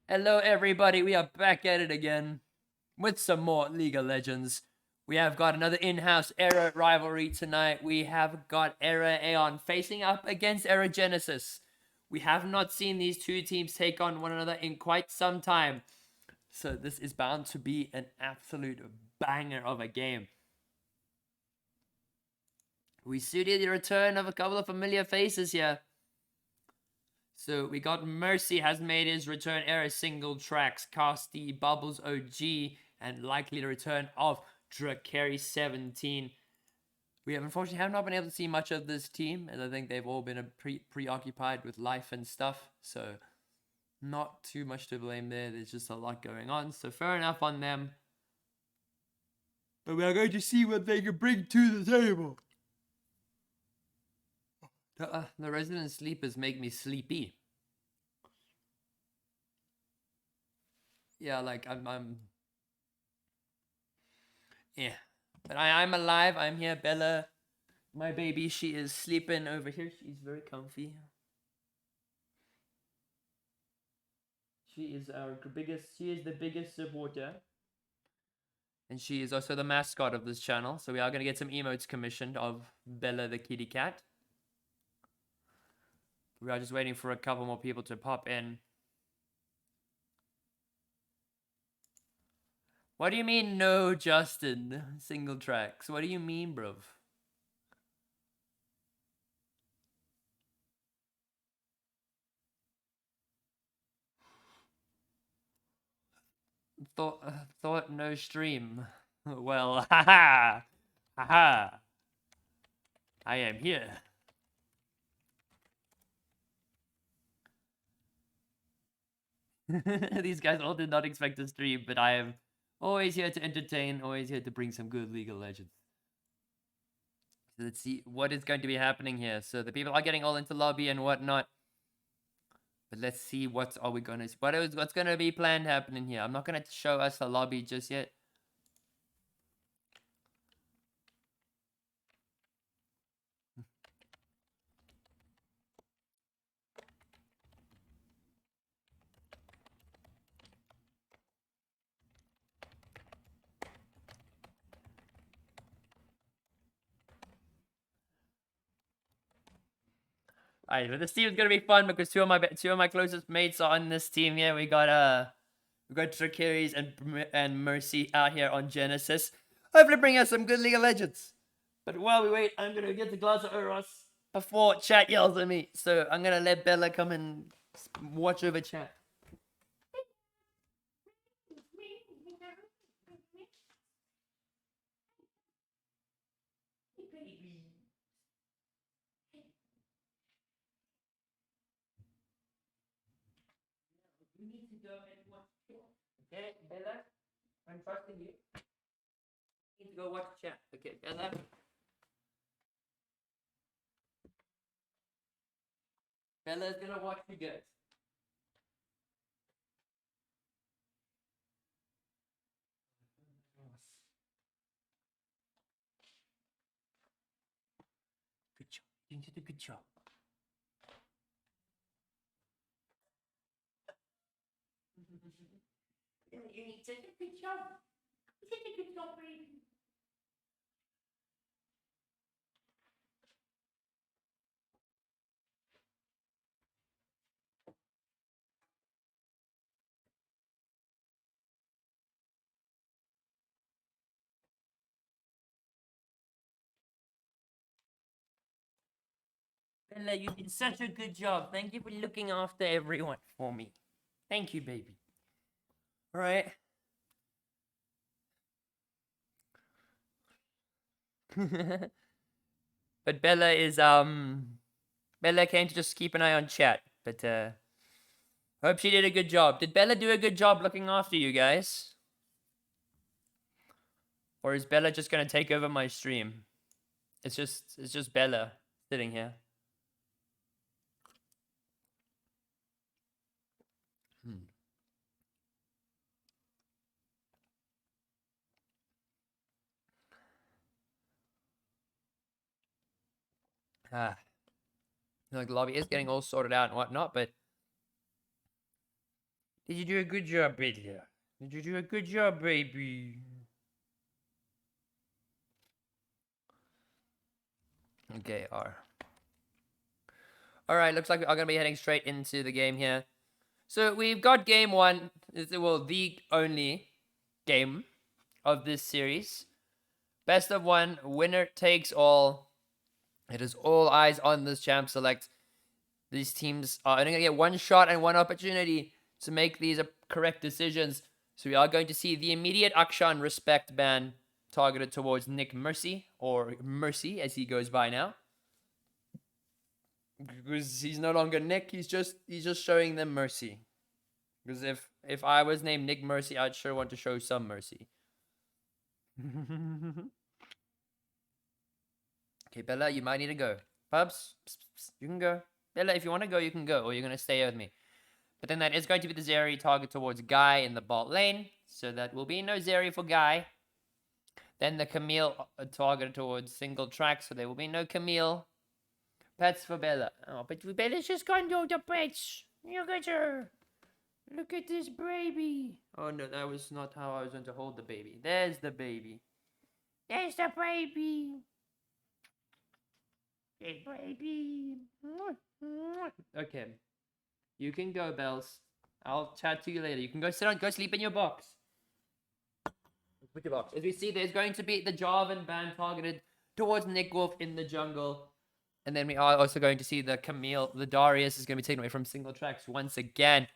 Hello everybody, we are back at it again with some more League of Legends. We have got another in-house Era rivalry tonight. We have got Era Aeon facing up against Era Genesis. We have not seen these two teams take on one another in quite some time. So this is bound to be an absolute banger of a game. We see the return of a couple of familiar faces here. So we got Mercy has made his return Era single tracks, Casty, Bubbles OG, and likely the return of Drakari 17. We have unfortunately not been able to see much of this team, as I think they've all been preoccupied with life and stuff. So not too much to blame there. There's just a lot going on. So fair enough on them. But we are going to see what they can bring to the table. The resident sleepers make me sleepy. Yeah, like I'm yeah. But I'm alive. I'm here. Bella, my baby, she is sleeping over here. She's very comfy. She is the biggest supporter. And she is also the mascot of this channel. So we are going to get some emotes commissioned of Bella the kitty cat. We are just waiting for a couple more people to pop in. What do you mean, no, Justin? Single tracks. What do you mean, bruv? Thought no stream. Well, haha. Haha. I am here. These guys all did not expect to stream, but I am always here to entertain, always here to bring some good League of Legends. So let's see what is going to be happening here. So the people are getting all into lobby and whatnot. But let's see what's gonna be planned happening here. I'm not gonna show us the lobby just yet. Alright, but this team is gonna be fun because two of my closest mates are on this team here. We got Dracaris and Mercy out here on Genesis. Hopefully bring us some good League of Legends. But while we wait, I'm gonna get the glass of Uros before chat yells at me. So I'm gonna let Bella come and watch over chat. You need to go and watch chat. Okay, Bella? I'm trusting you. You need to go watch chat. Okay, Bella? Bella's gonna watch you guys. Good job. You did a good job. You did such a good job. You did a good job, baby. Bella, you did such a good job. Thank you for looking after everyone for me. Thank you, baby. All right. But Bella is Bella came to just keep an eye on chat, but hope she did a good job. Did Bella do a good job looking after you guys? Or is Bella just gonna take over my stream? It's just Bella sitting here. Like the lobby is getting all sorted out and whatnot, but Did you do a good job, Bella? Did you do a good job, baby? Okay, R. Alright, looks like we are going to be heading straight into the game here. So we've got game one. Well, the only game of this series. Best of one, winner takes all. It is all eyes on this champ select. These teams are only going to get one shot and one opportunity to make these correct decisions. So we are going to see the immediate Akshan respect ban targeted towards Nick Mercy, or Mercy as he goes by now. Because he's no longer Nick, he's just showing them mercy. Because if I was named Nick Mercy, I'd sure want to show some mercy. Okay, Bella, you might need to go. Pubs, you can go. Bella, if you want to go, you can go, or you're going to stay with me. But then that is going to be the Zeri target towards Guy in the bot lane. So that will be no Zeri for Guy. Then the Camille targeted towards single track, so there will be no Camille. Pets for Bella. Oh, but Bella's just gone to the pets. Look at her. Look at this baby. Oh no, that was not how I was going to hold the baby. There's the baby. There's the baby. Hey, baby. Okay. You can go, Bells. I'll chat to you later. You can go go sleep in your box. Put your box. As we see, there's going to be the Jarvan ban targeted towards Nick Wolf in the jungle. And then we are also going to see the Camille, the Darius is going to be taken away from single tracks once again.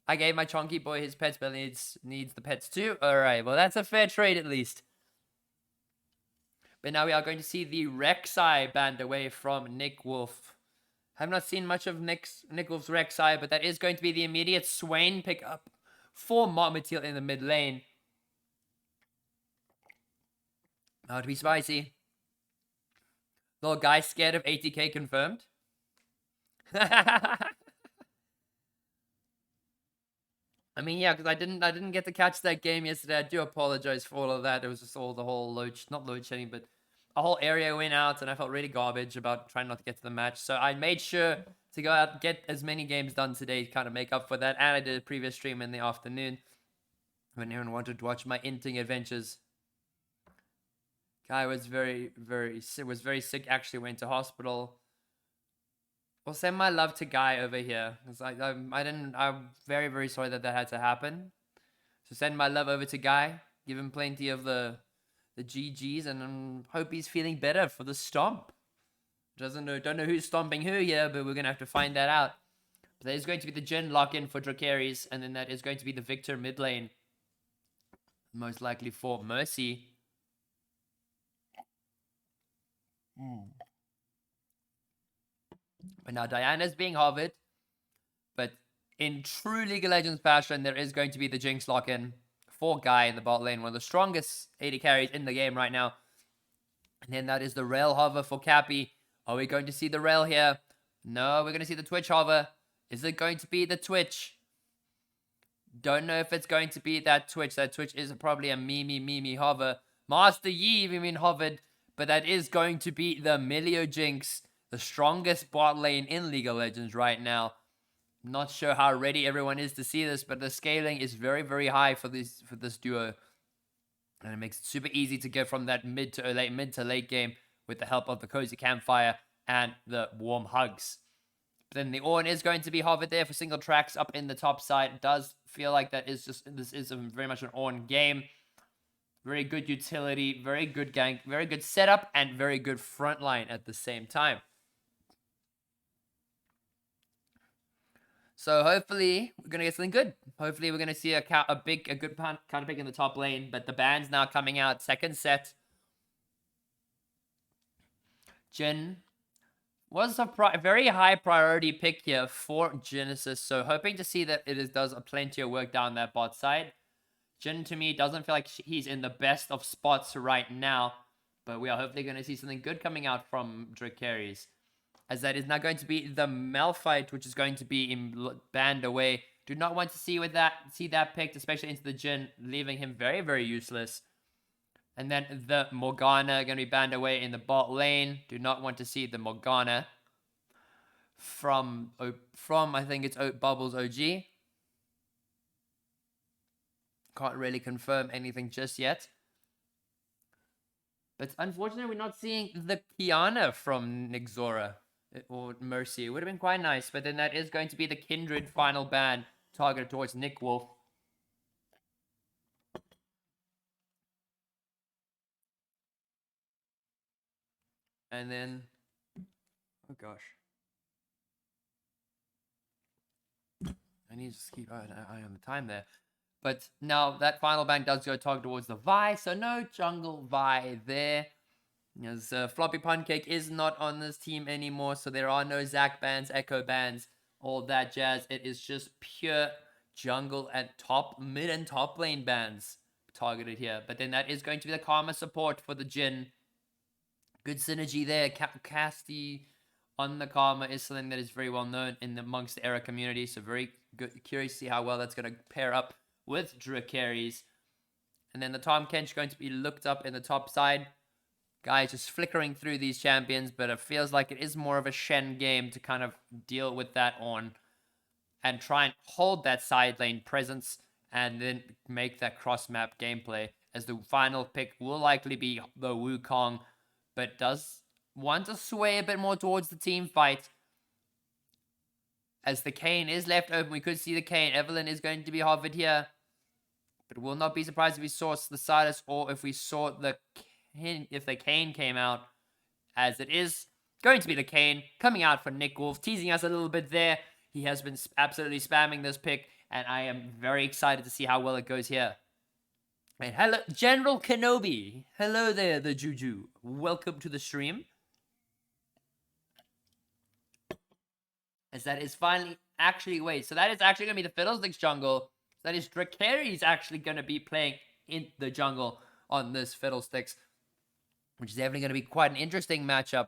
I gave my chonky boy his pets, but needs the pets too. Alright, well that's a fair trade at least. But now we are going to see the Rek'Sai banned away from Nick Wolf. Have not seen much of Nick Wolf's Rek'Sai, but that is going to be the immediate Swain pickup for Marmatil in the mid lane. Now to be spicy. Little guy scared of 80k confirmed. I mean, yeah, because I didn't get to catch that game yesterday. I do apologize for all of that. It was just all the whole not load shedding, but a whole area went out, and I felt really garbage about trying not to get to the match. So I made sure to go out and get as many games done today to kind of make up for that. And I did a previous stream in the afternoon when everyone wanted to watch my inting adventures. Guy was very sick. Actually went to hospital. Well, send my love to Guy over here. I'm very, very sorry that had to happen. So send my love over to Guy. Give him plenty of the GGs, and hope he's feeling better for the stomp. Don't know who's stomping who here, but we're gonna have to find that out. But that is going to be the Jhin lock-in for Dracarys, and then that is going to be the Victor mid lane. Most likely for Mercy. But now Diana's being hovered. But in true League of Legends fashion, there is going to be the Jinx lock-in for Guy in the bot lane. One of the strongest AD carries in the game right now. And then that is the rail hover for Cappy. Are we going to see the rail here? No, we're going to see the Twitch hover. Is it going to be the Twitch? Don't know if it's going to be that Twitch. That Twitch is probably a Mimi hover. Master Yi even been hovered. But that is going to be the Milio Jinx. The strongest bot lane in League of Legends right now. Not sure how ready everyone is to see this, but the scaling is very, very high for this duo. And it makes it super easy to get from that mid to late game with the help of the Cozy Campfire and the Warm Hugs. But then the Ornn is going to be hovered there for single tracks up in the top side. It does feel like this is very much an Ornn game. Very good utility, very good gank, very good setup, and very good frontline at the same time. So hopefully we're gonna get something good. Hopefully we're gonna see a good counter pick in the top lane. But the ban's now coming out. Second set. Jhin was a very high priority pick here for Genesis. So hoping to see that does plenty of work down that bot side. Jhin to me doesn't feel like he's in the best of spots right now. But we are hopefully going to see something good coming out from Dracarys. As that is now going to be the Malphite, which is going to be banned away. Do not want to see that picked, especially into the Jhin, leaving him very, very useless. And then the Morgana going to be banned away in the bot lane. Do not want to see the Morgana. from I think it's Bubbles OG. Can't really confirm anything just yet. But unfortunately, we're not seeing the Kiana from Nixora or Mercy. It would have been quite nice, but then that is going to be the Kindred final ban targeted towards Nick Wolf. And then, oh gosh. I need to just keep an eye on the time there. But now that final ban does go target towards the Vi, so no jungle Vi there. As Floppy Pancake is not on this team anymore, so there are no Zac bans, Echo bans, all that jazz. It is just pure jungle and mid and top lane bans targeted here. But then that is going to be the Karma support for the Jhin. Good synergy there. Casty on the Karma is something that is very well known amongst the Era community, so very good. Curious to see how well that's going to pair up with Dracarys. And then the Tahm Kench going to be looked up in the top side. Guys just flickering through these champions, but it feels like it is more of a Shen game to kind of deal with that on and try and hold that side lane presence and then make that cross-map gameplay, as the final pick will likely be the Wukong, but does want to sway a bit more towards the team fight. As the Kayn is left open, we could see the Kayn. Evelyn is going to be hovered here, but will not be surprised if we saw the Silas or if we saw the Kayn came out, as it is going to be the Kayn coming out for Nick Wolf, teasing us a little bit there. He has been absolutely spamming this pick, and I am very excited to see how well it goes here. And hello, General Kenobi. Hello there, the Juju. Welcome to the stream. As that is finally so that is actually going to be the Fiddlesticks jungle. That is Dracarys actually going to be playing in the jungle on this Fiddlesticks, which is definitely going to be quite an interesting matchup.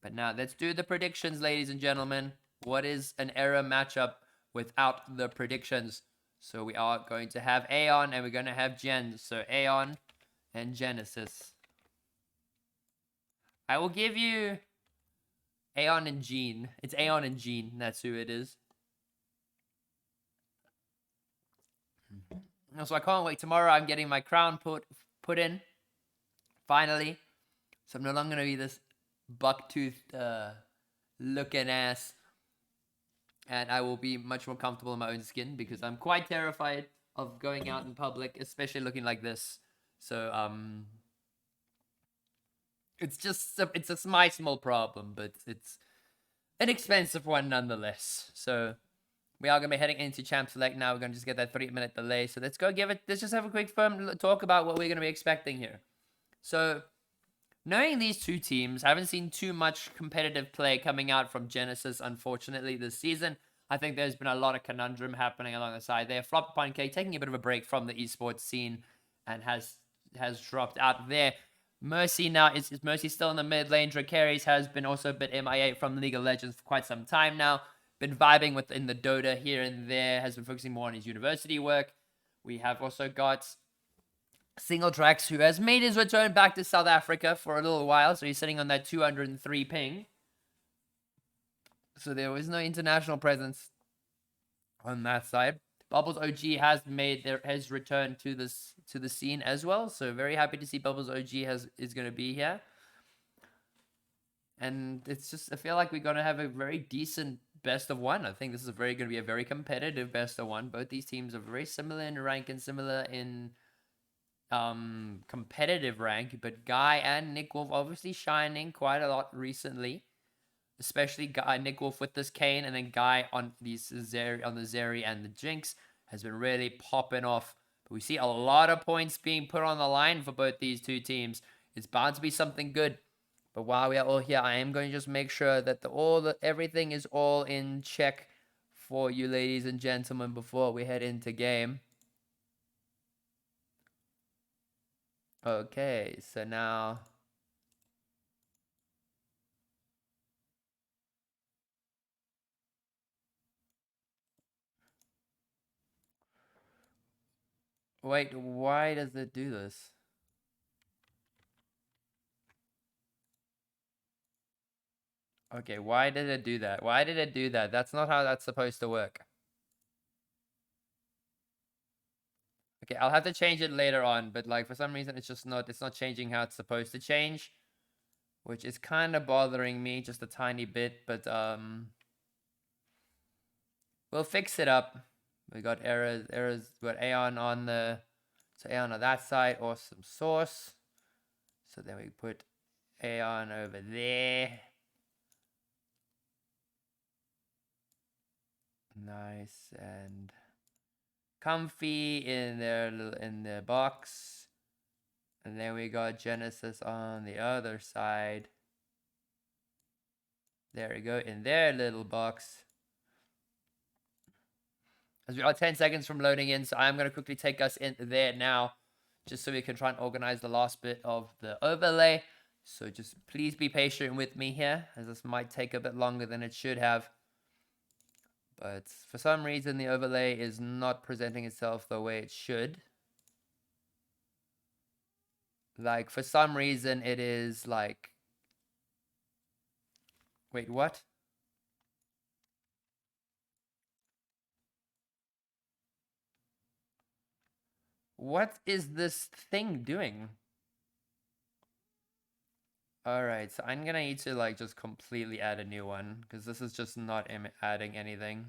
But now let's do the predictions, ladies and gentlemen. What is an Era matchup without the predictions? So we are going to have Aeon and we're going to have Gen. So Aeon and Genesis. I will give you Aeon and Jean. It's Aeon and Jean. That's who it is. So I can't wait. Tomorrow I'm getting my crown put in. Finally. So I'm no longer going to be this buck-toothed looking ass. And I will be much more comfortable in my own skin because I'm quite terrified of going out in public, especially looking like this. So, it's just, it's my small problem, but it's an expensive one nonetheless. So, we are going to be heading into Champ Select now. We're going to just get that 3-minute delay. So, let's just have a quick firm talk about what we're going to be expecting here. So, knowing these two teams, I haven't seen too much competitive play coming out from Genesis, unfortunately, this season. I think there's been a lot of conundrum happening along the side there. Floppy Pancake taking a bit of a break from the esports scene and has dropped out there. Mercy now, is Mercy still in the mid lane? Dracarys has been also a bit MIA from League of Legends for quite some time now. Been vibing within the Dota here and there, has been focusing more on his university work. We have also got Singletrax, who has made his return back to South Africa for a little while, so he's sitting on that 203 ping. So there was no international presence on that side. Bubbles OG has returned to the scene as well, so very happy to see Bubbles OG is going to be here. And it's just, I feel like we're going to have a very decent best of one. I think this is going to be a very competitive best of one. Both these teams are very similar in rank and similar in competitive rank, but Guy and Nick Wolf obviously shining quite a lot recently, especially Nick Wolf with this Kayn, and then Guy on the Zeri and the Jinx has been really popping off. But we see a lot of points being put on the line for both these two teams. It's bound to be something good. But while we are all here, I am going to just make sure that everything is all in check for you, ladies and gentlemen, before we head into game. Okay, so now wait, why does it do this? Okay, why did it do that? Why did it do that? That's not how that's supposed to work. Okay, I'll have to change it later on, but like for some reason it's not changing how it's supposed to change, which is kind of bothering me just a tiny bit, but we'll fix it up. We got errors, we got Aeon on the, so Aeon on that side, awesome source. So then we put Aeon over there. Nice and comfy in their box. And then we got Genesis on the other side. There we go, in their little box. As we are 10 seconds from loading in, so I'm going to quickly take us in there now, just so we can try and organize the last bit of the overlay. So just please be patient with me here, as this might take a bit longer than it should have. But for some reason, the overlay is not presenting itself the way it should. Like, for some reason, it is like... Wait, what? What is this thing doing? Alright, so I'm gonna need to like just completely add a new one, because this is just not adding anything.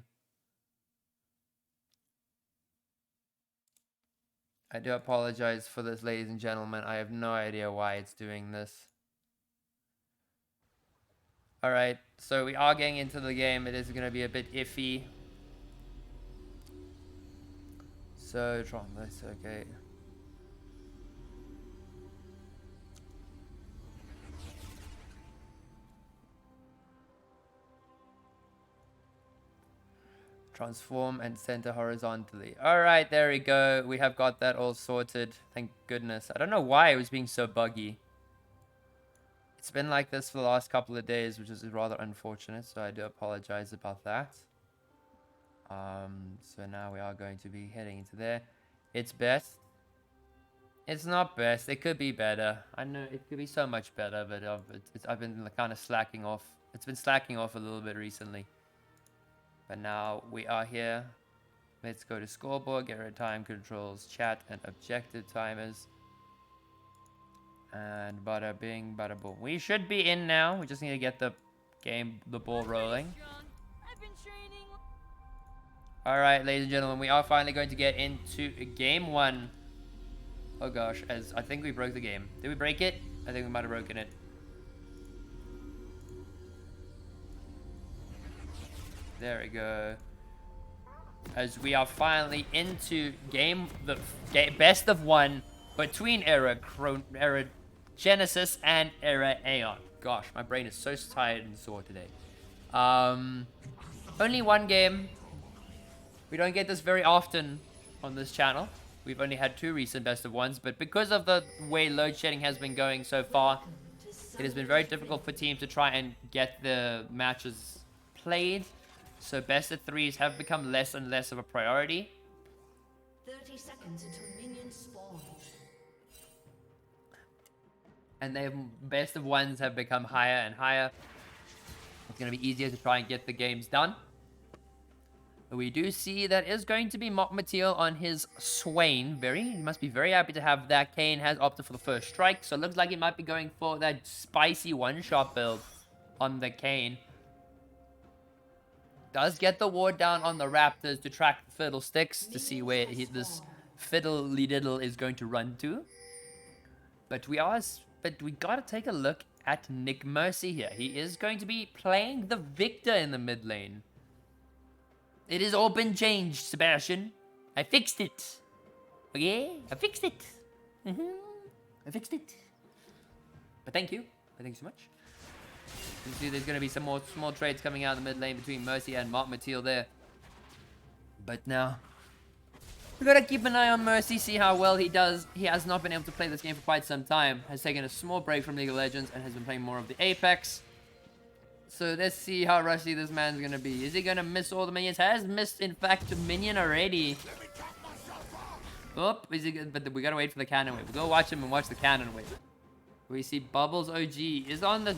I do apologize for this, ladies and gentlemen. I have no idea why it's doing this. Alright, so we are getting into the game. It is gonna be a bit iffy. So, try this, okay. Transform and center horizontally. Alright, there we go. We have got that all sorted. Thank goodness. I don't know why it was being so buggy. It's been like this for the last couple of days, which is rather unfortunate, so I do apologize about that. So now we are going to be heading into there. It's best. It's not best. It could be better. I know it could be so much better, but I've been kind of slacking off. It's been slacking off a little bit recently. But now we are here. Let's go to scoreboard, get rid of time controls, chat, and objective timers. And bada bing, bada boom. We should be in now. We just need to get the ball rolling. Alright, ladies and gentlemen, we are finally going to get into game one. Oh gosh, as I think we broke the game. Did we break it? I think we might have broken it. There we go. As we are finally into the best of one between Genesis and Era Aeon. Gosh, my brain is so tired and sore today. Only one game. We don't get this very often on this channel. We've only had 2 recent best of ones, but because of the way load shedding has been going so far, it has been very difficult for teams to try and get the matches played. So best of 3s have become less and less of a priority. 30 seconds until minions spawn. And the best of 1s have become higher and higher. It's going to be easier to try and get the games done. We do see that is going to be Mock Mateel on his Swain. He must be very happy to have that. Kane has opted for the first strike, so it looks like he might be going for that spicy one-shot build on the Kane. Does get the ward down on the Raptors to track the Fiddlesticks to see where this fiddly diddle is going to run to. But we gotta take a look at Nick Mercy here. He is going to be playing the Victor in the mid lane. It has all been changed, Sebastian. I fixed it. Okay? I fixed it. I fixed it. But thank you. Thank you so much. You see there's going to be some more small trades coming out in the mid lane between Mercy and Mock Mateel there. But now, we got to keep an eye on Mercy, see how well he does. He has not been able to play this game for quite some time. Has taken a small break from League of Legends and has been playing more of the Apex. So let's see how rusty this man's going to be. Is he going to miss all the minions? Has missed, in fact, a minion already. Oh, is he good? But we got to wait for the cannon wave. We'll go watch him and watch the cannon wave. We see Bubbles OG is on the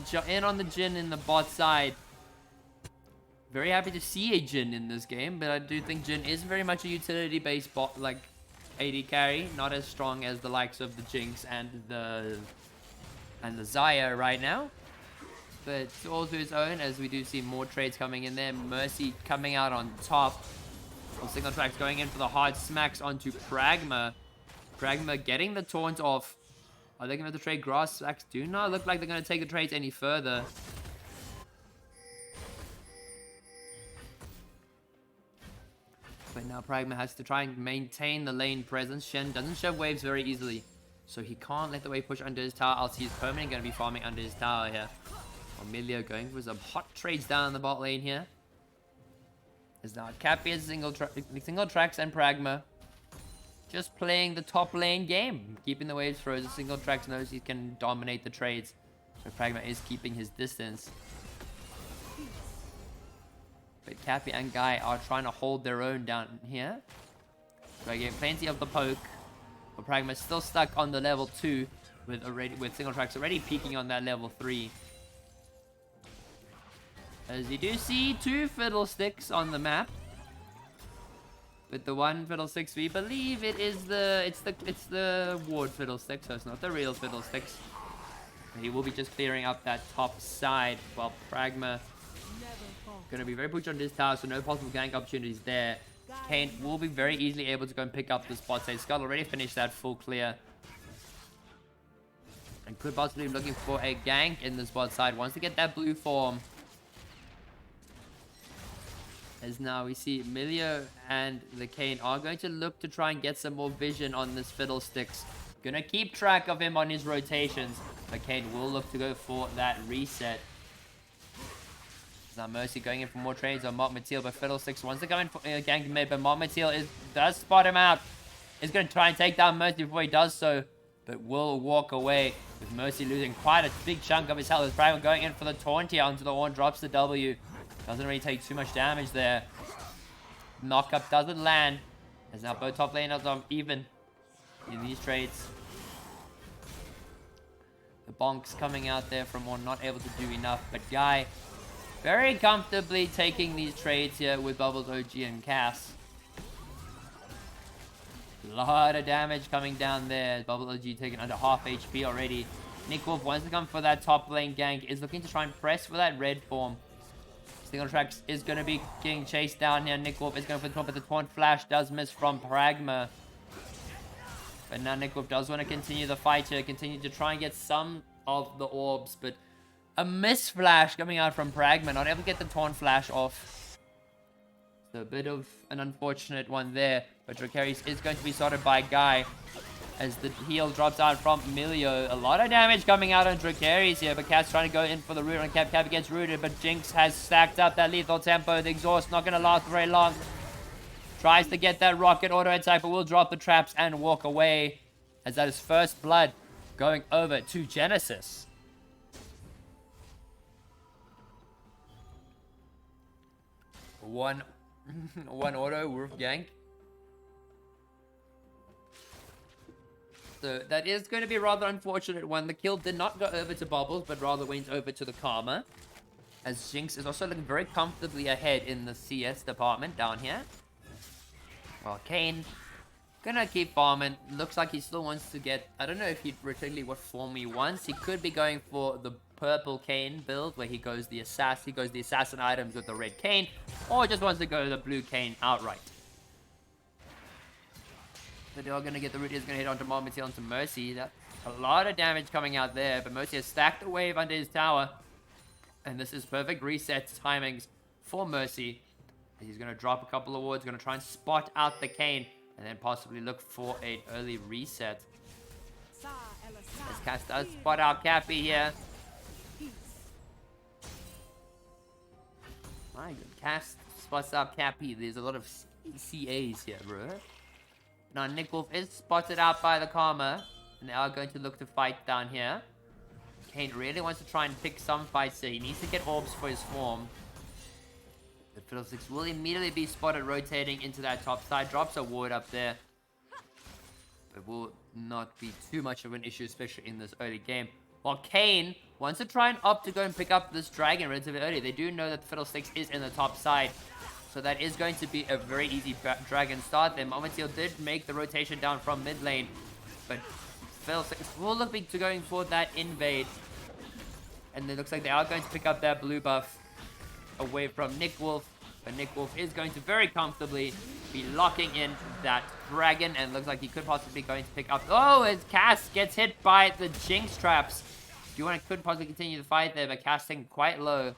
Jin in the bot side. very happy to see a Jhin in this game, but I do think Jhin is very much a utility-based bot, like AD carry, not as strong as the likes of the Jinx and the Xayah right now. But all to his own, as we do see more trades coming in there. Mercy coming out on top. Single tracks going in for the hard smacks onto Pragma. Pragma getting the taunt off. Are they going to trade grass smacks? Do not look like they're going to take the trades any further. But now Pragma has to try and maintain the lane presence. Shen doesn't shove waves very easily, so he can't let the wave push under his tower. I'll see he's permanently going to be farming under his tower here. Emilio going for some hot trades down in the bot lane here. As now Cappy has single tracks and Pragma just playing the top lane game, keeping the waves frozen. Single tracks knows he can dominate the trades, so Pragma is keeping his distance. But Cappy and Guy are trying to hold their own down here. They're getting plenty of the poke, but Pragma still stuck on the level 2 with single tracks already peaking on that level 3. As you do see 2 Fiddlesticks on the map. With the one Fiddlesticks, we believe it's the ward Fiddlestick, so it's not the real Fiddlesticks. He will be just clearing up that top side, while Pragma gonna be very pushed on this tower, so no possible gank opportunities there. Kayn will be very easily able to go and pick up the spot. So Skull already finished that full clear. And could possibly be looking for a gank in the spot side. Wants to get that blue form. As now we see Emilio and the Kayn are going to look to try and get some more vision on this Fiddlesticks. Gonna keep track of him on his rotations, but Kayn will look to go for that reset. Now Mercy going in for more trades on Mott Mateel, but Fiddlesticks wants to come in for gank mid, but Mott Mateel does spot him out. He's going to try and take down Mercy before he does so, but will walk away with Mercy losing quite a big chunk of his health. As Pragma going in for the taunt here onto the horn, drops the W. Doesn't really take too much damage there. Knockup doesn't land, as now both top laners are even in these trades. The bonks coming out there from one, not able to do enough, but Guy very comfortably taking these trades here with Bubbles, OG, and Cass. A lot of damage coming down there. Bubble OG taking under half HP already. Nick Wolf wants to come for that top lane gank. Is looking to try and press for that red form. Single tracks is going to be getting chased down here. Nick Wolf is going for the top, but the taunt flash does miss from Pragma. But now Nick Wolf does want to continue the fight here. Continue to try and get some of the orbs, but a miss flash coming out from Pragma. Not able to get the taunt flash off. So a bit of an unfortunate one there. But Dracarys is going to be sorted by Guy as the heal drops out from Emilio. A lot of damage coming out on Dracarys here, but Cat's trying to go in for the root on Cap. Cap gets rooted, but Jinx has stacked up that lethal tempo. The exhaust not going to last very long. Tries to get that rocket auto attack, but will drop the traps and walk away, as that is first blood going over to Genesis. One auto, Wolf gank. So that is going to be a rather unfortunate one. The kill did not go over to Bubbles, but rather went over to the Karma. As Jinx is also looking very comfortably ahead in the CS department down here. Well, Kayn gonna keep farming. Looks like he still wants to get... I don't know if he particularly what form he wants. He could be going for the purple Kayn build, where he goes the assassin items with the red Kayn, or just wants to go the blue Kayn outright. But they are going to get the root. Is going to hit onto Mott Mateel, onto Mercy. That's a lot of damage coming out there, but Mercy has stacked the wave under his tower. And this is perfect reset timings for Mercy. He's going to drop a couple of wards, going to try and spot out the Kayn, and then possibly look for an early reset. As Cass does spot out Cappy here. My god, Cass spots out Cappy. There's a lot of CAs here, bro. Now Nick Wolf is spotted out by the Karma, and they are going to look to fight down here. Kayn really wants to try and pick some fights here. He needs to get orbs for his form. The Fiddlesticks will immediately be spotted rotating into that top side. Drops a ward up there. It will not be too much of an issue, especially in this early game. While Kane wants to try and opt to go and pick up this dragon relatively early. They do know that the Fiddlesticks is in the top side. So that is going to be a very easy dragon start there. Momenteel did make the rotation down from mid lane. But Fiddlesticks will look to going for that invade. And it looks like they are going to pick up that blue buff away from Nick Wolf. But Nick Wolf is going to very comfortably be locking in that dragon. And looks like he could possibly going to pick up... Oh, as Cass gets hit by the Jinx traps. Could possibly continue the fight there, but Cass taking quite low.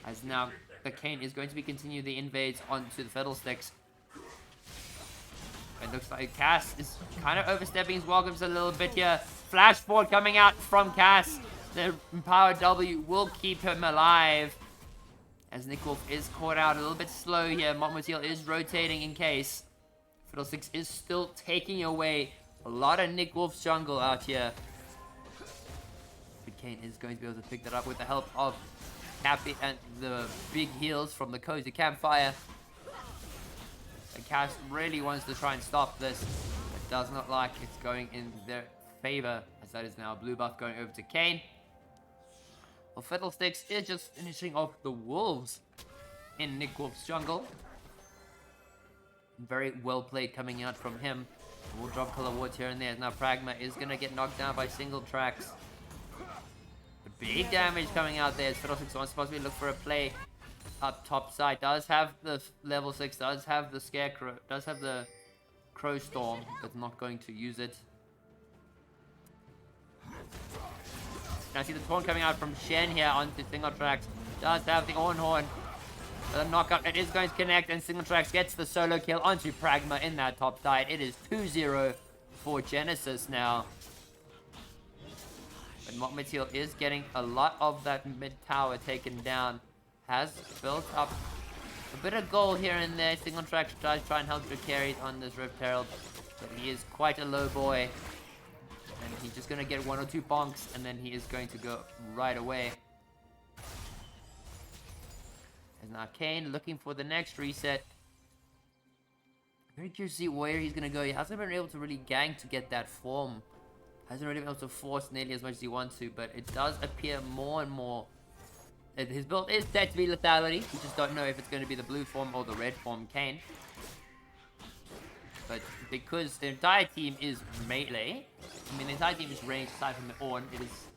As now the Kane is going to be continue the invades onto the Fiddlesticks. It looks like Cass is kind of overstepping his welcomes a little bit here. Flash forward coming out from Cass. The Power W will keep him alive. As Nick Wolf is caught out a little bit slow here. Montmotil is rotating in case. Fiddlesticks is still taking away a lot of Nick Wolf's jungle out here. But Kane is going to be able to pick that up with the help of Cappy and the big heals from the Cozy Campfire. And Cass really wants to try and stop this. It does not like it's going in their favor. As that is now a blue buff going over to Kane. Well, Fiddlesticks is just finishing off the wolves in Nick Wolf's jungle. Very well played coming out from him. We'll drop color wards here and there. Now Pragma is going to get knocked down by single tracks. But big damage coming out there as Fiddlesticks wants to possibly look for a play up top side. Does have the level 6, does have the Scarecrow, does have the Crow Storm, but not going to use it. Now see the taunt coming out from Shen here onto single tracks. Does have the Ornhorn. The knockup, it is going to connect, and single tracks gets the solo kill onto Pragma in that top side. It is 2-0 for Genesis now. But Montmotil is getting a lot of that mid tower taken down. Has built up a bit of gold here and there. Single tracks tries to try and help the carries on this Rift Herald, but he is quite a low boy. And he's just going to get 1 or 2 bonks, and then he is going to go right away. And now Kane looking for the next reset. Very curious to see where he's going to go. He hasn't been able to really gank to get that form. Hasn't really been able to force nearly as much as he wants to, but it does appear more and more that his build is set to be lethality. We just don't know if it's going to be the blue form or the red form Kane. But because the entire team is melee, I mean the entire team is ranged aside from the Ornn, it is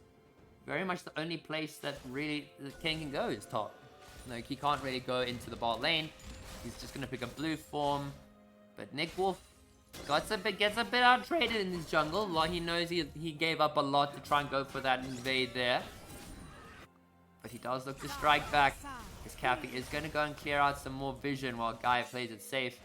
very much the only place that really the Kane can go is top. Like, he can't really go into the bot lane. He's just going to pick a blue form. But Nick Wolf gets a bit out-traded in his jungle. Like, he knows he gave up a lot to try and go for that invade there. But he does look to strike back. His Cappy is going to go and clear out some more vision while Guy plays it safe.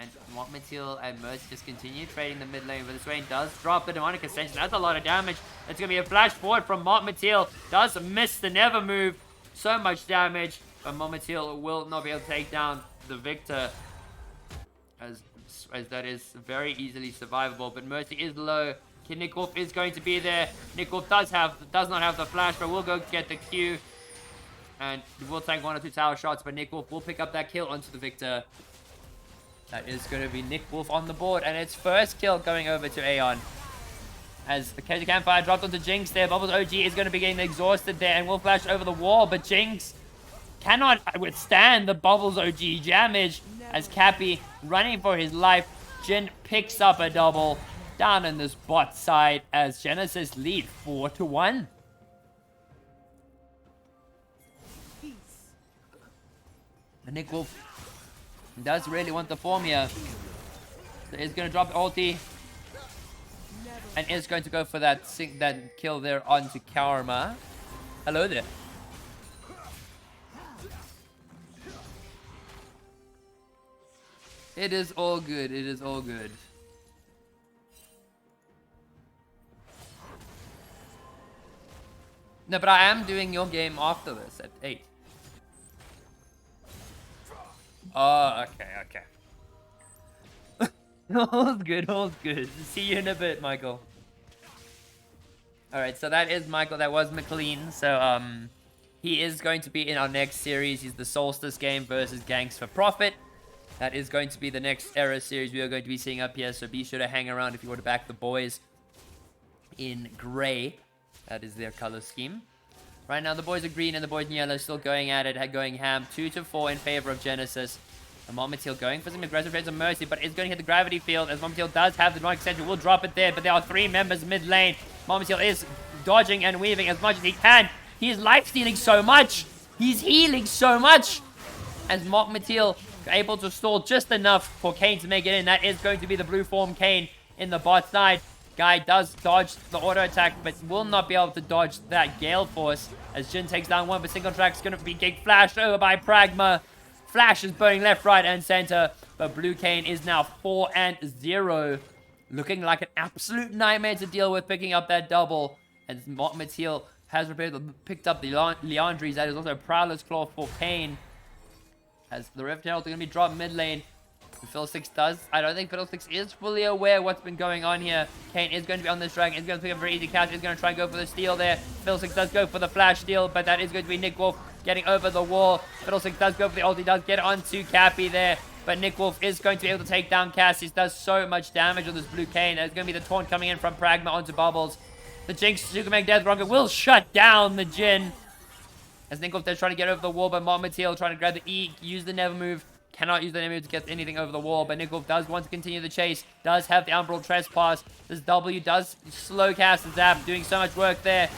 And Montmotil and Mercy just continue trading the mid lane, but this rain does drop the Demonic Ascension. That's a lot of damage. It's going to be a flash forward from Montmotil. Does miss the Never Move. So much damage, but Montmotil will not be able to take down the Victor. As that is very easily survivable, but Mercy is low. Nick Wolf is going to be there. Nick Wolf does not have the flash, but will go get the Q. And will take 1 or 2 tower shots, but Nick Wolf will pick up that kill onto the Victor. That is going to be Nick Wolf on the board, and its first kill going over to Aeon. As the Cozy Campfire dropped onto Jinx there, Bubbles OG is going to be getting exhausted there, and will flash over the wall, but Jinx cannot withstand the Bubbles OG damage as Cappy running for his life. Jin picks up a double down in this bot side as Genesis lead 4-1. And Nick Wolf does really want the form here. So he's going to drop the ulti. And is going to go for that kill there onto Karma. Hello there. It is all good. It is all good. No, but I am doing your game after this at 8. Oh, okay. All's good. See you in a bit, Michael. Alright, so that is Michael. That was McLean. So, he is going to be in our next series. He's the Solstice game versus Ganks for Profit. That is going to be the next Era series we are going to be seeing up here, so be sure to hang around if you want to back the boys in gray. That is their color scheme. Right now, the boys are green and the boys in yellow still going at it, going ham. 2-4 in favor of Genesis. And Monmouthil going for some aggressive trades of Mercy, but is going to hit the gravity field as Monmouthil does have the Demonic Extension. Will drop it there, but there are 3 members mid lane. Monmouthil is dodging and weaving as much as he can. He is life stealing so much. He's healing so much. As Monmouthil able to stall just enough for Kane to make it in. That is going to be the blue form Kane in the bot side. Guy does dodge the auto attack, but will not be able to dodge that Gale Force. As Jin takes down one, but single track's going to be getting flashed over by Pragma. Flash is burning left, right, and center. But Blue Kane is now 4-0. Looking like an absolute nightmare to deal with, picking up that double. And Mateel has picked up the Leandries. That is also a Prowler's Claw for Kane. As the Rift Herald are going to be dropped mid lane. Fiddlesticks does. I don't think Fiddlesticks is fully aware of what's been going on here. Kane is going to be on this dragon. Is going to pick up a very easy catch. Is going to try and go for the steal there. Fiddlesticks does go for the flash steal, but that is going to be Nick Wolf getting over the wall. Fiddlesticks does go for the ult. He does get onto Cappy there, but Nick Wolf is going to be able to take down Cass. He does so much damage on this Blue Kane. There's going to be the taunt coming in from Pragma onto Bubbles. The Jinx, Superman Death Rocket will shut down the Jin. As Nick Wolf does try to get over the wall, but Mateel trying to grab the E, use the Never Move. Cannot use the Never Move to get anything over the wall, but Nick Wolf does want to continue the chase. Does have the Umbral Trespass. This W does slow cast the Zap, doing so much work there.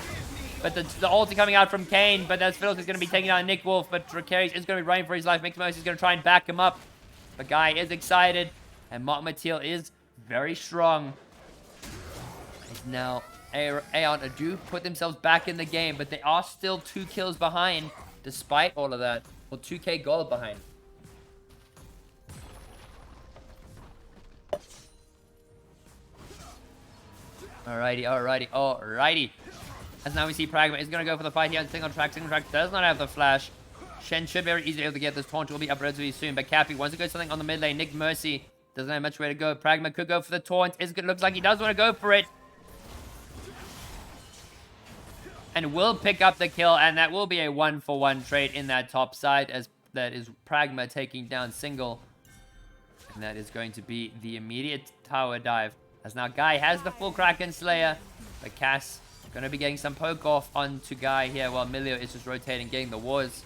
But the ulti coming out from Kane, but that's Fiddles is going to be taking out Nick Wolf, but Dracarys is going to be running for his life. Mixed Mercy is going to try and back him up. The guy is excited, and Mateel is very strong. As now Aeon do put themselves back in the game, but they are still 2 kills behind, despite all of that. Well, 2k gold behind. Alrighty. As now we see Pragma is going to go for the fight here on single track. Single track does not have the flash. Shen should be very easily able to get this taunt. Will be up relatively soon. But Cappy wants to go something on the mid lane. Nick Mercy doesn't have much way to go. Pragma could go for the taunt. Looks like he does want to go for it. And will pick up the kill. And that will be a 1-for-1 trade in that top side. As that is Pragma taking down single. And that is going to be the immediate tower dive. As now Guy has the full Kraken Slayer. But Cass going to be getting some poke off onto Guy here while Emilio is just rotating, getting the wards.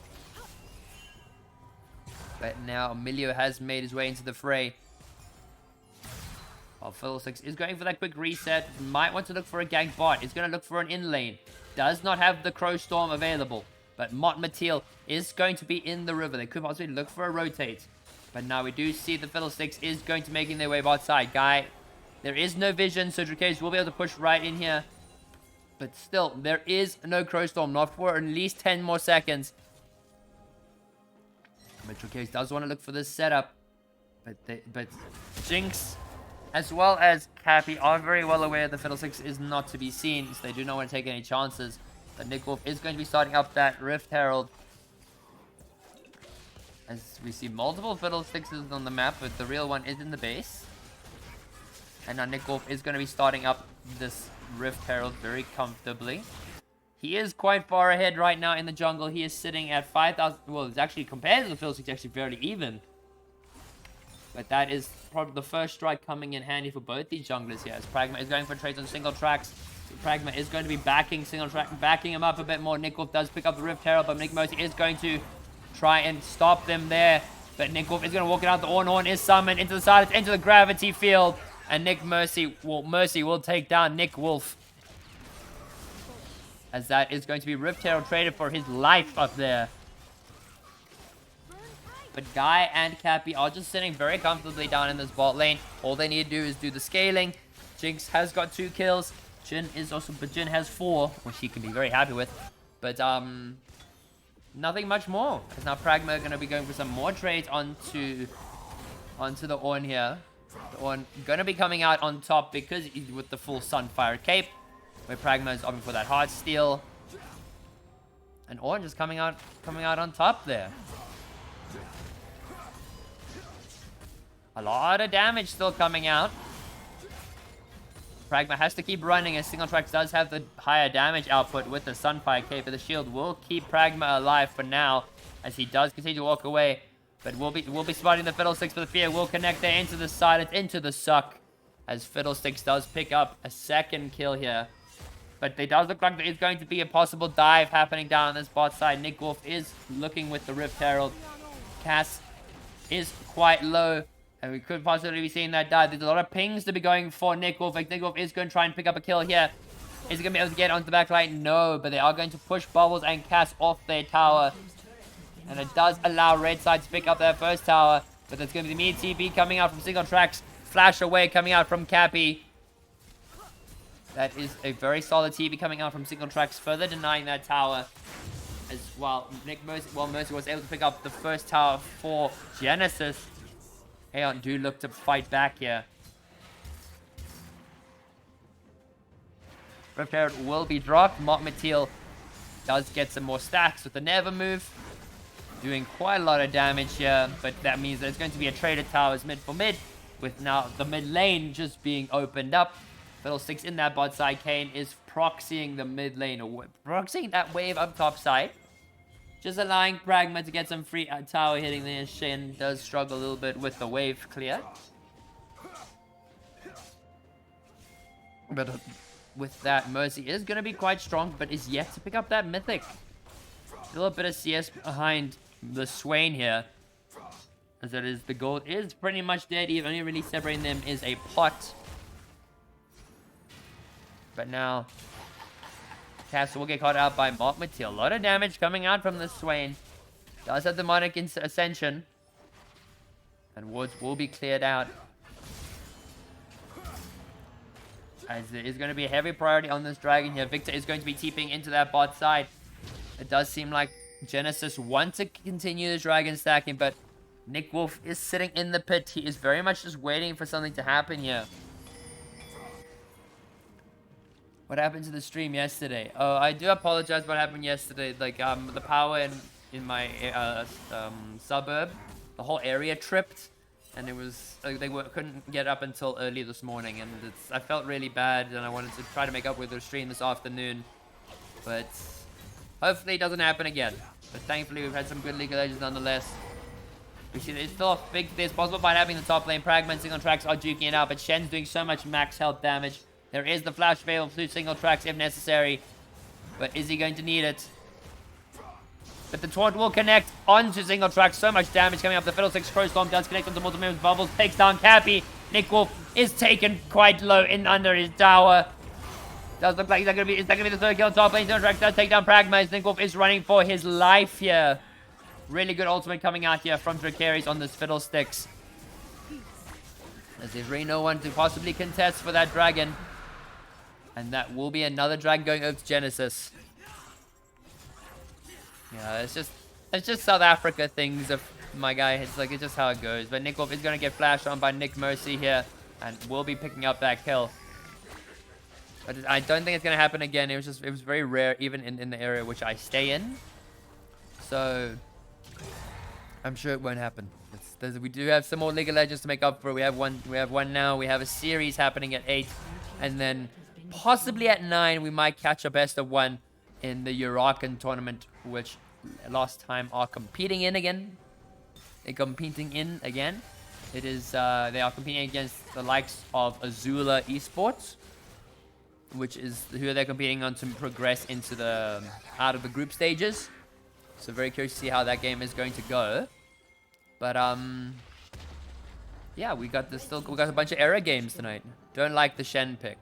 But now Emilio has made his way into the fray. While Fiddlesticks is going for that quick reset. Might want to look for a gank bot. Is going to look for an in lane. Does not have the Crow Storm available. But Mateel is going to be in the river. They could possibly look for a rotate. But now we do see the Fiddlesticks is going to making their way bot side. Guy, there is no vision, so Dracarys will be able to push right in here. But still, there is no Crow Storm. Not for at least 10 more seconds. But Dracarys does want to look for this setup. But Jinx, as well as Cappy, are very well aware the Fiddlesticks is not to be seen. So they do not want to take any chances. But Nick Wolf is going to be starting up that Rift Herald. As we see multiple Fiddlesticks on the map, but the real one is in the base. And now Nick Wolf is going to be starting up this Rift Herald very comfortably. He is quite far ahead right now in the jungle. He is sitting at 5,000. Well, it's actually, compared to the Fiddlesticks, actually fairly even. But that is probably the first strike coming in handy for both these junglers here. As Pragma is going for trades on single tracks. So Pragma is going to be backing single track, backing him up a bit more. Nick Wolf does pick up the Rift Herald, but Nick Mercy is going to try and stop them there. But Nick Wolf is going to walk it out. The Orn is summoned into the silence, into the gravity field. And Mercy will take down Nick Wolf. As that is going to be Rift Herald traded for his life up there. But Guy and Cappy are just sitting very comfortably down in this bot lane. All they need to do is do the scaling. Jinx has got 2 kills. Jin has 4, which he can be very happy with. But nothing much more. Because now Pragma are going to be going for some more trades onto the Orn here. The Orn going to be coming out on top because he's with the full Sunfire Cape. Where Pragma is opting for that Heart Steal. And Orn just coming out on top there. A lot of damage still coming out. Pragma has to keep running as Single Tracks does have the higher damage output with the Sunfire Cape. But the shield will keep Pragma alive for now as he does continue to walk away. But we'll be spotting the Fiddlesticks for the fear. We'll connect there into the silence, into the suck. As Fiddlesticks does pick up a second kill here. But it does look like there is going to be a possible dive happening down on this bot side. Nick Wolf is looking with the Rift Herald. Cass is quite low. And we could possibly be seeing that dive. There's a lot of pings to be going for Nick Wolf. Like Nick Wolf is going to try and pick up a kill here. Is he going to be able to get onto the back line? No, but they are going to push Bubbles and Cass off their tower. And it does allow Red Side to pick up their first tower. But there's going to be the immediate TP coming out from Single Tracks. Flash away coming out from Cappy. That is a very solid TP coming out from Single Tracks, further denying that tower. As well, Mercy was able to pick up the first tower for Genesis. Aeon do look to fight back here. Rift Herald will be dropped. Mateel does get some more stacks with the Never move. Doing quite a lot of damage here, but that means there's going to be a traded towers mid for mid, with now the mid lane just being opened up. Fiddlesticks in that bot side. Kane is proxying the mid lane, or proxying that wave up top side. Just allowing Pragma to get some free tower hitting there. Shen does struggle a little bit with the wave clear. But with that, Mercy is going to be quite strong, but is yet to pick up that mythic. Still a bit of CS behind the Swain here. As it is, the gold is pretty much dead. Even only really separating them is a pot. But now, Castle will get caught out by Mateel. A lot of damage coming out from the Swain. Does have demonic ascension. And wards will be cleared out. As there is going to be a heavy priority on this dragon here. Victor is going to be TPing into that bot side. It does seem like Genesis want to continue the dragon stacking, but Nick Wolf is sitting in the pit. He is very much just waiting for something to happen here. What happened to the stream yesterday? Oh, I do apologize what happened yesterday. Like, the power in my suburb, the whole area tripped, and it was couldn't get up until early this morning, and I felt really bad, and I wanted to try to make up with the stream this afternoon, but hopefully it doesn't happen again. But thankfully we've had some good League of Legends nonetheless. We see there's still a big, there's possible fight happening in the top lane. Pragma and Single Tracks are duking it out, but Shen's doing so much max health damage. There is the flash veil through Single Tracks if necessary, but is he going to need it? But the taunt will connect onto Single Tracks. So much damage coming up. The Fiddlesticks Crow Storm does connect onto multiple members. Bubbles takes down Cappy. Nick Wolf is taken quite low in under his tower. Does look like is that gonna be the third kill on top lane. Single Tracks does take down Pragma. Nick Wolf is running for his life here. Really good ultimate coming out here from Dracarys on this Fiddlesticks. As there's really no one to possibly contest for that dragon. And that will be another dragon going over to Genesis. Yeah, it's just South Africa things of my guy. It's just how it goes. But Nick Wolf is going to get flashed on by Nick Mercy here. And will be picking up that kill. But I don't think it's going to happen again. It was very rare even in the area which I stay in. So I'm sure it won't happen. We do have some more League of Legends to make up for. We have one now. We have a series happening at 8. And then possibly at 9 we might catch a best of 1 in the Urakan tournament, which last time are competing in again. They're competing in again. It is they are competing against the likes of Azula Esports, which is who they're competing on to progress into the out of the group stages. So very curious to see how that game is going to go. But yeah, we got a bunch of Era games tonight. Don't like the Shen pick.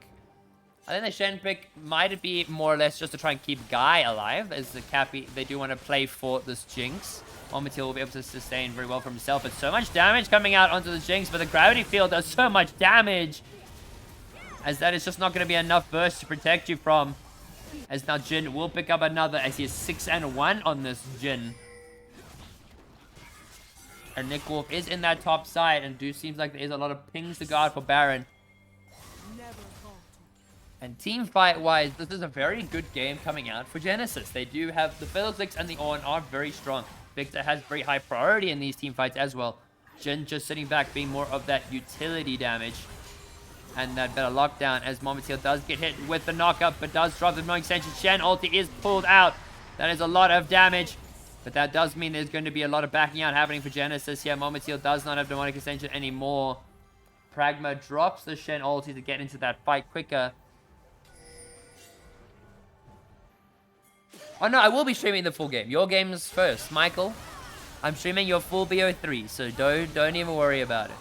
I think the Shen pick might be more or less just to try and keep Guy alive, as the Cappy, they do want to play for this Jinx. Mateel will be able to sustain very well for himself, but so much damage coming out onto the Jinx, but the gravity field does so much damage, as that is just not going to be enough burst to protect you from. As now Jin will pick up another, as he is 6 and 1 on this Jin. And Nick Wolf is in that top side, and seems like there is a lot of pings to guard for Baron. And team fight wise, this is a very good game coming out for Genesis. They do have the Fiddlesticks and the Ornn are very strong. Victor has very high priority in these team fights as well. Jin just sitting back being more of that utility damage. And that better lockdown as Mateel does get hit with the knockup, but does drop the no extension. Shen ulti is pulled out. That is a lot of damage. But that does mean there's going to be a lot of backing out happening for Genesis here. Momenteel does not have Demonic Ascension anymore. Pragma drops the Shen ulti to get into that fight quicker. Oh no, I will be streaming the full game. Your game's first, Michael. I'm streaming your full BO3, so don't even worry about it.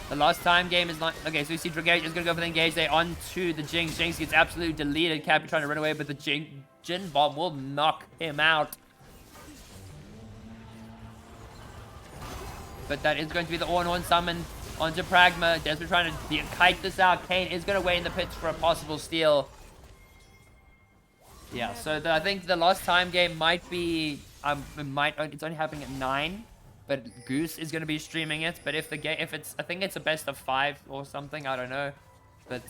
The last time game is not... Okay, so we see Dragage is going to go for the engage. They're onto the Jinx. Jinx gets absolutely deleted. Cappy trying to run away, but the Jin Bomb will knock him out. But that is going to be the Ornhorn summon onto Pragma. Desperate trying to kite this out. Kane is going to wait in the pits for a possible steal. Yeah, so I think the last time game might be... it's only happening at 9. But Goose is going to be streaming it. But if the game... I think it's a best of 5 or something. I don't know. But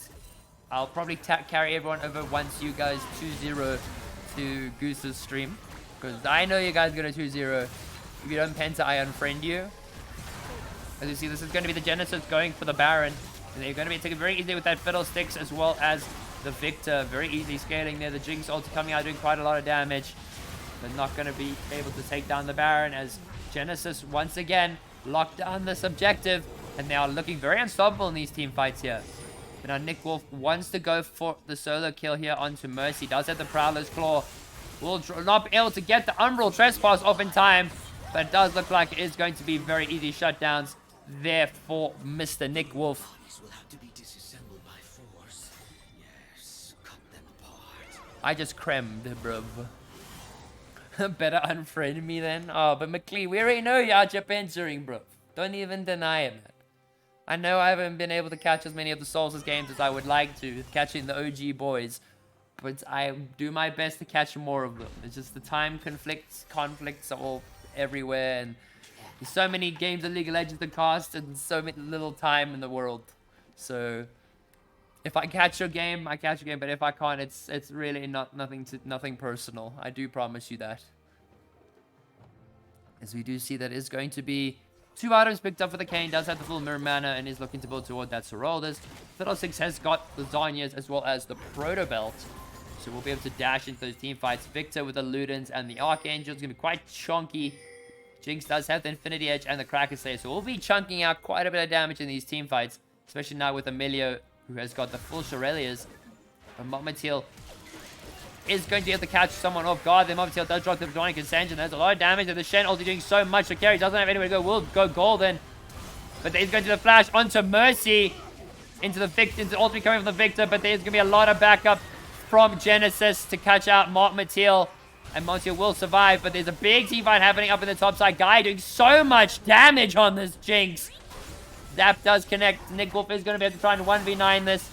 I'll probably carry everyone over once you guys 2-0 to Goose's stream. Because I know you guys are going to 2-0. If you don't Penta, I unfriend you. As you see, this is going to be the Genesis going for the Baron. And they're going to be taken very easily with that Fiddlesticks as well as the Victor. Very easily scaling there. The Jinx ulti coming out doing quite a lot of damage. They're not going to be able to take down the Baron as Genesis once again locked down this objective. And they are looking very unstoppable in these team fights here. But now Nick Wolf wants to go for the solo kill here onto Mercy. Does have the Prowler's Claw. Will not be able to get the Umbral Trespass off in time. But it does look like it is going to be very easy shutdowns there for Mr. Nick Wolf. Will have to be disassembled by force. Yes, cut them apart. I just cremmed, bruv. Better unfriend me then. Oh, but McLean, we already know you're Japan-suring, bro. Don't even deny it, man. I know I haven't been able to catch as many of the Solstice games as I would like to, catching the OG boys. But I do my best to catch more of them. It's just the time conflicts are all everywhere, and there's so many games of League of Legends to cast and so little time in the world. So if I catch your game, I catch your game. But if I can't, it's really nothing personal. I do promise you that. As we do see that is going to be 2 items picked up for the Kane. Does have the full mirror mana and is looking to build toward that Soroldas. Fiddlesticks has got the Zanyas as well as the Proto Belt. So we'll be able to dash into those team fights. Victor with the Ludens and the Archangel is going to be quite chunky. Jinx does have the Infinity Edge and the Kraken Slayer. So we'll be chunking out quite a bit of damage in these team fights. Especially now with Emilio, who has got the full Shurelias. But Momenteel is going to be able to catch someone off guard. Then Momenteel does drop the Demonic Ascension. There's a lot of damage. And the Shen ulti doing so much. The carry doesn't have anywhere to go. Will go golden. But he's going to the flash onto Mercy. Into the Victor. Into ultimate coming from the Victor. But there's going to be a lot of backup from Genesis to catch out Momenteel. And Momenteel will survive. But there's a big team fight happening up in the top side. Guy doing so much damage on this Jinx. Zap does connect. Nick Wolf is going to be able to try and 1v9 this.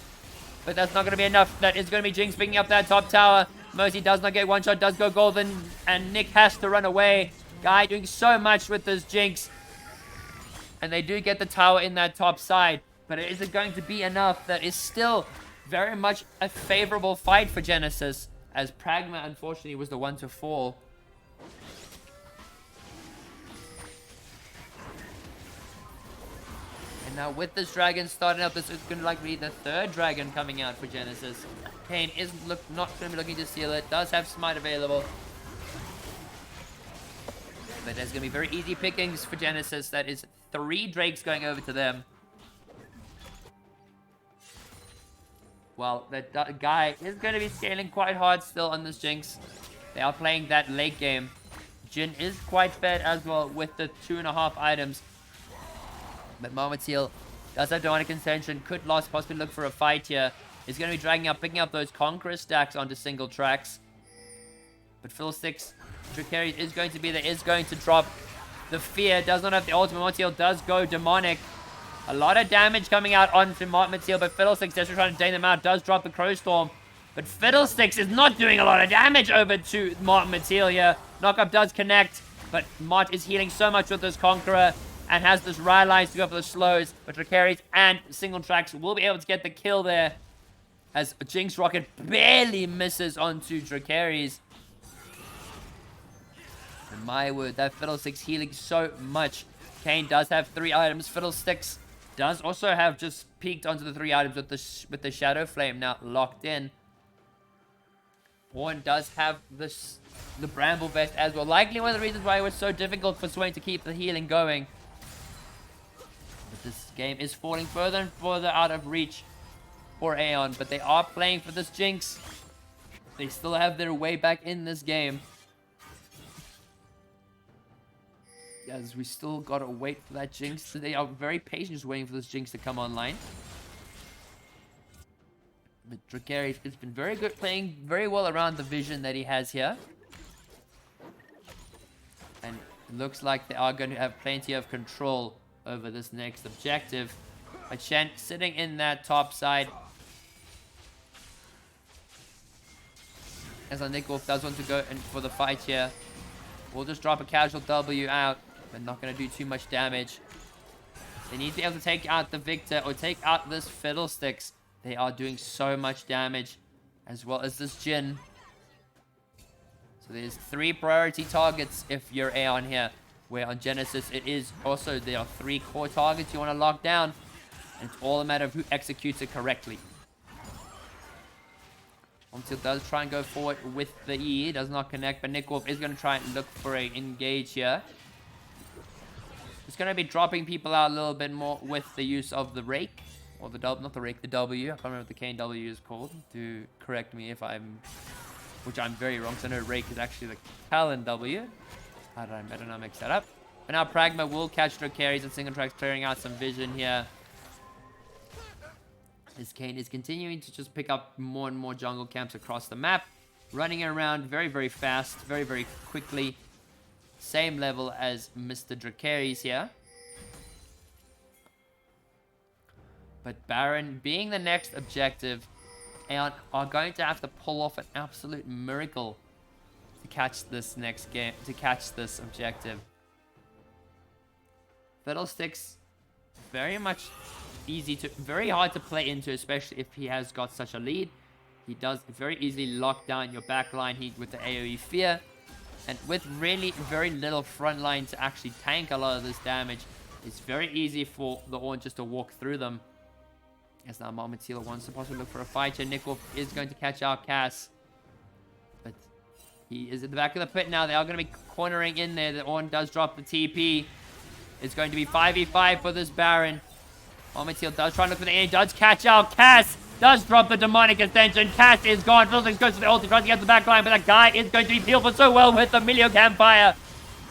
But that's not going to be enough. That is going to be Jinx picking up that top tower. Mercy does not get one shot. Does go golden. And Nick has to run away. Guy doing so much with this Jinx. And they do get the tower in that top side. But is it going to be enough? That is still very much a favorable fight for Genesis. As Pragma, unfortunately, was the one to fall. And now with this dragon starting up, this is going to likely be the 3rd dragon coming out for Genesis. Kane is not going to be looking to steal it. Does have Smite available. But there's going to be very easy pickings for Genesis. That is 3 Drakes going over to them. Well, that guy is going to be scaling quite hard still on this Jinx. They are playing that late game. Jin is quite fed as well with the 2.5 items. But Momenteel does have Demonic Ascension. Could last possibly look for a fight here. Is going to be dragging up, picking up those Conqueror stacks onto single tracks. But Fiddlesticks, Dracarius is going to be there. Is going to drop the Fear. Does not have the ultimate. Momenteel does go Demonic. A lot of damage coming out onto Momenteel. But Fiddlesticks is trying to drain them out. Does drop the Crowstorm. But Fiddlesticks is not doing a lot of damage over to Momenteel here. Knockup does connect. But Mott is healing so much with this Conqueror. And has this Rylai's to go for the slows. But Dracarius and single tracks will be able to get the kill there. As Jinx Rocket barely misses onto Dracarius. And my word, that Fiddlesticks healing so much. Kane does have 3 items. Fiddlesticks does also have just peeked onto the 3 items with the Shadow Flame now locked in. Ornn does have the Bramble Vest as well. Likely one of the reasons why it was so difficult for Swain to keep the healing going. But this game is falling further and further out of reach for Aeon. But they are playing for this Jinx. They still have their way back in this game. As we still gotta wait for that Jinx. They are very patient just waiting for this Jinx to come online. But Dracarius has been very good, playing very well around the vision that he has here. And it looks like they are going to have plenty of control over this next objective. But Shen sitting in that top side. As Nikolov does want to go in for the fight here. We'll just drop a casual W out, but not going to do too much damage. They need to be able to take out the Victor or take out this Fiddlesticks. They are doing so much damage, as well as this Jhin. So there's 3 priority targets if you're Aeon here, where on Genesis it is also, there are 3 core targets you want to lock down, and it's all a matter of who executes it correctly. Omtil does try and go forward with the E, does not connect, but Nikolov is going to try and look for a engage here. It's going to be dropping people out a little bit more with the use of the Rake. Or the W, not the Rake, the W. I can't remember what the Kane W is called. Do correct me if I'm... Which I'm very wrong, so I know Rake is actually the Talon W. I don't know, mix that up. But now Pragma will catch Dracarius and Single Tracks, clearing out some vision here. As Kane is continuing to just pick up more and more jungle camps across the map. Running around very, very fast, very, very quickly. Same level as Mr. Dracarius here. But Baron, being the next objective, Aeon are going to have to pull off an absolute miracle to catch this next game, to catch this objective. Fiddlesticks, very much very hard to play into, especially if he has got such a lead. He does very easily lock down your backline with the AoE Fear. And with really very little front line to actually tank a lot of this damage, it's very easy for the Ornn just to walk through them. As now Marmatila wants to possibly look for a fight here. Nikolov is going to catch out Cass. But he is at the back of the pit now. They are going to be cornering in there. The Ornn does drop the TP. It's going to be 5v5 for this Baron. Marmatila does try and look for the A. Does catch out Cass. Does drop the demonic ascension. Cass is gone. Fiddlesticks goes to the ulti, tries to get the back line, but that guy is going to be peeled for so well with the Milio Campfire.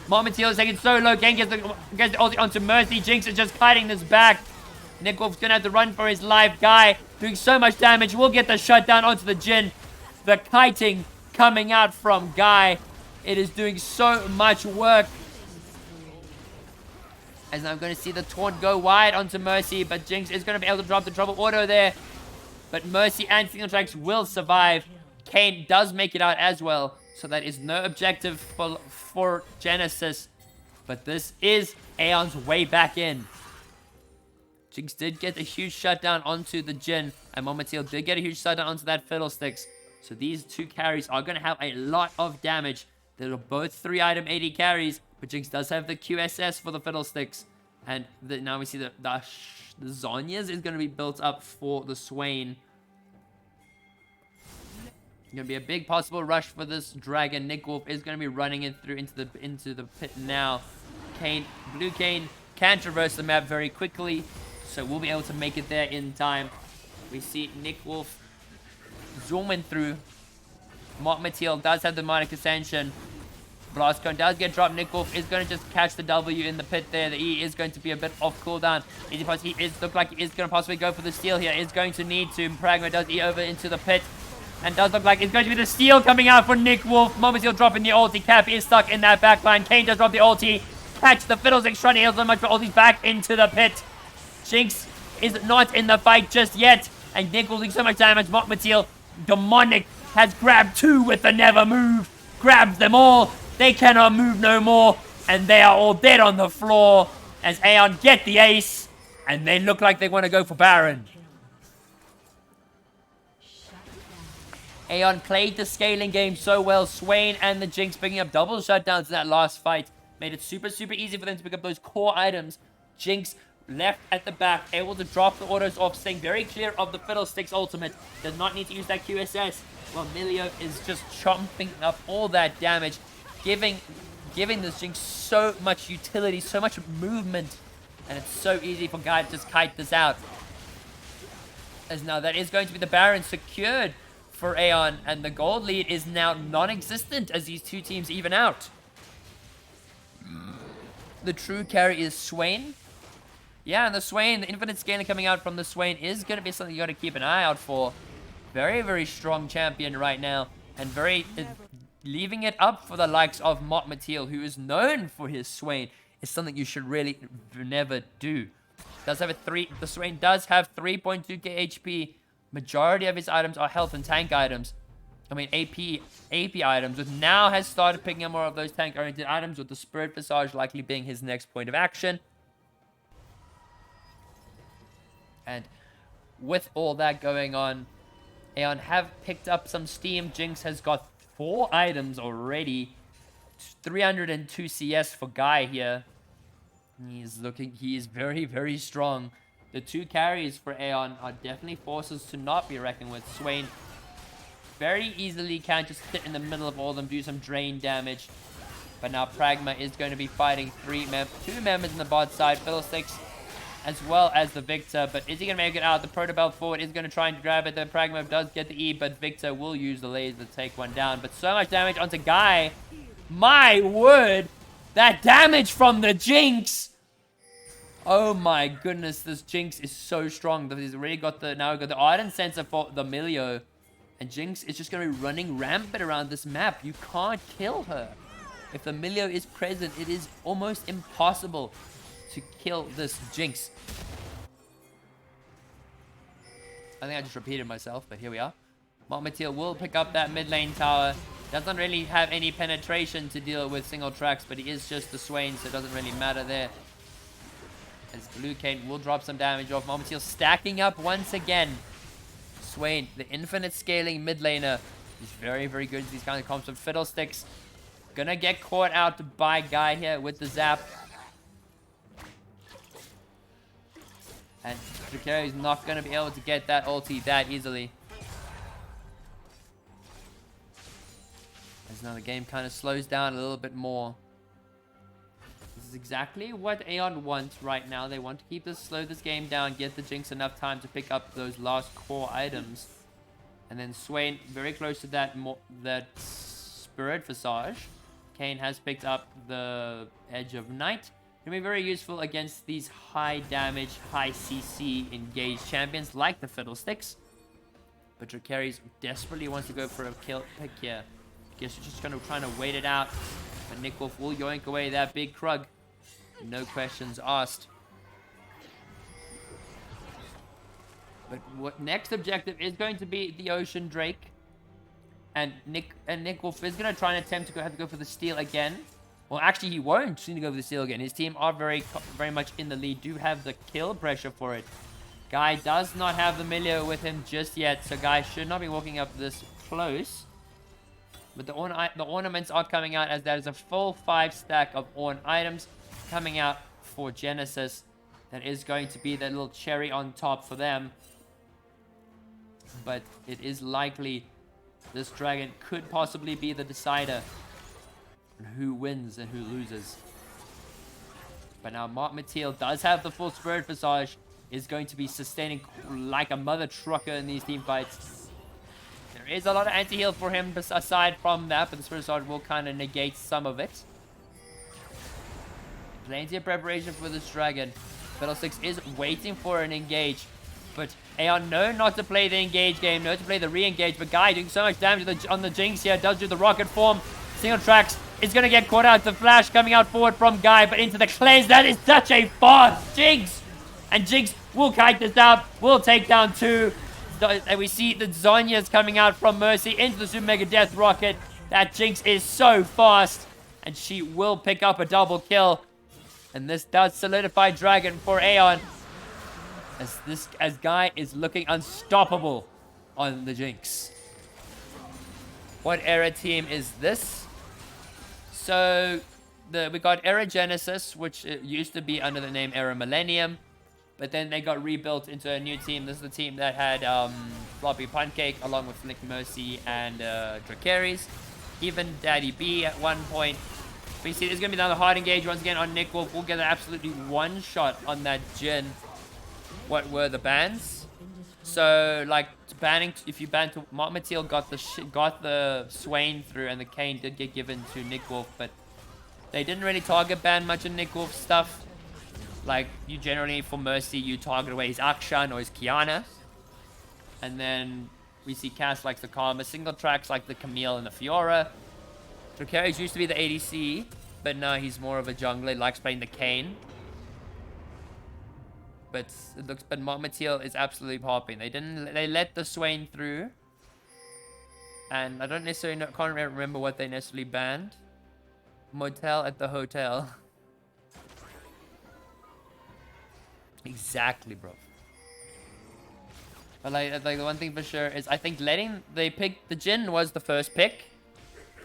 Marmatila is taking so low. Gank gets the ulti onto Mercy. Jinx is just kiting this back. Nikolov's gonna have to run for his life. Guy doing so much damage. We'll get the shutdown onto the Jhin. The kiting coming out from Guy. It is doing so much work. As I'm going to see the taunt go wide onto Mercy, but Jinx is going to be able to drop the trouble auto there. But Mercy and Single Tracks will survive. Kane does make it out as well. So that is no objective for Genesis. But this is Aeon's way back in. Jinx did get a huge shutdown onto the Jhin. And Marmatila did get a huge shutdown onto that Fiddlesticks. So these 2 carries are going to have a lot of damage. They're both 3-item AD carries. But Jinx does have the QSS for the Fiddlesticks. And now we see the Zhonya's is going to be built up for the Swain. Going to be a big possible rush for this dragon. Nikolov is going to be running it through into the pit now. Blue Kane can traverse the map very quickly. So we'll be able to make it there in time. We see Nikolov zooming through. Marmatila does have the demonic ascension. Blast Cone does get dropped. Nikolov is going to just catch the W in the pit there. The E is going to be a bit off cooldown. He looks like he is going to possibly go for the steal here. Is going to need to. Pragma does E over into the pit. And does look like it's going to be the steal coming out for Nikolov. Marmatila dropping the ulti. Cap is stuck in that backline. Kane does drop the ulti. Catch the Fiddlesticks trying to heal so much, but ulti's back into the pit. Jinx is not in the fight just yet. And Nikolov doing so much damage. Marmatila, demonic, has grabbed 2 with the never move. Grabs them all. They cannot move no more. And they are all dead on the floor. As Aeon get the ace. And they look like they want to go for Baron. Aeon played the scaling game so well. Swain and the Jinx picking up double shutdowns in that last fight. Made it super, super easy for them to pick up those core items. Jinx left at the back, able to drop the autos off, staying very clear of the Fiddlesticks ultimate. Does not need to use that QSS. while Milio is just chomping up all that damage, giving this Jinx so much utility, so much movement, and it's so easy for Guy to just kite this out. As now that is going to be the Baron secured for Aeon, and the gold lead is now non-existent as these two teams even out. The true carry is Swain. Yeah, and the Swain, the infinite scaling coming out from the Swain is going to be something you got to keep an eye out for. Very, very strong champion right now, and leaving it up for the likes of Mateel, who is known for his Swain, is something you should really never do. The Swain does have 3.2k HP. Majority of his items are health and tank items. I mean, AP items, but now has started picking up more of those tank-oriented items, with the Spirit Visage likely being his next point of action. And with all that going on, Aeon have picked up some steam. Jinx has got 4 items already. 302 CS for Guy here. He is very, very strong. The 2 carries for Aeon are definitely forces to not be reckoned with. Swain very easily can just sit in the middle of all of them, do some drain damage. But now Pragma is going to be fighting 2 members in the bot side, Fiddlesticks, as well as the Victor. But is he going to make it out? The Protobelt forward is going to try and grab it. The Pragma does get the E, but Victor will use the laser to take one down. But so much damage onto Guy. My word! That damage from the Jinx! Oh my goodness, this Jinx is so strong. He's already got the Ardent Sensor for the Milio. And Jinx is just going to be running rampant around this map. You can't kill her. If the Milio is present, it is almost impossible to kill this Jinx. I think I just repeated myself, but here we are. Mateel will pick up that mid lane tower. Doesn't really have any penetration to deal with single tracks, but he is just the Swain, so it doesn't really matter there. As Blue Cane will drop some damage off. Mateel stacking up once again. Swain, the infinite scaling mid laner. He's very, very good. These kind of comps with Fiddlesticks. Gonna get caught out by Guy here with the zap. And Drakari is not gonna be able to get that ulti that easily. As now the game kind of slows down a little bit more. This is exactly what Aeon wants right now. They want to slow this game down, get the Jinx enough time to pick up those last core items. And then Swain, very close to that Spirit Visage. Kayn has picked up the Edge of Night. Can be very useful against these high damage, high CC engaged champions like the Fiddlesticks. But Drakari desperately wants to go for a pick here. Guess you're just going to try to wait it out. But Nick Wolf will yoink away that big Krug. No questions asked. But what next objective is going to be the Ocean Drake. And Nick Wolf is going to try and attempt to have to go for the steal again. Well, actually, he won't need to go for the steal again. His team are very much in the lead. Do have the kill pressure for it. Guy does not have the Milio with him just yet. So Guy should not be walking up this close. But the ornaments are coming out, as that is a full 5 stack of Orn items coming out for Genesis. That is going to be that little cherry on top for them. But it is likely this dragon could possibly be the decider on who wins and who loses. But now Mateel does have the full Spirit Visage. Is going to be sustaining like a mother trucker in these team fights. There is a lot of anti-heal for him aside from that, but the Spirit Sword will kind of negate some of it. Plenty of preparation for this dragon. Fiddlesticks is waiting for an engage, but Aeon know not to play the engage game, know to play the re-engage, but Guy doing so much damage on the Jinx here, does do the rocket form. Single tracks is going to get caught out. The flash coming out forward from Guy, but into the cleanse. That is such a fast Jinx! And Jinx will kite this out, will take down 2. And we see the Zhonya's coming out from Mercy into the Super Mega Death Rocket. That Jinx is so fast. And she will pick up a double kill. And this does solidify Dragon for Aeon. As Guy is looking unstoppable on the Jinx. What Era team is this? So we got Era Genesis, which used to be under the name Era Millennium. But then they got rebuilt into a new team. This is the team that had Floppy Pancake along with Nick Mercy and Dracarys. Even Daddy B at one point. But you see, there's going to be another hard engage once again on Nick Wolf. We'll get an absolutely one shot on that Jin. What were the bans? So, like, banning, if you ban to Mateel got the Swain through, and the Kane did get given to Nick Wolf, but they didn't really target ban much of Nick Wolf's stuff. Like, you generally, for Mercy, you target away his Akshan or his Kiana. And then we see Cass likes the Karma. Single tracks like the Camille and the Fiora. Dracarys used to be the ADC, but now he's more of a jungler. He likes playing the Kane. But it looks, but Mateel is absolutely popping. They let the Swain through. And I don't necessarily know, can't remember what they necessarily banned. Motel at the hotel. Exactly, bro. But like the one thing for sure is I think the Jin was the first pick.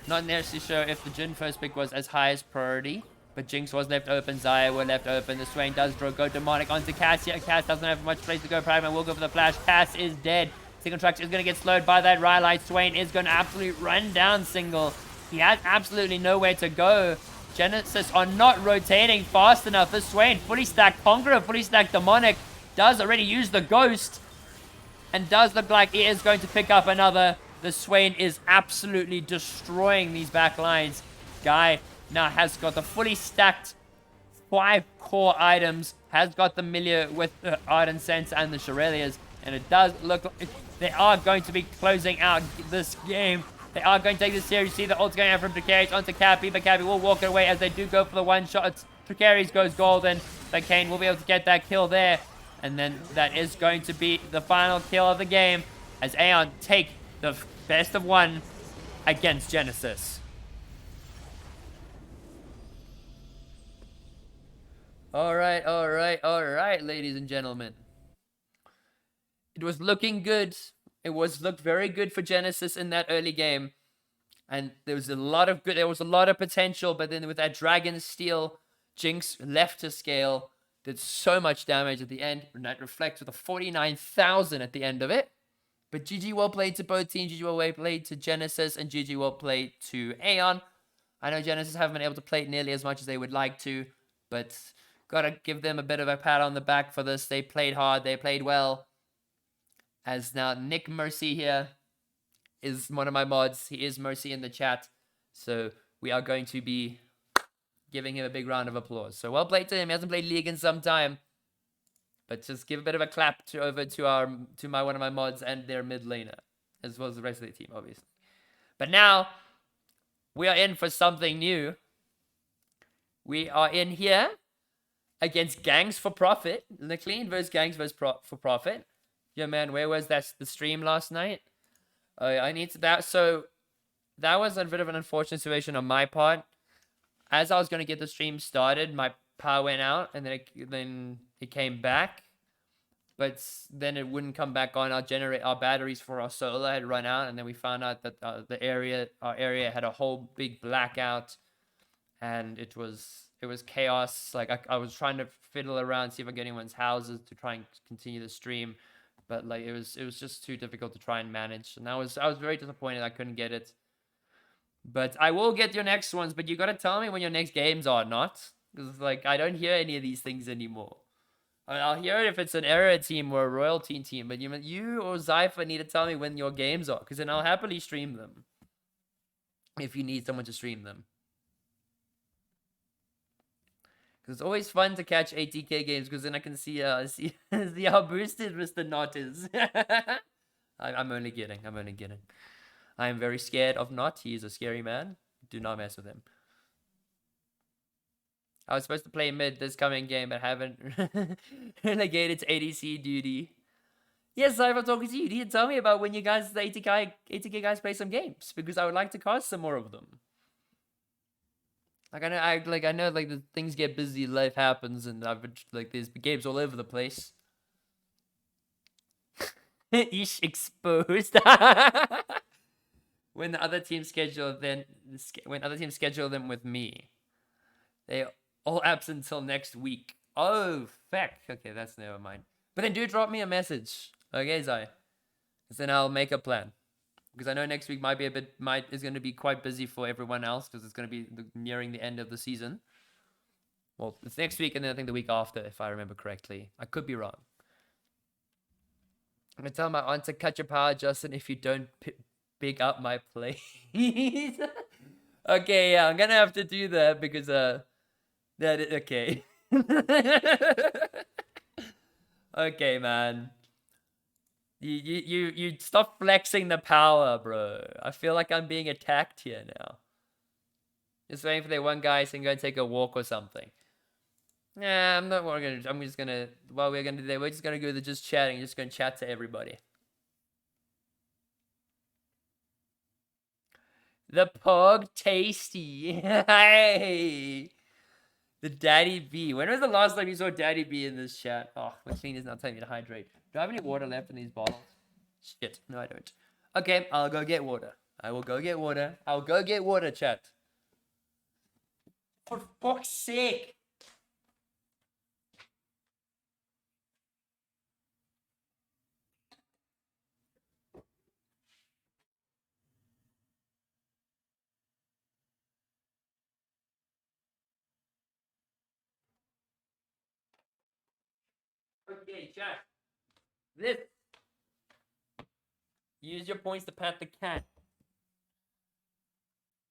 Not necessarily sure if the Jin first pick was as high as priority. But Jinx was left open, Xayah were left open. The Swain does go demonic onto Cass. Yeah, Cass doesn't have much place to go. Pragma will go for the flash. Cass is dead. Single Tracks is going to get slowed by that Rhyhlight. Swain is going to absolutely run down Single. He has absolutely nowhere to go. Genesis are not rotating fast enough. The Swain fully stacked Conqueror, fully stacked Demonic. Does already use the Ghost. And does look like he is going to pick up another. The Swain is absolutely destroying these back lines. Guy now has got the fully stacked 5 core items. Has got the Milia with the Ardent Sense and the Shurelias. And it does look like they are going to be closing out this game. They are going to take this series. See the ult's going out from Dracarys onto Cappy, but Cappy will walk it away as they do go for the one shot. Dracarys goes golden, but Kane will be able to get that kill there. And then that is going to be the final kill of the game as Aeon take the best of one against Genesis. Alright, ladies and gentlemen. It was looking good. It looked very good for Genesis in that early game. And there was a lot of potential, but then with that Dragon Steel, Jinx left to scale, did so much damage at the end, and that reflects with a 49,000 at the end of it. But GG well played to both teams, GG well played to Genesis, and GG well played to Aeon. I know Genesis haven't been able to play it nearly as much as they would like to, but gotta give them a bit of a pat on the back for this. They played hard, they played well. As now Nick Mercy here is one of my mods. He is Mercy in the chat. So we are going to be giving him a big round of applause. So well played to him. He hasn't played League in some time. But just give a bit of a clap over to one of my mods and their mid laner. As well as the rest of the team, obviously. But now we are in for something new. We are in here against Gangs for Profit. The Clean versus Gangs versus for Profit. Yo, man, where was the stream last night? I need to so that was a bit of an unfortunate situation on my part. As I was going to get the stream started, my power went out, and then it came back. But then it wouldn't come back on. Our batteries for our solar had run out, and then we found out that our area had a whole big blackout, and it was chaos. Like I was trying to fiddle around, see if I get anyone's houses to try and continue the stream. But like it was just too difficult to try and manage, and I was very disappointed I couldn't get it. But I will get your next ones. But you gotta tell me when your next games are, not because like I don't hear any of these things anymore. I mean, I'll hear it if it's an Era team or a Royalty team, but you or Zypher need to tell me when your games are, because then I'll happily stream them. If you need someone to stream them. It's always fun to catch ATK games because then I can see how boosted Mr. Knot is. I'm only kidding. I am very scared of Knot. He is a scary man. Do not mess with him. I was supposed to play mid this coming game, but haven't relegated to ADC duty. Yes, I'm talking to you. You need to tell me about when you guys, the ATK guys, play some games, because I would like to cast some more of them. Like I know the things get busy, life happens, and I've been there's games all over the place. Ish exposed. When other teams schedule them with me, they all absent until next week. Oh, fuck. Okay, that's never mind. But then do drop me a message. Okay, Zai. Then I'll make a plan. Because I know next week might be is going to be quite busy for everyone else because it's going to be nearing the end of the season. Well, it's next week and then I think the week after, if I remember correctly. I could be wrong. I'm going to tell my aunt to cut your power, Justin, if you don't pick up my plate. Okay, yeah, I'm going to have to do that because, okay. Okay, man. You stop flexing the power, bro. I feel like I'm being attacked here now. Just waiting for that one guy to go take a walk or something. Nah, I'm not gonna. I'm just gonna. What we're gonna do there, we're just gonna go to just chatting. Just gonna chat to everybody. The Pog Tasty. Hey. The Daddy B. When was the last time you saw Daddy B in this chat? Oh, my is not telling me to hydrate. Do I have any water left in these bottles? Shit. No, I don't. Okay, I'll go get water. I will go get water. I'll go get water, chat. For fuck's sake. Okay, chat. This. Use your points to pat the cat.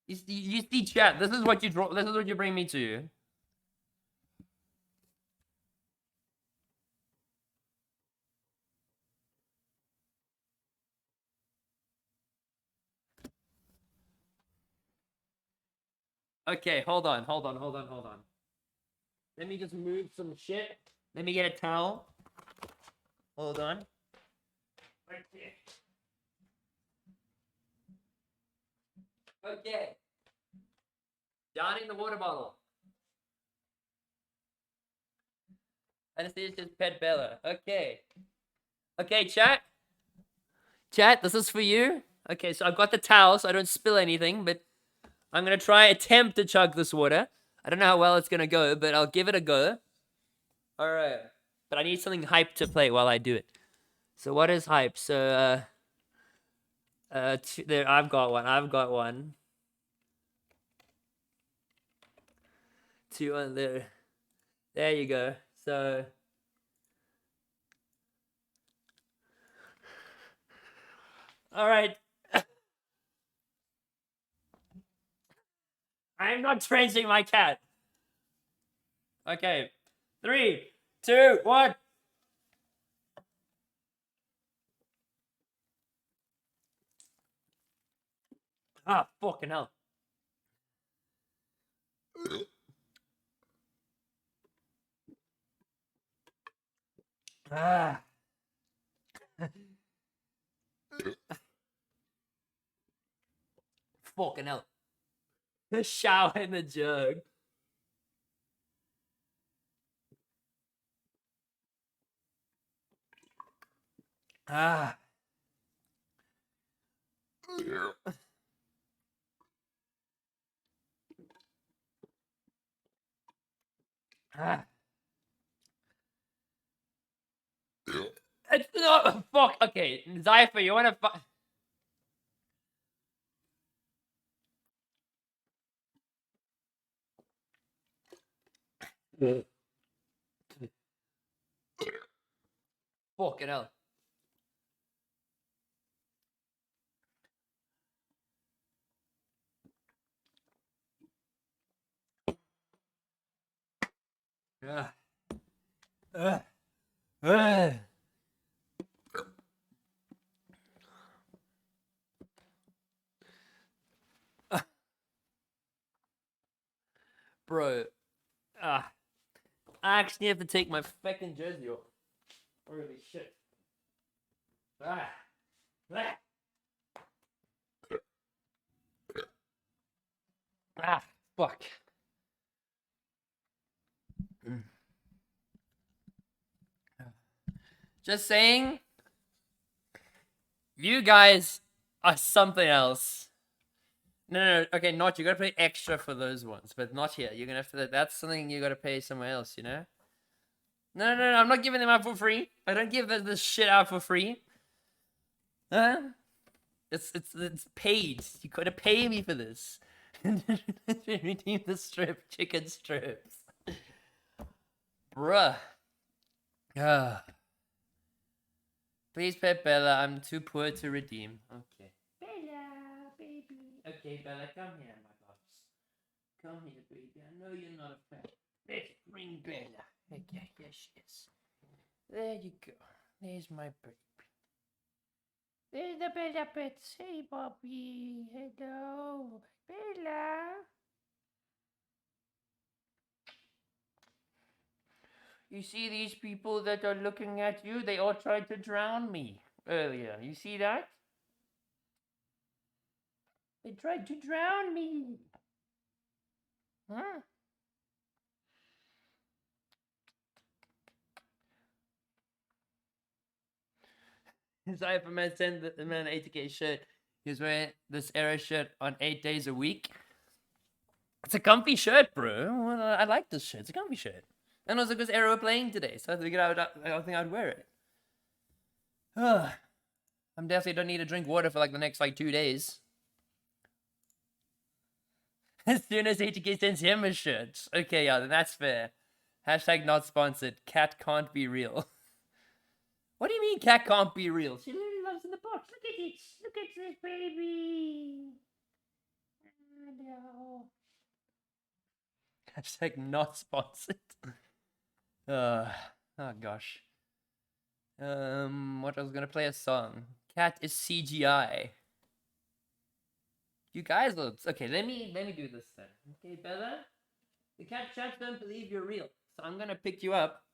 You see, chat. This is what you draw. This is what you bring me to. Okay, hold on. Let me just move some shit. Let me get a towel. Hold on. Okay. Okay. Downing the water bottle. Anastasia's pet Bella. Okay. Okay, chat. Chat, this is for you. Okay, so I've got the towel so I don't spill anything, but I'm going to attempt to chug this water. I don't know how well it's going to go, but I'll give it a go. All right. But I need something hype to play while I do it. So what is hype? So, there, I've got one. Two on there. There you go. So, all right. I'm not trenching my cat. Okay. 3, 2, 1. Ah, fucking hell. Ah. Fucking hell. The shower in the jug. Ah. Ah. It's not fuck. Okay, Zypher, you wanna fucking hell. Bro, I actually have to take my fucking jersey off. Holy shit. Fuck. Just saying, you guys are something else. No, okay, not you gotta pay extra for those ones, but not here. You're gonna have to. That's something you gotta pay somewhere else, you know. No, I'm not giving them out for free. I don't give this shit out for free. Huh? It's paid. You gotta pay me for this. Redeem the chicken strips. Bruh. Please, Pet Bella, I'm too poor to redeem. Okay. Bella, baby. Okay, Bella, come here, my box. Come here, baby. I know you're not a pet. Let's bring Bella. Okay, here she is. There you go. There's my baby. There's the Bella pets. Hey, Bobby. Hello. Bella. You see these people that are looking at you? They all tried to drown me earlier. You see that? They tried to drown me. Huh? Sorry for man send the man an 80k shirt. He's wearing this Era shirt on 8 days a week. It's a comfy shirt, bro. Well, I like this shirt. It's a comfy shirt. And also because Era were playing today, so I figured I think I'd wear it. I definitely don't need to drink water for like the next 2 days. As soon as 80k sends him a shirt. Okay, yeah, then that's fair. Hashtag not sponsored. Cat can't be real. What do you mean cat can't be real? She literally loves in the box. Look at it. Look at this baby. No. Hashtag not sponsored. Oh gosh. What I was gonna play a song. Cat is CGI. You guys look okay. Let me do this then. Okay, Bella. The cat chats don't believe you're real, so I'm gonna pick you up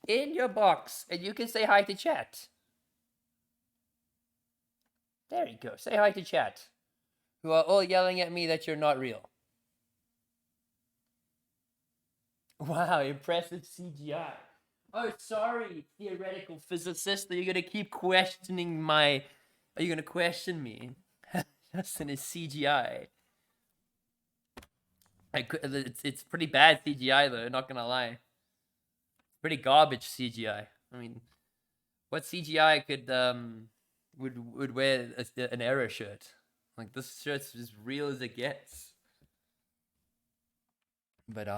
in your box, and you can say hi to chat. There you go. Say hi to chat, who are all yelling at me that you're not real. Wow, impressive CGI. Oh, sorry, theoretical physicist. Are you gonna keep questioning my? Are you gonna question me? Justin is CGI. It's pretty bad CGI though. Not gonna lie. Pretty garbage CGI. I mean, what CGI could would wear an Era shirt? Like this shirt's as real as it gets. But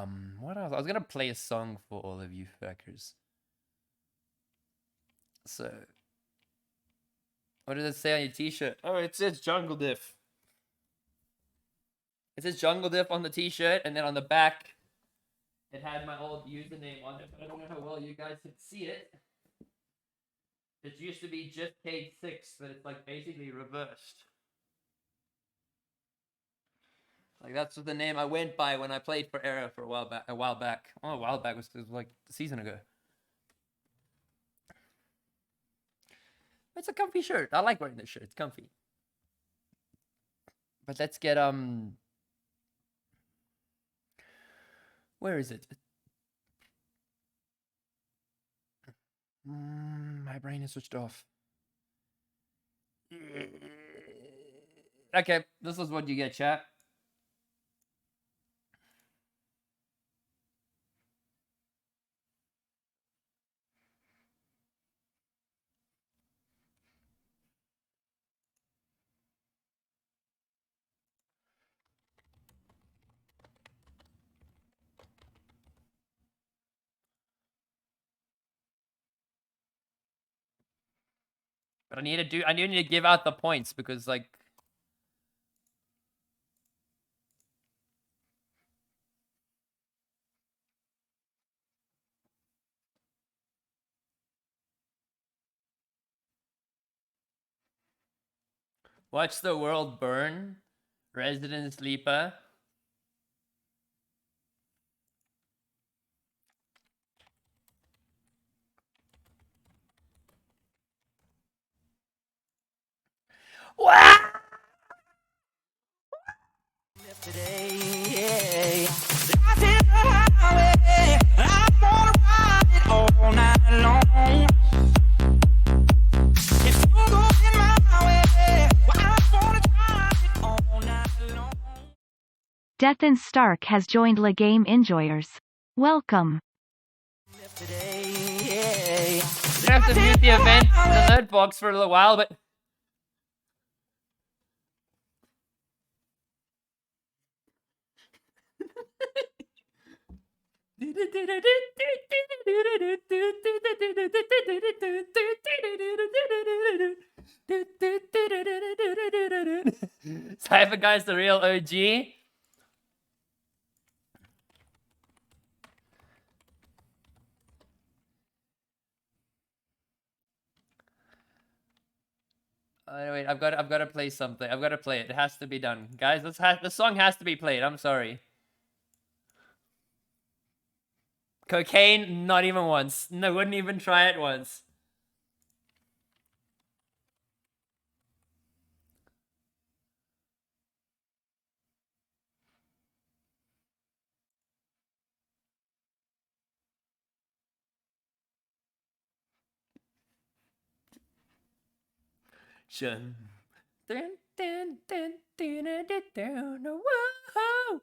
what else? I was gonna play a song for all of you fuckers. So, what does it say on your T-shirt? Oh, it says Jungle Diff. It says Jungle Diff on the T-shirt, and then on the back, it had my old username on it. But I don't know how well you guys can see it. It used to be just K6, but it's like basically reversed. Like that's the name I went by when I played for Era for a while back. Oh, a while back was like a season ago. It's a comfy shirt. I like wearing this shirt. It's comfy. But let's get where is it? My brain is switched off. Okay, this is what you get, chat. But I need to give out the points because like watch the world burn. Resident Sleeper. Wow! Today, life is a highway. I wanna ride it all night long. If you go in my way, I wanna drive it all night long. Death and Stark has joined La Game Enjoyers. Welcome. Today, You have to mute the event, the alert box for a little while, but. Cypher Guy's the real OG. Wait, I've got to play something. I've got to play it. It has to be done, guys. The song has to be played. I'm sorry. Cocaine, not even once. No, wouldn't even try it once. Shun. Dun, dun, dun, dun, dun, dun, dun, dun, whoa.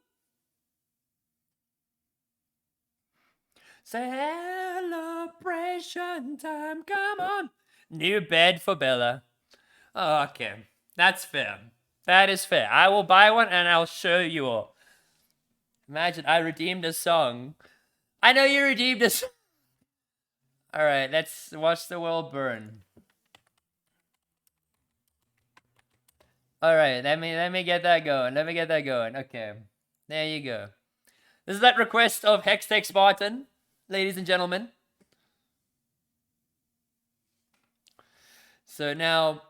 Celebration time, come on. New bed for Bella. Oh, okay, that's fair. That is fair. I will buy one and I'll show you all. Imagine I redeemed a song. I know you redeemed a song. All right, let's watch the world burn. All right, let me get that going. Let me get that going. Okay, there you go. This is that request of Hextech Spartan, ladies and gentlemen. So now.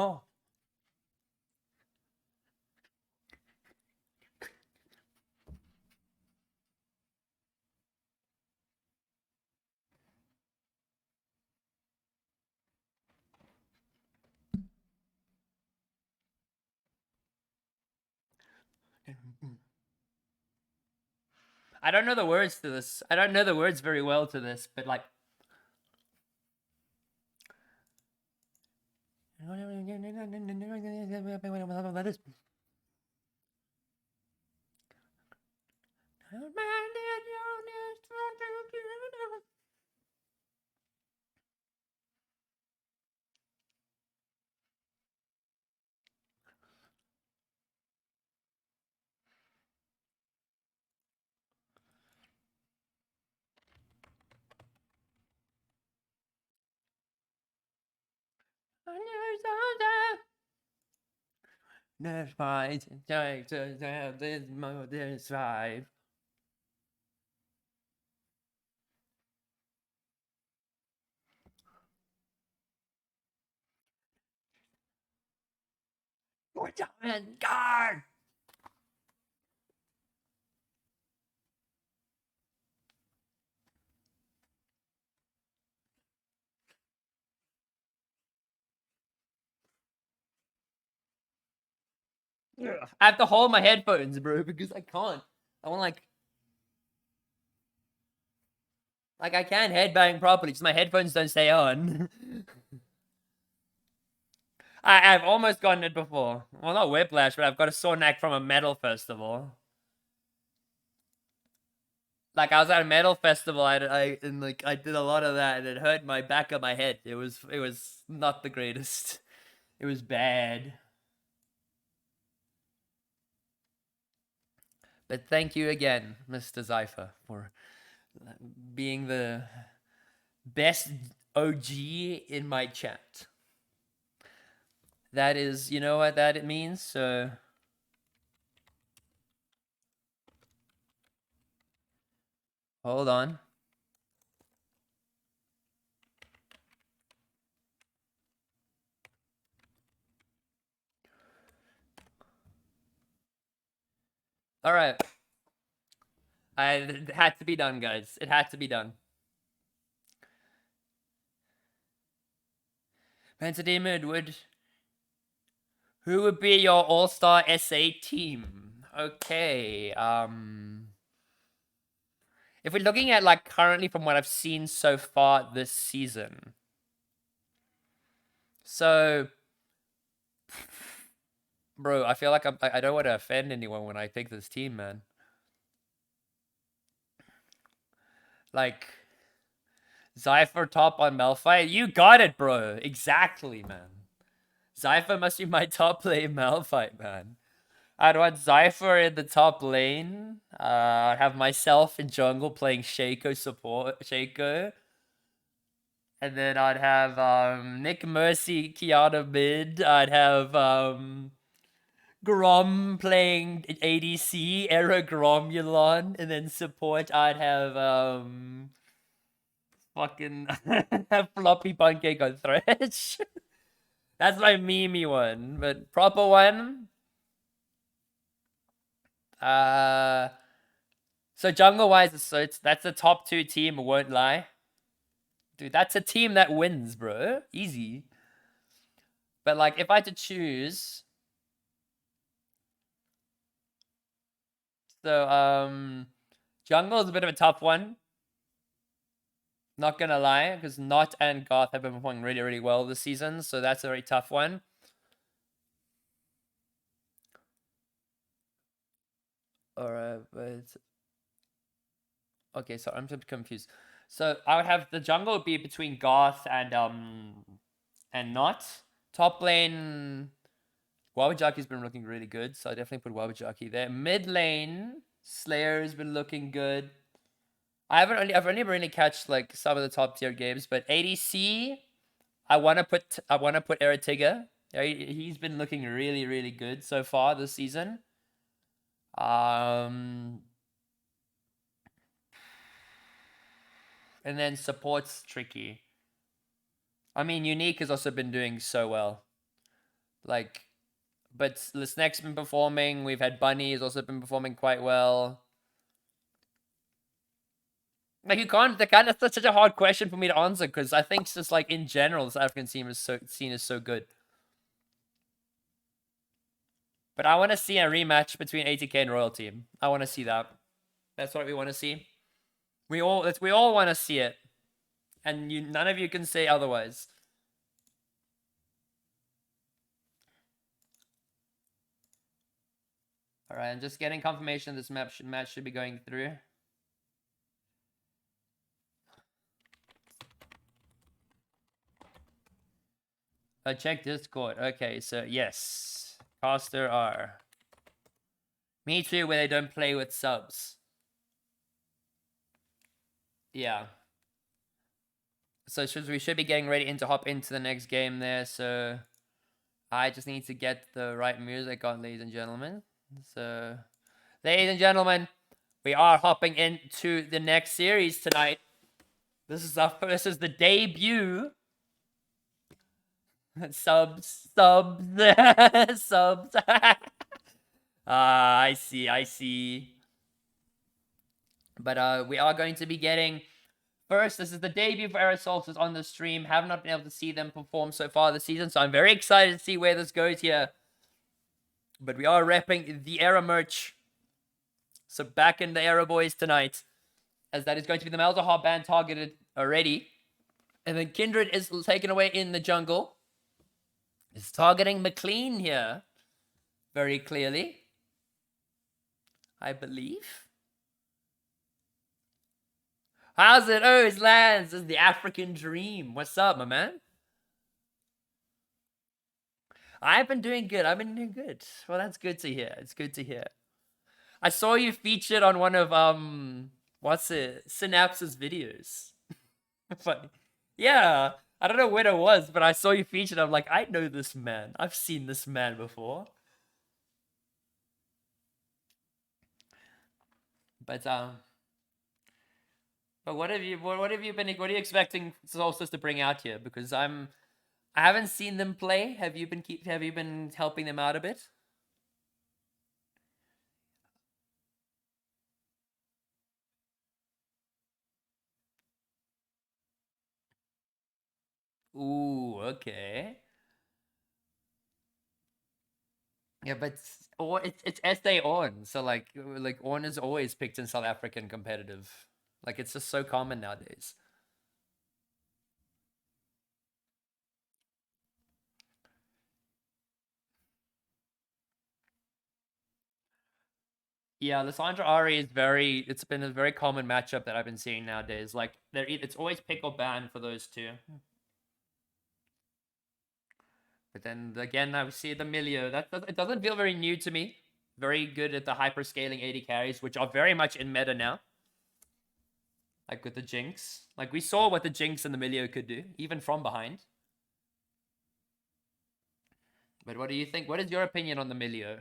Oh. I don't know the words to this. I don't know the words very well to this, but like. That's right. This vibe. Your diamond guard. I have to hold my headphones, bro, because I can't. I want like I can't headbang properly because my headphones don't stay on. I've almost gotten it before. Well, not whiplash, but I've got a sore neck from a metal festival. Like I was at a metal festival, I did a lot of that, and it hurt my back of my head. It was not the greatest. It was bad. But thank you again, Mr. Zypher, for being the best OG in my chat. That is, you know what that it means? So hold on. All right. It had to be done, guys. It had to be done. Pentademon who would be your all-star SA team? Okay. If we're looking at like currently from what I've seen so far this season. So bro, I feel like I don't want to offend anyone when I pick this team, man. Like Zypher top on Malphite. You got it, bro. Exactly, man. Zypher must be my top lane Malphite, man. I'd want Zypher in the top lane. I'd have myself in jungle playing Shaco support. Shaco. And then I'd have Nick Mercy, Kiana mid. I'd have Grom playing ADC, Era Gromulon. And then support I'd have fucking Floppy Pancake on Thresh. That's my memey one. But proper one. So jungle wise, that's a top 2 team, I won't lie. Dude, that's a team that wins, bro. Easy. But like if I had to choose, so jungle is a bit of a tough one. Not gonna lie, because Not and Goth have been performing really, really well this season, so that's a very tough one. Alright, but okay, so I'm a bit confused. So I would have the jungle be between Goth and Not. Top lane, Wawajaki's been looking really good, so I definitely put Wawajaki there. Mid lane, Slayer's been looking good. I've only really catched like some of the top tier games, but ADC, I wanna put Eratiga. He's been looking really, really good so far this season. And then support's tricky. I mean, Unique has also been doing so well. Like, but Snake's been performing. We've had Bunny has also been performing quite well. Like, you can't. That's such a hard question for me to answer because I think just like in general, the South African team is seen as so good. But I want to see a rematch between ATK and Royal Team. I want to see that. That's what we want to see. We all want to see it, and none of you can say otherwise. All right, I'm just getting confirmation this match should be going through. Check Discord. Okay, so yes, Caster R. Me too, where they don't play with subs. Yeah. So we should be getting ready to hop into the next game there. So I just need to get the right music on, ladies and gentlemen. So, ladies and gentlemen, we are hopping into the next series tonight. This is the debut. subs. Subs. I see. But we are going to be getting first. This is the debut for Era Solstice on the stream. Have not been able to see them perform so far this season, so I'm very excited to see where this goes here. But we are repping the Era merch. So back in the Era boys tonight, as that is going to be the Malzahar band targeted already. And then Kindred is taken away in the jungle. Is targeting McLean here. Very clearly. I believe. How's it? Oh, it's Lance. This is the African dream. What's up, my man? I've been doing good. Well, that's good to hear. It's good to hear. I saw you featured on one of what's it? Synapse's videos. Funny. Yeah. I don't know when it was, but I saw you featured. I'm like, I know this man. I've seen this man before. But what have you what have you been what are you expecting Solstice to bring out here? Because I haven't seen them play. Have you been helping them out a bit? Ooh, okay. Yeah, but or it's SA on, so like on is always picked in South African competitive. Like it's just so common nowadays. Yeah, Lissandra Ari is it's been a very common matchup that I've been seeing nowadays. Like it's always pick or ban for those two. But then again, I see the Milio. It doesn't feel very new to me. Very good at the hyper scaling 80 carries, which are very much in meta now. Like with the Jinx. Like we saw what the Jinx and the Milio could do, even from behind. But what do you think? What is your opinion on the Milio?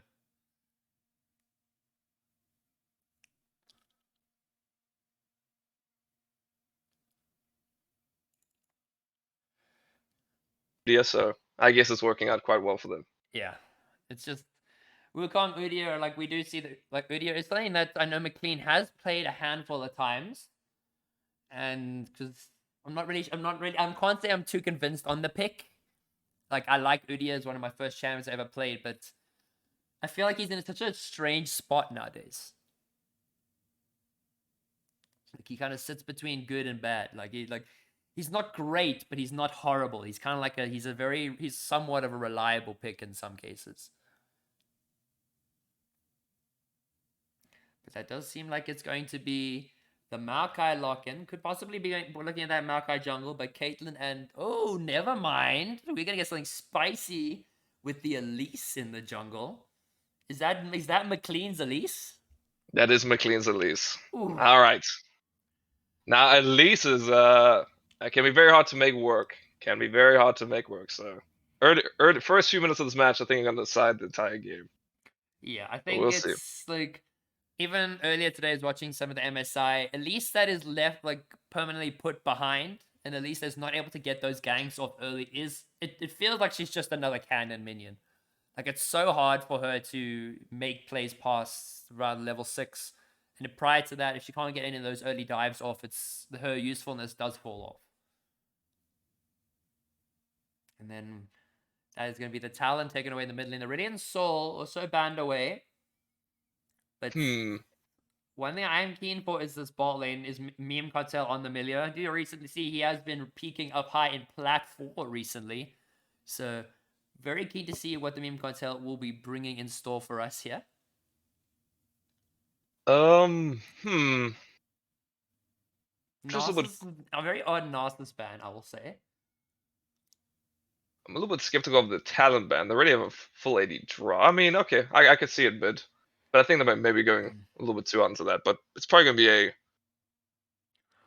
Yeah, so I guess it's working out quite well for them. Yeah. It's just Wukong Udyr, like we do see that like Udyr is something that I know McLean has played a handful of times. And because I can't say I'm too convinced on the pick. Like I like Udyr as one of my first champions I ever played, but I feel like he's in such a strange spot nowadays. Like he kind of sits between good and bad. He's not great, but he's not horrible. He's kind of like he's somewhat of a reliable pick in some cases. But that does seem like it's going to be the Maokai lock-in. Could possibly be looking at that Maokai jungle, but Caitlyn and oh, never mind. We're gonna get something spicy with the Elise in the jungle. Is that McLean's Elise? That is McLean's Elise. Ooh. All right. Now Elise is can be very hard to make work. Can be very hard to make work. So early first few minutes of this match, I think I'm gonna decide the entire game. Yeah, I think we'll it's see. like even earlier today I was watching some of the MSI. At least that is left like permanently put behind, and at least is not able to get those ganks off early. It feels like she's just another cannon minion. Like it's so hard for her to make plays past around level 6. And prior to that, if she can't get any of those early dives off, her usefulness does fall off. And then that is going to be the Talon taken away in the mid lane. The Radiant Soul also banned away. But one thing I am keen for is this bot lane is Meme Cartel on the Milio. Do you recently see he has been peaking up high in Plat 4 recently. So very keen to see what the Meme Cartel will be bringing in store for us here. Just a very odd Narcissus ban, I will say. I'm a little bit skeptical of the talent ban. They already have a full AD draw. I mean, okay, I could see it mid. But I think they might maybe going a little bit too onto that. But it's probably going to be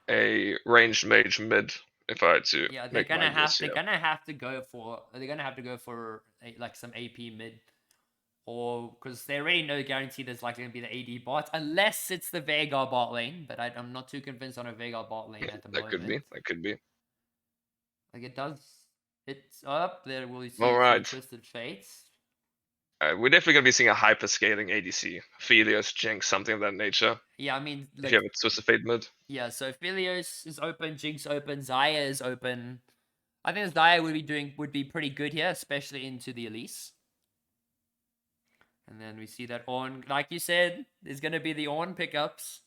a ranged mage mid if I had to. Yeah, they're gonna have to go for like some AP mid, or because they already know guaranteed there's likely gonna be the AD bot unless it's the Veigar bot lane. But I'm not too convinced on a Veigar bot lane at the moment. That could be. Like it does. It's up there. Will you see Twisted Fates? We're definitely going to be seeing a hyper-scaling ADC. Phelios, Jinx, something of that nature. Yeah, I mean... Like, if you have a Twisted Fate mid. Yeah, so Phelios is open, Jinx open, Xayah is open. I think Xayah would be pretty good here, especially into the Elise. And then we see that Ornn, like you said, there's going to be the Ornn pickups.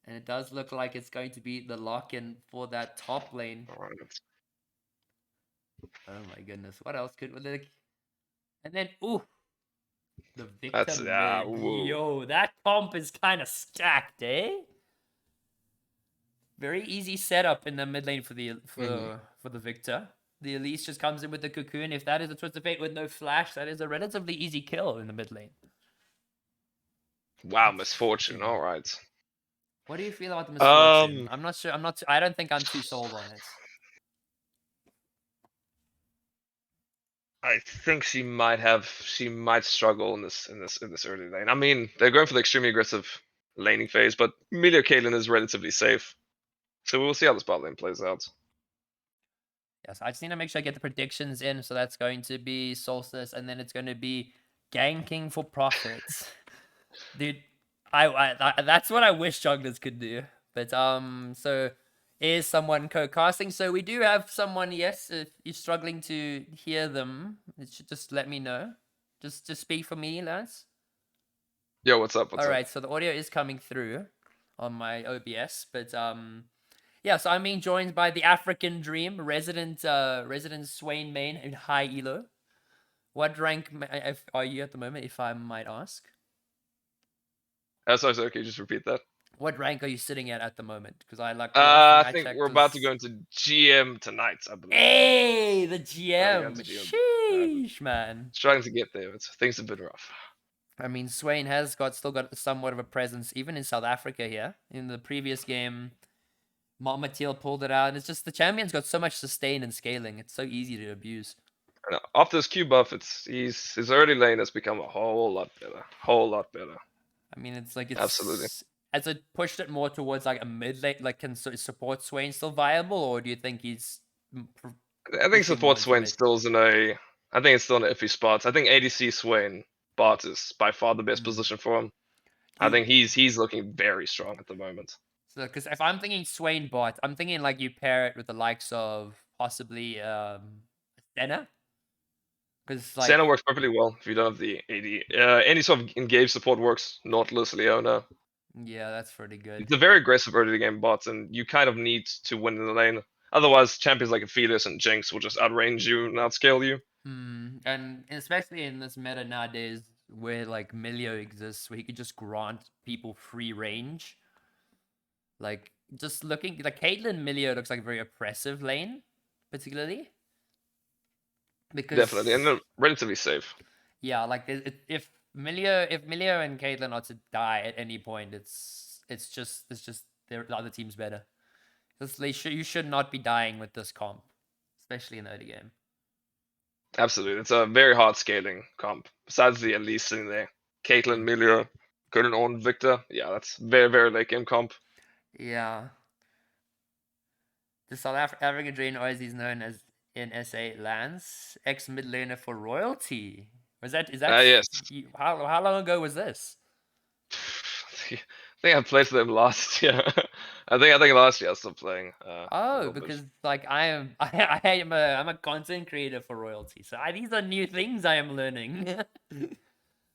And it does look like it's going to be the lock-in for that top lane. Oh my goodness, what else could... And then, ooh, the Victor mid. Yo, that comp is kind of stacked, eh? Very easy setup in the mid lane for the Victor. The Elise just comes in with the Cocoon. If that is a Twisted Fate with no flash, that is a relatively easy kill in the mid lane. Wow, misfortune. All right. What do you feel about the misfortune? Um, I'm not sure. I don't think I'm too sold on it. I think she might struggle in this early lane. I mean, they're going for the extremely aggressive laning phase, but Meteor Caitlyn is relatively safe. So we'll see how this bot lane plays out. Yes, I just need to make sure I get the predictions in. So that's going to be Solstice, and then it's going to be ganking for profits. Dude, that's what I wish junglers could do. But so is someone co-casting? So we do have someone. Yes, if you're struggling to hear them, it should just let me know. Just speak for me, Lance. Yo, what's up? What's All up? right, so the audio is coming through on my OBS, but yeah, so I'm being joined by the African Dream, resident Swain main in high elo. What rank are you at the moment, if I might ask? Sorry, can you just repeat that? What rank are you sitting at the moment? Because I like I last thing think checked we're about to was- go into GM tonight, I believe. Hey, the About to GM. go into GM. Sheesh, man. Trying to get there. Things have been rough. I mean, Swain has still got somewhat of a presence, even in South Africa here. In the previous game, Mama Teal pulled it out. And it's just the champion's got so much sustain and scaling. It's so easy to abuse. And after his Q buff, his early lane has become a whole lot better. Whole lot better. I mean, it's like it's Absolutely. As it pushed it more towards like a mid lane, like can support Swain still viable, or do you think he's? I think pushing support more into Swain mid? still is in a. I think it's still in an iffy spot. I think ADC Swain bot is by far the best position for him. I think he's looking very strong at the moment. So, because if I'm thinking Swain bot, I'm thinking like you pair it with the likes of possibly Senna. Because like Senna works perfectly well if you don't have the AD. Any sort of engage support works. Nautilus, Leona. yeah, that's pretty good. It's a very aggressive early game bot, and you kind of need to win in the lane. Otherwise, champions like Aphelios and Jinx will just outrange you and outscale you. And especially in this meta nowadays, where like Milio exists, where he could just grant people free range. Like just looking, like Caitlyn Milio looks like a very oppressive lane, particularly. Because Definitely, and they're relatively safe. yeah, like if Milio and Caitlyn are to die at any point, it's just the other team's better. You should not be dying with this comp, especially in the early game. Absolutely, it's a very hard scaling comp. Besides the Elise sitting there, Caitlyn, Melia, Gordon, Ornn, Victor. Yeah, that's very late game comp. Yeah. The South African Drain always is known as in SA Lance, ex mid laner for royalty. Is that Yes. How long ago was this? I think I played for them last year. I think last year I was still playing. Oh, because like I'm a content creator for royalty, so these are new things I am learning.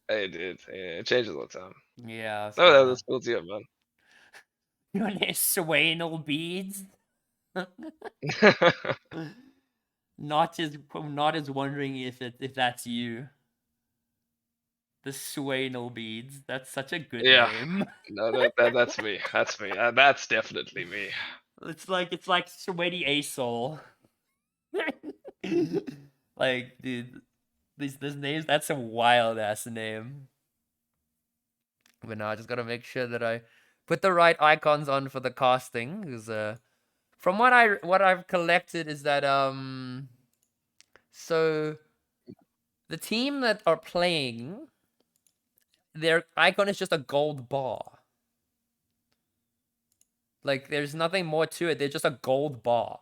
It did. It changes all the time. Yeah. No, that's cool to hear, man. Your name Swainal beads. Not as wondering if that's you. The Swainal beads. That's such a good name. No, that's me. That's me. That's definitely me. It's like Sweaty Asol. Like, dude, these names. That's a wild ass name. But now I just gotta make sure that I put the right icons on for the casting, because from what I've collected is that so the team that are playing, their icon is just a gold bar. Like there's nothing more to it. They're just a gold bar.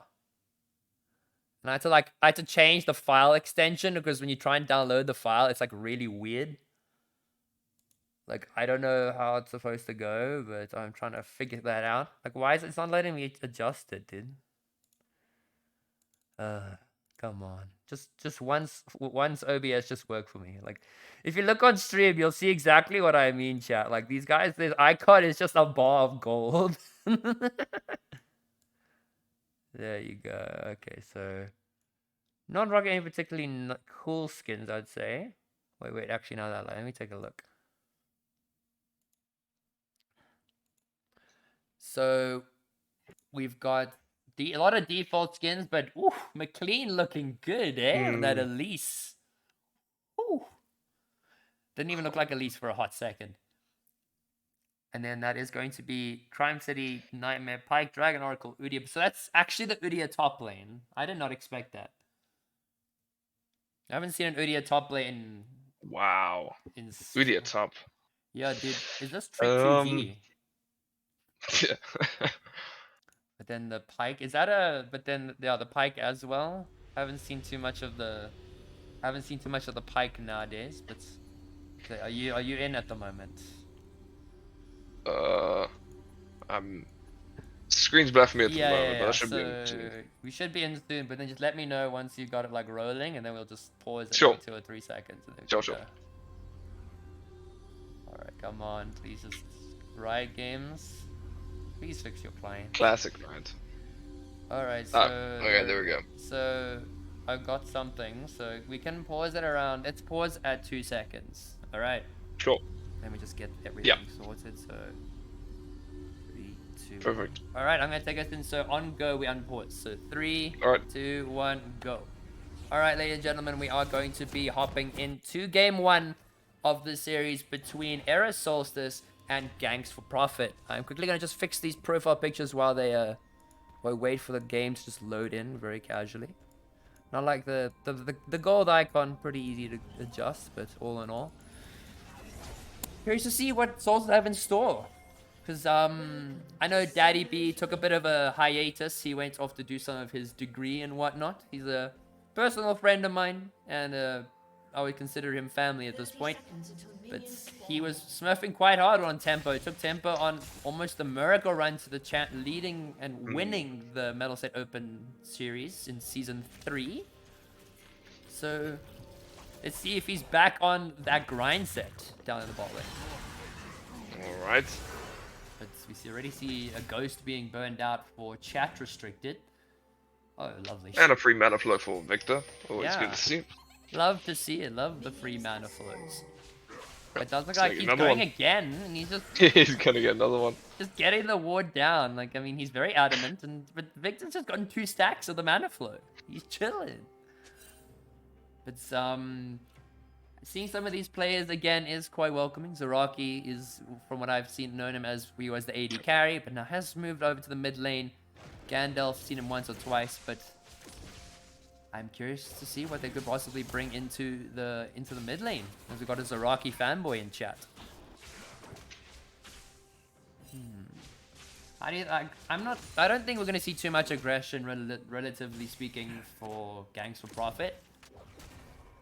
And I had to change the file extension because when you try and download the file, it's like really weird. Like I don't know how it's supposed to go, but I'm trying to figure that out. Like why is it's not letting me adjust it, dude? Come on. Just once OBS just work for me. Like if you look on stream, you'll see exactly what I mean, chat. Like these guys, this icon is just a bar of gold. There you go. Okay, so not rocking any particularly cool skins, I'd say. Wait, actually, no, let me take a look. So we've got a lot of default skins, but ooh, McLean looking good, eh? That Elise. Ooh. Didn't even look like Elise for a hot second. And then that is going to be Crime City, Nightmare, Pike, Dragon Oracle, Udyr. So that's actually the Udyr top lane. I did not expect that. I haven't seen an Udyr top lane Wow. in... Udyr top. Yeah, dude. Is this Trick 2G? Yeah. But then the Pike, is that a... But then, yeah, the Pike as well. Haven't seen too much of the Pike nowadays, but... Okay, are you in at the moment? Screen's black for me at the Yeah, moment, but I yeah. should be So in soon. we should be in soon, but then just let me know once you got it like rolling, and then we'll just pause it Sure. like 2 or 3 seconds. And then we Sure. can go. All right, come on, please just Riot Games. Please fix your client. Classic, right? All right, so okay, there we go. So I got something, so we can pause it around. Let's pause at 2 seconds. All right. Sure. Let me just get everything sorted. So 3, 2. Perfect. All right, I'm gonna take us in. So on go, we unpause. So 3, All right. 2, 1, go. All right, ladies and gentlemen, we are going to be hopping into game 1 of the series between Era Solstice and Ganks for Profit. I'm quickly gonna just fix these profile pictures while they wait for the game to just load in very casually. Not like the gold icon, pretty easy to adjust, but all in all, curious to see what Solstice have in store. Because I know Daddy B took a bit of a hiatus. He went off to do some of his degree and whatnot. He's a personal friend of mine, and I would consider him family at this point. But he was smurfing quite hard on Tempo. Took Tempo on almost the miracle run to the chat, leading and winning the Mettlestate Open Series in Season 3. So let's see if he's back on that grind set down in the bot lane. All right. But we already see a ghost being burned out for chat restricted. Oh, lovely. And a free mana flow for Victor. Always Yeah. good to see. Love to see it. Love the free mana flows. It does look So like he's another going one. again, and he's He's gonna get another one. just getting the ward down. Like, I mean, he's very adamant, but Victor's just gotten 2 stacks of the mana flow. He's chilling. But seeing some of these players again is quite welcoming. Zaraki is, from what I've seen, known him as he was the AD carry, but now has moved over to the mid lane. Gandalf, seen him once or twice, but I'm curious to see what they could possibly bring into the mid lane. As we've got a Zaraki fanboy in chat. How do you, I don't think we're gonna see too much aggression, relatively speaking, for Ganks for Profit,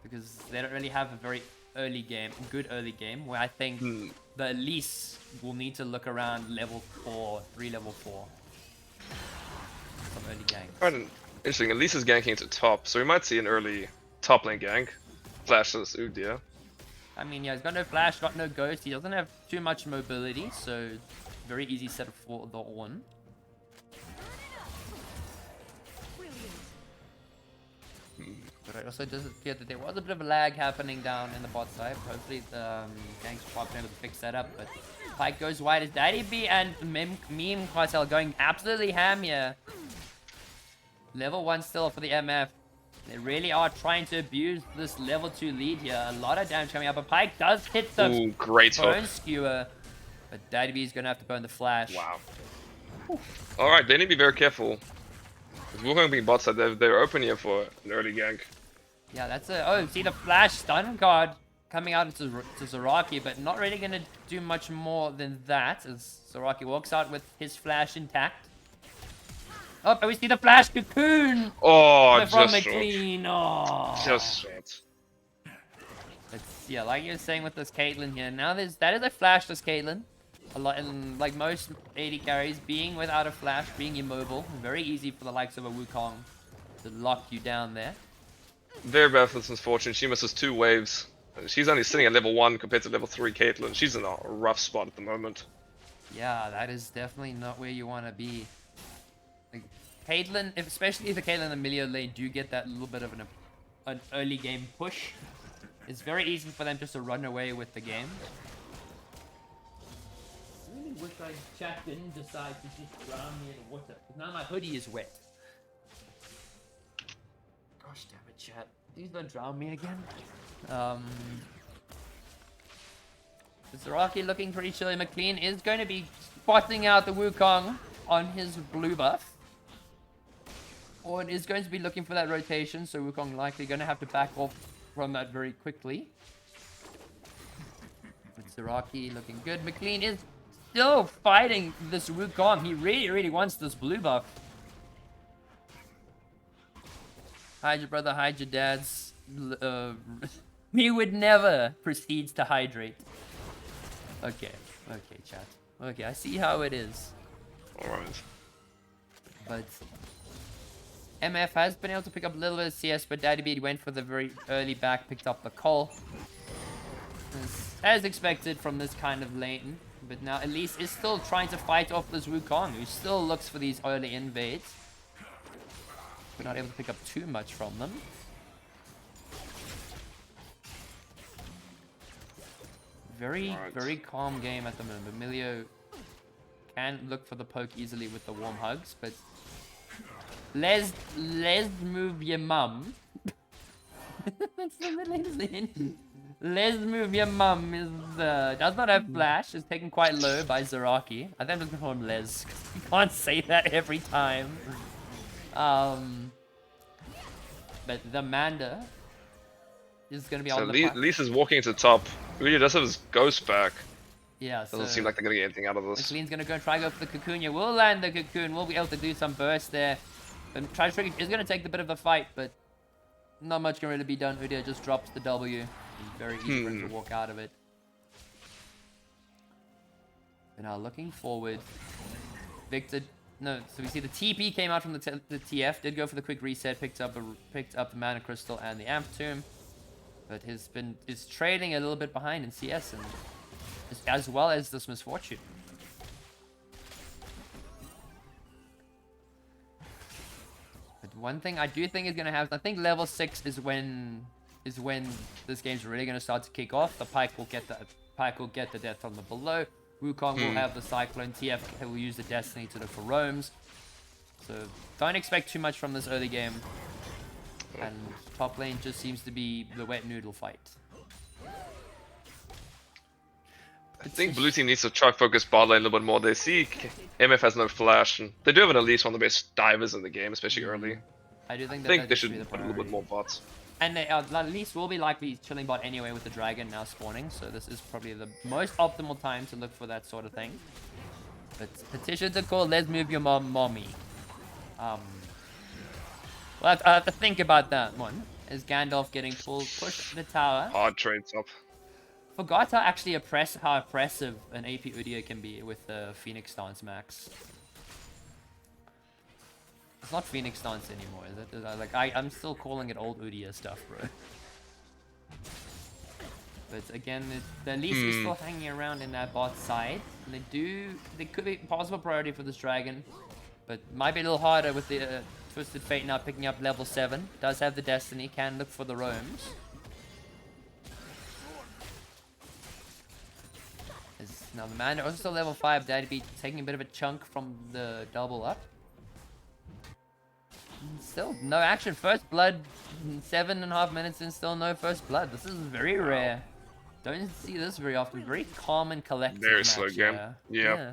because they don't really have a very good early game, where I think the Elise will need to look around level 4, 3 level 4. Some early ganks. Quite interesting. Elise is ganking into top, so we might see an early top lane gank. Flashes Udyr. I mean, yeah, he's got no flash, got no ghost. He doesn't have too much mobility, so very easy setup for the Ornn. But it also does appear that there was a bit of a lag happening down in the bot side. Hopefully the Ganks will be able to fix that up. But Pike goes wide as Daddy B and Meme Cartel going absolutely ham here. Level 1 still for the MF. They really are trying to abuse this level 2 lead here. A lot of damage coming up. But Pike does hit the Ooh, great hook. bone skewer. But Daddy B is going to have to burn the flash. Wow. Alright, they need to be very careful. Because Wukong being bot side, they're open here for an early gank. Yeah, that's a... Oh, see the flash stun card coming out to Zaraki, but not really going to do much more than that, as Zaraki walks out with his flash intact. Oh, and we see the flash cocoon! Oh, From just short. McLean. Oh. Just short. It's, yeah, like you were saying with this Caitlyn here, now that is a flashless Caitlyn. A lot, and like most AD carries, being without a flash, being immobile, very easy for the likes of a Wukong to lock you down there. Very bad for this misfortune. She misses 2 waves. She's only sitting at level 1 compared to level 3 Caitlyn. She's in a rough spot at the moment. Yeah, that is definitely not where you want to be. Like, Caitlyn, especially if the Caitlyn and the Amelia lane do get that little bit of an early game push, it's very easy for them just to run away with the game. I really wish chat didn't decide to just drown me in water, because now my hoodie is wet. Gosh damn it, chat. Please don't drown me again. Zaraki looking pretty chilly. McLean is going to be spotting out the Wukong on his blue buff. Or it is going to be looking for that rotation, so Wukong likely going to have to back off from that very quickly. But Zaraki looking good. McLean is still fighting this Wukong. He really, really wants this blue buff. Hide your brother, hide your dads. Me would never proceed to hydrate. Okay, okay, chat. Okay, I see how it is. Alright. But MF has been able to pick up a little bit of CS, but Daddy Beat went for the very early back, picked up the call. As expected from this kind of lane. But now Elise is still trying to fight off this Wukong, who still looks for these early invades. We're not able to pick up too much from them. Very calm game at the moment. Emilio can look for the poke easily with the warm hugs, but let's move your mum. That's the middle lane. Let's move your mum is does not have flash, is taken quite low by Zaraki. I think I'm just gonna call him Les, because you can't say that every time. But the Manda is gonna be on the Lise is walking to top. Really does have his ghost back. Yeah, Doesn't seem like they're gonna get anything out of this. McLean's gonna go try go for the cocoon. Yeah, we'll land the cocoon. We'll be able to do some burst there. And Tri-Trigger is gonna take a bit of a fight, but not much can really be done. Udyr just drops the W. It's very easy for him to walk out of it. And now looking forward, Victor. No, so we see the TP came out from the TF. Did go for the quick reset. Picked up the Mana Crystal and the Amp Tomb. But is trailing a little bit behind in CS, and as well as this Misfortune. But one thing I do think is gonna happen. I think level 6 is when this game's really gonna start to kick off. The Pyke will get the death from the below. Wukong will have the Cyclone. TF will use the Destiny to look for roams. So don't expect too much from this early game. And top lane just seems to be the wet noodle fight. I think blue team needs to try focus bot lane a little bit more. They see MF has no flash, and they do have at least one of the best divers in the game, especially early. I do think they should put a little bit more bots. And they at least will be likely chilling bot anyway with the dragon now spawning, so this is probably the most optimal time to look for that sort of thing. But petition to call, let's move your mommy. Well, I have to think about that one. Is Gandalf getting pushed to the tower? Hard trades up. Forgot how oppressive an AP Udyr can be with the Phoenix stance max. It's not Phoenix stance anymore, is it? Like I'm still calling it old Udyr stuff, bro. But again, the Elise is still hanging around in that bot side. And they could be possible priority for this dragon, but might be a little harder with the Twisted Fate now picking up level 7. Does have the Destiny, can look for the roams. Now the man also level 5, Daddy Beat taking a bit of a chunk from the double up. Still no action. First blood, 7.5 minutes and still no first blood. This is very rare. Don't see this very often. Very calm and collected. Very slow game. Yeah.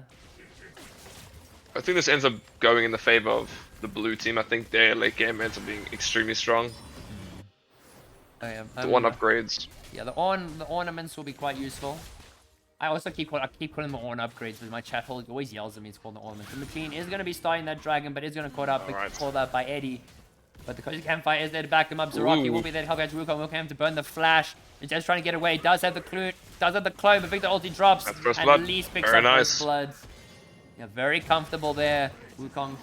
I think this ends up going in the favor of the blue team. I think their late game ends up being extremely strong. The one upgrades. Yeah, the ornaments will be quite useful. I also keep calling them the Orn upgrades, but my chat hole always yells at me. It's called the ornaments. And McLean is going to be starting that dragon, but is going to caught out by Eddie. But the Koji campfire is there to back him up. Zaraki will be there to help out Wukong. Wukong to burn the flash. He's just trying to get away. Does have the clone, but Victor ulti drops. That's first and blood. Elise picks Very up nice. first blood. Yeah, very comfortable there. Wukong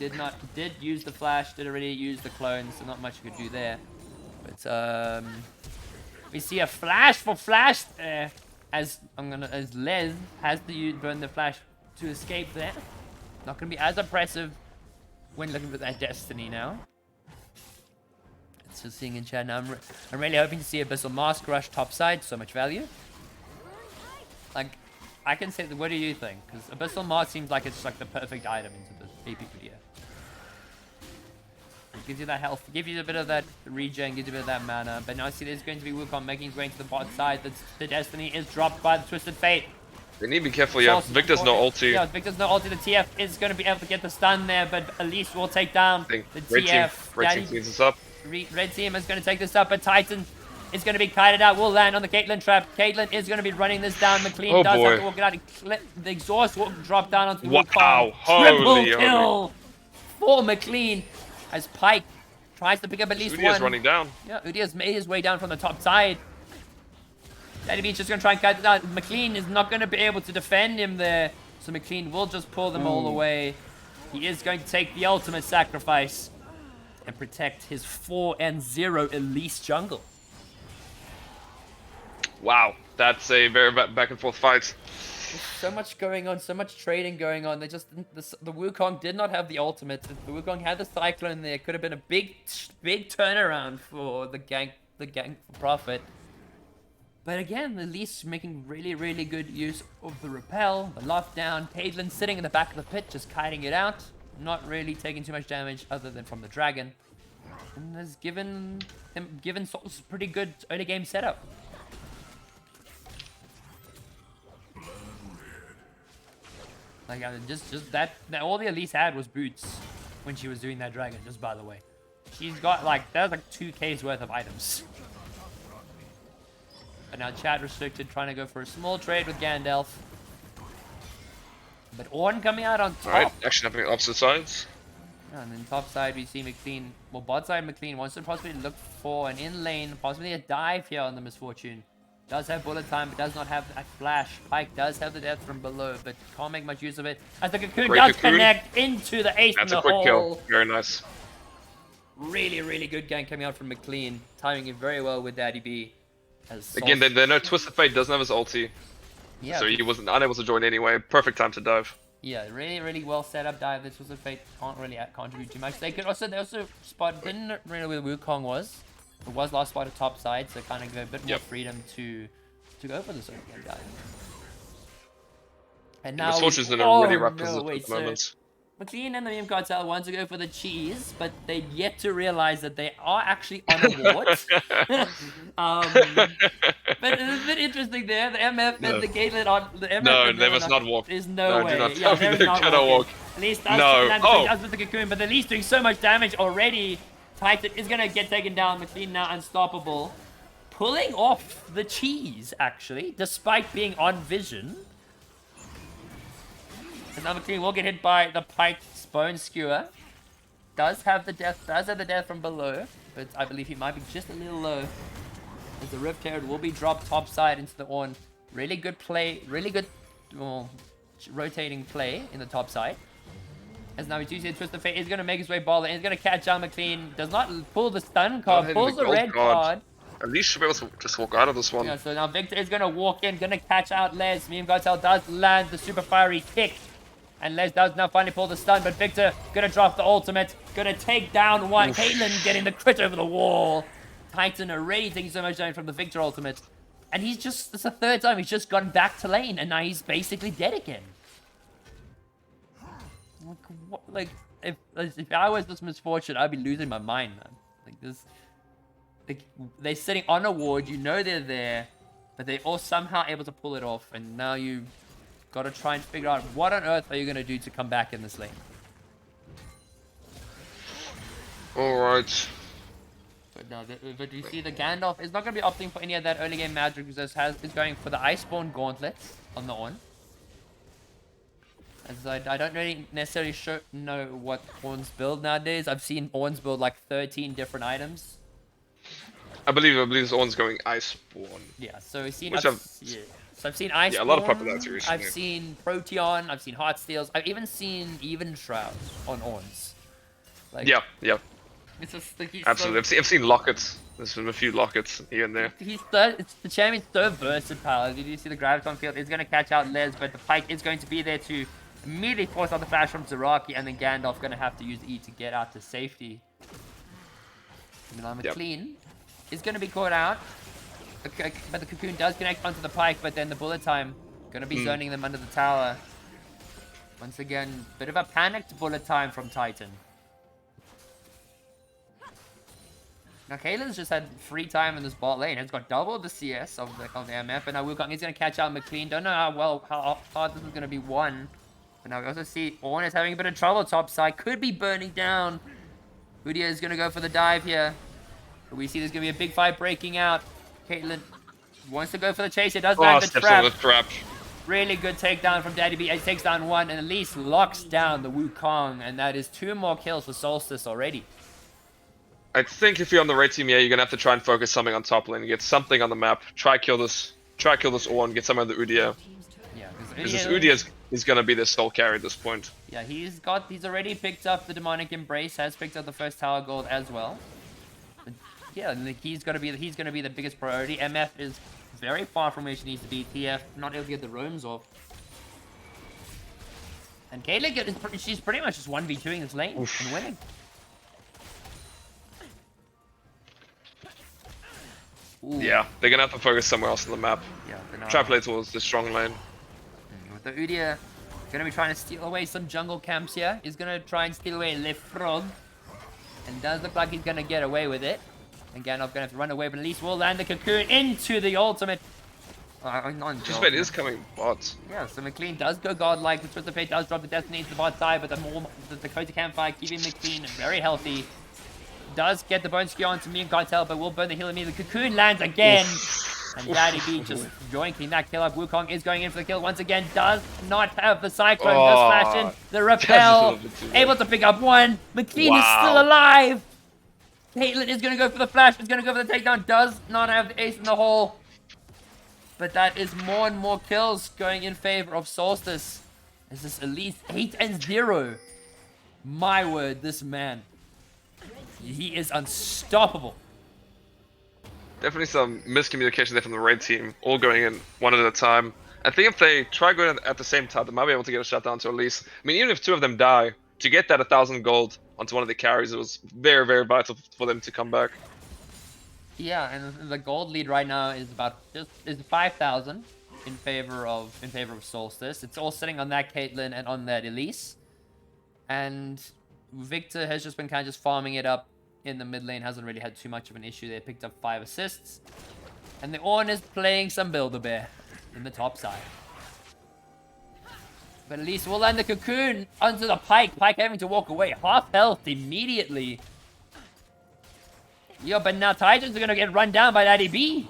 did use the flash, did already use the clone, so not much you could do there. But we see a flash for flash there. As Les has to burn the flash to escape there. Not gonna be as oppressive when looking for that Destiny now. It's just seeing in chat now. I'm really hoping to see Abyssal Mask rush top side. So much value. Like, I can say, what do you think? Because Abyssal Mask seems like it's like the perfect item into the AP video. It gives you that health, gives you a bit of that regen, gives you a bit of that mana. But now I see there's going to be Wukong making his way into the bot side. The Destiny is dropped by the Twisted Fate. They need to be careful, yeah. Solstice, Victor's no ulti. Yeah, Victor's no ulti. The TF is going to be able to get the stun there, but at least we'll take down the Red TF. team cleans this up. Red team is going to take this up, but Titan is going to be kited out. Will land on the Caitlyn trap. Caitlyn is going to be running this down. McLean does have to walk it out. The exhaust will drop down onto the Wow, Triple holy kill for McLean as Pike tries to pick up at least Udia's one. running down. Yeah, Udia's made his way down from the top side. Daddy Beach just going to try and cut it out. McLean is not going to be able to defend him there. So McLean will just pull them all away. He is going to take the ultimate sacrifice and protect his 4-0 Elise jungle. Wow, that's a very back and forth fight. There's so much going on, so much trading going on. They just the Wukong did not have the ultimate. If the Wukong had the Cyclone there, it could have been a big turnaround for the Gank for profit. But again, Elise making really good use of the repel, the lockdown. Caitlyn sitting in the back of the pit, just kiting it out, not really taking too much damage other than from the dragon, and has given Solstice a pretty good early game setup. Like just that all the Elise had was boots when she was doing that dragon. Just by the way, she's got that was like 2K's worth of items. But now chat restricted, trying to go for a small trade with Gandalf. But Ornn coming out on top. Alright, action happening on opposite sides. Yeah, and then top side we see McLean. Well, bot side McLean wants to possibly look for an in lane, possibly a dive here on the Misfortune. Does have bullet time, but does not have that flash. Pike does have the death from below, but can't make much use of it. As the Cocoon does connect into the ace in the hole. That's a quick kill. Very nice. Really good gank coming out from McLean. Timing it very well with Daddy B. Again, they know Twisted Fate doesn't have his ulti. Yeah. So he wasn't unable to join anyway. Perfect time to dive. Yeah, really well set up dive. This was a Fate can't really contribute too much. They also spot didn't really know where Wukong was. It was last spot at top side, so kind of a bit more freedom to go for this early game dive. And now Misfortune's in a really rough position at the moment. McLean and the Meme Cartel want to go for the cheese, but they've yet to realize that they are actually on a ward. But it's a bit interesting there. The MF and the Gatelet on the MF. No, they must not walk. There's no way. Do not yeah, tell me they cannot walk. At least No. with the Cocoon, but at least doing so much damage already. Titan is gonna get taken down. McLean now unstoppable, pulling off the cheese actually, despite being on vision. And now McLean will get hit by the Pike's Bone Skewer. Does have the death from below, but I believe he might be just a little low. As the Rift Herald will be dropped topside into the Ornn. Really good play, rotating play in the top side. As now we do see Twist of Fate is going to make his way ball and he's going to catch out McLean. Does not pull the stun card, pulls the red card. At least should be able to just walk out of this one. Yeah, so now Victor is going to walk in, going to catch out Les. Meme Cartel does land the super fiery kick. And Les does now finally pull the stun, but Victor gonna drop the ultimate, gonna take down one. Caitlyn getting the crit over the wall. Titan already taking so much damage from the Victor ultimate. And he's just, it's the third time he's just gone back to lane, and now he's basically dead again. Like, if I was this Misfortune, I'd be losing my mind, man. Like this, like, they're sitting on a ward, you know they're there, but they're all somehow able to pull it off, and now you got to try and figure out what on earth are you going to do to come back in this lane. Alright. But you see the Gandalf is not going to be opting for any of that early game magic because is going for the Iceborne Gauntlet on the Ornn. As I don't really necessarily know what Ornn's build nowadays. I've seen Ornn's build like 13 different items. I believe this Ornn's going Iceborne. Yeah, so we've seen... So I've seen Iceborne, yeah, a lot of popularity recently. I've seen Proteon, I've seen Heartsteals, I've even seen Even Shroud on Ornns. Like, yeah. It's just like absolutely. I've seen Lockets. There's been a few Lockets here and there. The champion's so versatile. Did you see the Graviton field? He's going to catch out Les, but the Pike is going to be there to immediately force out the flash from Zaraki, and then Gandalf going to have to use E to get out to safety. And now McLean is going to be caught out. Okay, but the Cocoon does connect onto the Pike, but then the bullet time going to be zoning them under the tower. Once again, bit of a panicked bullet time from Titan. Now Kaylin's just had free time in this bot lane. Has got double the CS of the MF, and now Wukong is gonna catch out McLean. Don't know how hard this is gonna be won. But now we also see Ornn is having a bit of trouble top side. Could be burning down. Udyr is gonna go for the dive here. But we see there's gonna be a big fight breaking out. Caitlyn wants to go for the chase. It does land the steps trap. over the trap. Really good takedown from Daddy B. He takes down one and at least locks down the Wukong. And that is 2 more kills for Solstice already. I think if you're on the red team, yeah, you're gonna have to try and focus something on top lane, get something on the map, try kill this Ornn, get some of the Udyr. Yeah, Because this Udyr is gonna be the sole carry at this point. Yeah, he's already picked up the demonic embrace, has picked up the first tower gold as well. But yeah, he's gonna be the biggest priority. MF is very far from where she needs to be. TF not able to get the roams off. And Caitlyn, she's pretty much just 1v2ing this lane and winning. Ooh. Yeah, they're gonna have to focus somewhere else on the map. Yeah, Trap lane towards the strong lane. With the Udyr gonna be trying to steal away some jungle camps here. He's gonna try and steal away Le Frog. And does look like he's gonna get away with it. And Gandalf gonna have to run away, but at least we'll land the cocoon into the ultimate. Just bet is coming bot. Yeah, so McLean does go godlike. The Twist of Fate does drop the Destiny into the bot side, but the Dakota Campfire keeping McLean very healthy. Does get the bone skew onto me and Cartel, but will burn the heal immediately. The cocoon lands again. And Daddy B just joinking that kill up. Wukong is going in for the kill once again. Does not have the Cyclone. Does flash in the repel. Able to pick up one. McLean is still alive. Caitlyn is going to go for the flash. Is going to go for the takedown. Does not have the ace in the hole. But that is more and more kills going in favor of Solstice. This is at least 8-0. My word, this man. He is unstoppable. Definitely some miscommunication there from the red team, all going in one at a time. I think if they try going at the same time, they might be able to get a shutdown to Elise. I mean, even if 2 of them die, to get that 1,000 gold onto one of the carries, it was very, very vital for them to come back. Yeah, and the gold lead right now is is 5,000 in favor of Solstice. It's all sitting on that Caitlyn and on that Elise. And Victor has just been kind of just farming it up in the mid lane, hasn't really had too much of an issue there. Picked up 5 assists. And the Ornn is playing some Build-A-Bear in the top side. But at least we'll land the cocoon onto the Pike. Pike having to walk away. Half health immediately. Yo, but now Titans are going to get run down by Daddy B.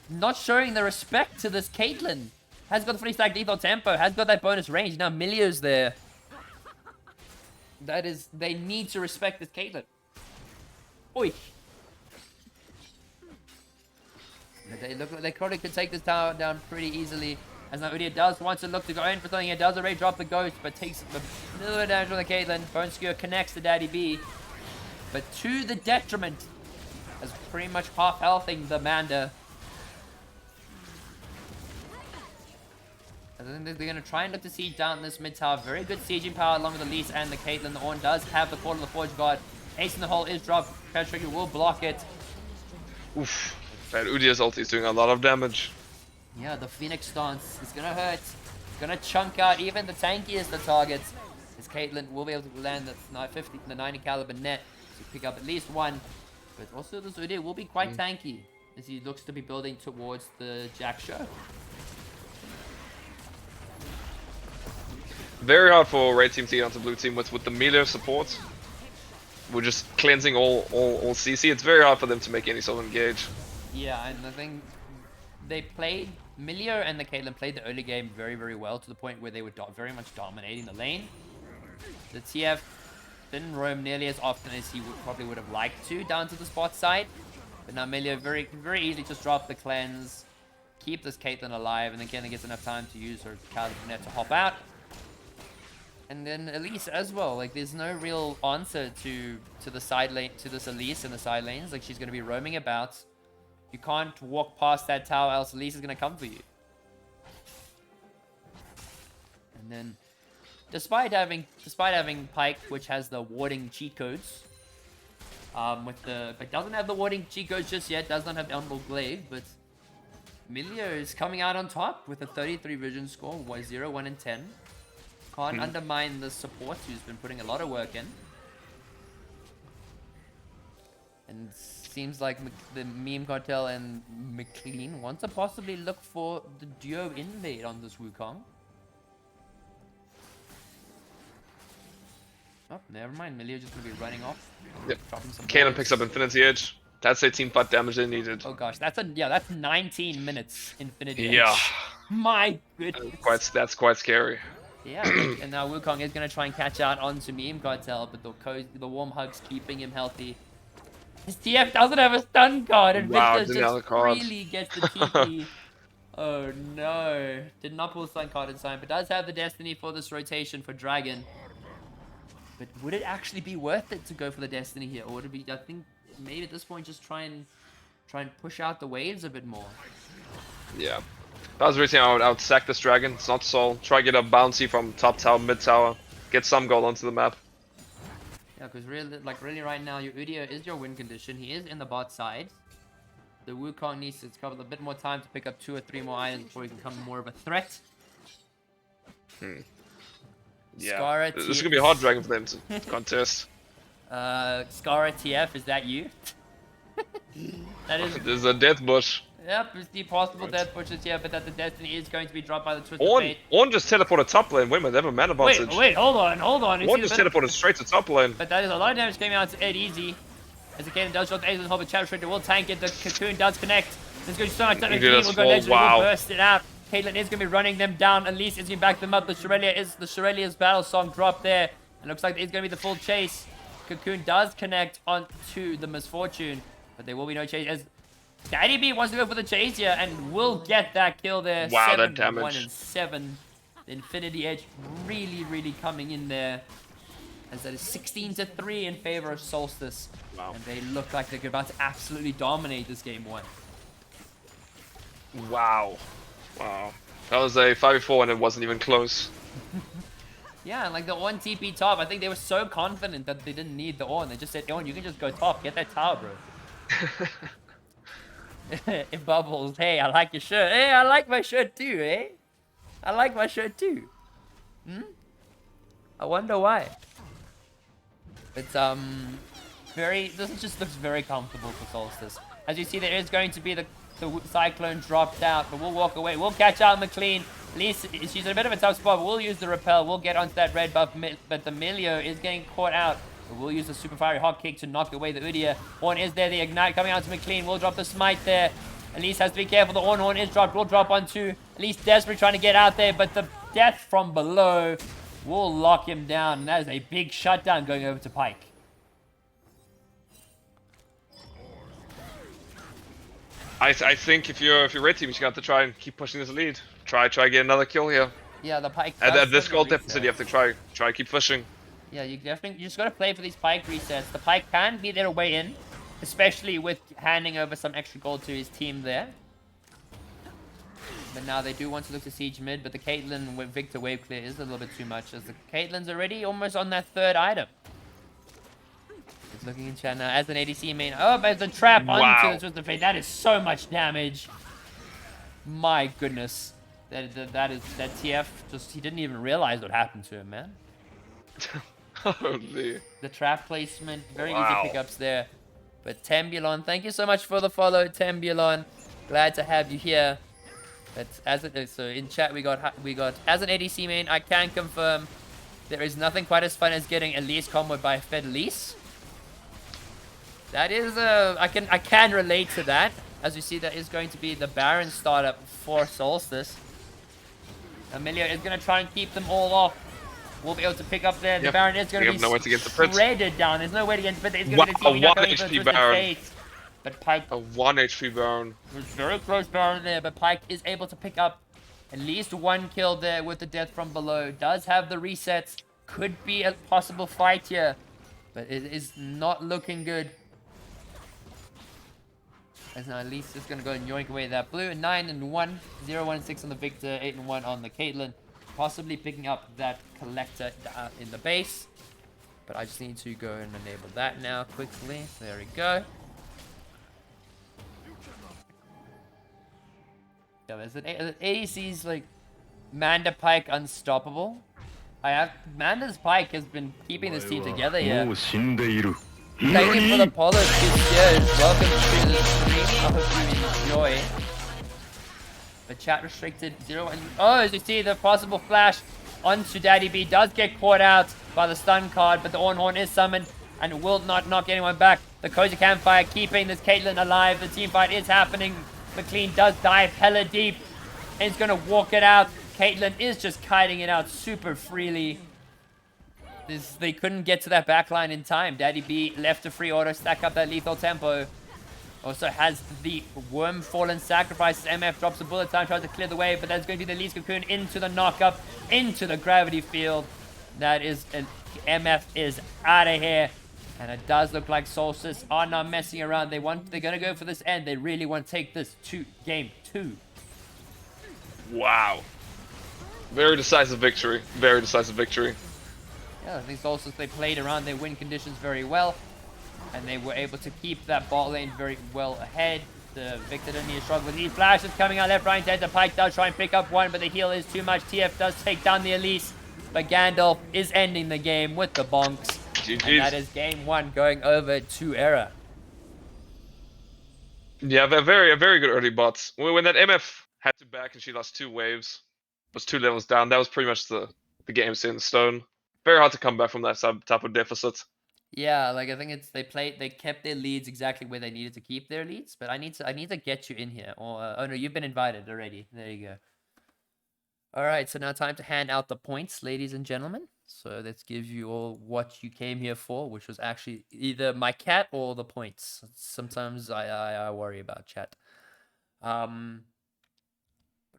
Not showing the respect to this Caitlyn. Has got the free stack lethal tempo. Has got that bonus range. Now Milio's there. They need to respect this Caitlyn. Oi. They look like they probably could take this tower down pretty easily. As now Udyr does want to look to go in for something. He does already drop the ghost, but takes a little bit of damage from the Caitlyn. Bone Skewer connects to Daddy B. But to the detriment. As pretty much half healthing the Manda. I think they're going to try and look to siege down this mid tower. Very good sieging power along with the Elise and the Caitlyn. The Ornn does have the Court of the Forge Guard. Ace in the hole is dropped. Patrick will block it. Oof. That Udyr's ulti is doing a lot of damage. Yeah, the Phoenix stance is going to hurt. It's going to chunk out even the tankiest of targets. As Caitlyn will be able to land the 90 caliber net to pick up at least one. But also this Udyr will be quite tanky as he looks to be building towards the Jack Show. Very hard for red team to get onto blue team with the melee support. We're just cleansing all CC. It's very hard for them to make any sort of engage. Yeah, and I think they played Milio and the Caitlyn played the early game very, very well to the point where they were very much dominating the lane. The TF didn't roam nearly as often as he probably would have liked to down to the spot side. But now Milio very easily just dropped the cleanse, keep this Caitlyn alive, and again it gets enough time to use her caliber net to hop out. And then Elise as well. Like there's no real answer to the side lane, to this Elise in the side lanes. Like she's gonna be roaming about. You can't walk past that tower, else Elise is gonna come for you. And then, despite having Pike, which has the warding cheat codes, but doesn't have the warding cheat codes just yet. Does not have Emerald Glaive, but Milio is coming out on top with a 33 vision score, 0, 1, and 10. Can't undermine the support who's been putting a lot of work in. And seems like the meme cartel and McLean want to possibly look for the duo invade on this Wukong. Oh, never mind. Milio just gonna be running off. Yep. Dropping some Kanan bullets. picks up Infinity Edge. That's a team fight damage they needed. Oh gosh, that's 19 minutes Infinity Edge. Yeah. My goodness. That's quite scary. Yeah, and now Wukong is gonna try and catch out onto Meme Cartel, but the warm hugs keeping him healthy. His TF doesn't have a stun card, and Wow, Victor didn't have just a card. really gets the TP. Oh no. Did not pull stun card in time, but does have the Destiny for this rotation for Dragon. But would it actually be worth it to go for the Destiny here? Or would it be, I think, maybe at this point just try and push out the waves a bit more. Yeah. If I was racing, I would sack this dragon. It's not Soul. Try to get a bouncy from top tower, mid tower. Get some gold onto the map. Yeah, because really right now, your Udyr is your win condition. He is in the bot side. The Wukong needs to cover a bit more time to pick up 2 or 3 more items before he can become more of a threat. Yeah. Scarra This is gonna be a hard dragon for them to contest. Scarra TF, is that you? That is... There's a death bush. Yep, it's the possible death pushes here, but that the Destiny is going to be dropped by the Twisted Ornn Fate. just teleported top lane. Wait a minute, they have a mana advantage. Wait, hold on. Ornn just teleported straight to top lane. But that is a lot of damage coming out to Ed Easy. As the Kanan does drop the Ace and hold, but Shadow Shredder will tank it. The Cocoon does connect. This goes so much damage. Will go legendary, will burst it out. Caitlyn is going to be running them down. Elise is going to back them up. The Shurelia's battle song dropped there. It looks like it's going to be the full chase. Cocoon does connect onto the Misfortune, but there will be no chase as Daddy B wants to go for the chase here and will get that kill there. Wow, 7, that damage. 1 and 7. The Infinity Edge really coming in there. As that is 16-3 in favor of Solstice. Wow. And they look like they're about to absolutely dominate this game 1. Wow. That was a 5v4 and it wasn't even close. Yeah, and like the Ornn TP top, I think they were so confident that they didn't need the Ornn. They just said, Ornn, you can just go top, get that tower, bro. It bubbles. Hey, I like your shirt. Hey, I like my shirt too, eh? I like my shirt too. I wonder why. It's this just looks very comfortable for Solstice. As you see, there is going to be the Cyclone dropped out, but we'll walk away. We'll catch out McLean. At least she's in a bit of a tough spot, but we'll use the repel. We'll get onto that red buff, but the Milio is getting caught out. But we'll use the super fiery hot kick to knock away the Udyr. Ornn is there, the ignite coming out to McLean. We'll drop the smite there. Elise has to be careful. The Ornn is dropped. We'll drop onto Elise desperately trying to get out there, but the death from below will lock him down. And that is a big shutdown going over to Pyke. I think if you're red team, you just got to try and keep pushing this lead. Try get another kill here. Yeah, the Pyke. At this gold deficit, you have to try keep pushing. Yeah, you just gotta play for these Pyke resets. The Pyke can be their way in, especially with handing over some extra gold to his team there. But now they do want to look to siege mid, but the Caitlyn with Victor wave clear is a little bit too much, as the Caitlyn's already almost on that 3rd item. It's looking in chat now as an ADC main. Oh, but the trap onto the Twisted Fate. That is so much damage. My goodness. That TF just, he didn't even realize what happened to him, man. Holy. The trap placement, very easy pickups there. But Tembulon, thank you so much for the follow, Tembulon. Glad to have you here. But so in chat we got as an ADC main, I can confirm there is nothing quite as fun as getting Elise comboed by Fed Elise. That is I can relate to that. As you see, that is going to be the Baron startup for Solstice. Amelia is going to try and keep them all off. We'll be able to pick up there. The Baron is going to be shredded down. There's no way to get the Prince. It's going to be a 1 HP Baron. But Pyke... A 1 HP Baron. There's very close Baron there, but Pyke is able to pick up at least 1 kill there with the death from below. Does have the resets. Could be a possible fight here. But it is not looking good. As now Elise is going to go and yoink away that blue. 9 and 1. 0, 1 and 6 on the Victor. 8 and 1 on the Caitlyn. Possibly picking up that collector in the base. But I just need to go and enable that now quickly. There we go. Yeah, there's an ADC's like Manda Pyke unstoppable. Manda's Pyke has been keeping this team together here. Thank you for the follow, Cheers. Welcome to the stream. I hope you enjoy. The chat restricted 0 and oh, as you see, the possible flash onto Daddy B does get caught out by the stun card, but the Ornhorn is summoned and will not knock anyone back. The Cozy Campfire keeping this Caitlyn alive. The team fight is happening. McLean does dive hella deep and is gonna walk it out. Caitlyn is just kiting it out super freely. They couldn't get to that backline in time. Daddy B left a free auto, stack up that lethal tempo. Also has the Worm Fallen Sacrifices. MF drops a bullet time, tries to clear the way, but that's going to be the Elise Cocoon into the knockup, into the gravity field. That is, MF is out of here. And it does look like Solstice are not messing around. They're going to go for this end. They really want to take this to game 2. Wow. Very decisive victory. Very decisive victory. Yeah, I think Solstice, they played around their win conditions very well. And they were able to keep that bot lane very well ahead. The Victor didn't need to struggle with these flashes coming out left, right, and the Pike does try and pick up one, but the heal is too much. TF does take down the Elise, but Gandalf is ending the game with the bonks. GG's. And that is game 1 going over to Era. Yeah, a very good early bot. When that MF had to back and she lost 2 waves, was 2 levels down, that was pretty much the game set in stone. Very hard to come back from that type of deficit. Yeah, like I think it's they kept their leads exactly where they needed to keep their leads, but I need to get you in here. Or oh no, you've been invited already. There you go. All right, so now time to hand out the points, ladies and gentlemen. So let's give you all what you came here for, which was actually either my cat or the points. Sometimes I worry about chat. But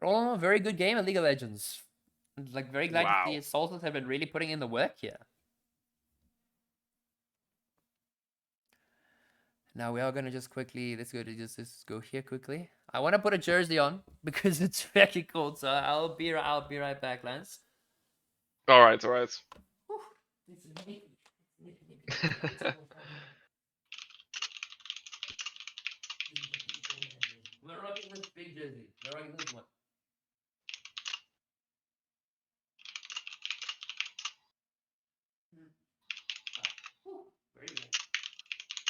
all in all, very good game of League of Legends. Like very glad to see Solstice have been really putting in the work here. Now we are gonna just quickly let's go here quickly. I want to put a jersey on because it's very cold. So I'll be right back, Lance. All right. We're rocking this big jersey. We're rocking this one. Very good.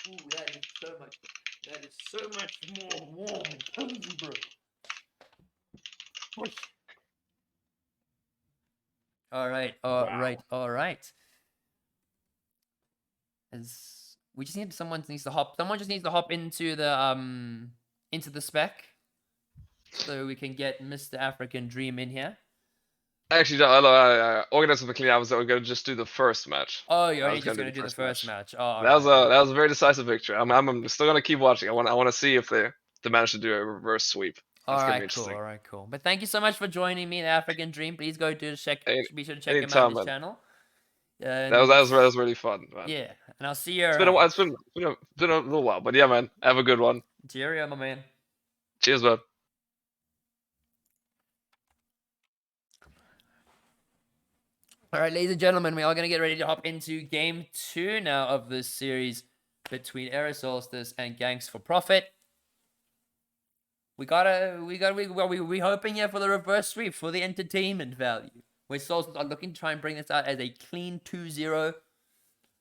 Ooh, that is so much more warm and cozy, bro. Push. All right. As we just need someone just needs to hop into the spec so we can get Mr. African Dream in here. Actually, Organizer McLean, I was going to just do the first match. Oh, you're already just going to do the first match. Oh, that was a very decisive victory. I'm still going to keep watching. I want to see if they manage to do a reverse sweep. All right, cool. But thank you so much for joining me, the African Dream. Please go be sure to check him out on his channel. That was really fun, man. Yeah, and I'll see you. It's been a little while, but yeah, man. Have a good one. Cheerio, my man. Cheers, man. All right, ladies and gentlemen, we are going to get ready to hop into game 2 now of this series between Era Solstice and Ganks for Profit. We hoping here for the reverse sweep for the entertainment value. Where Solstice are looking to try and bring this out as a clean 2-0.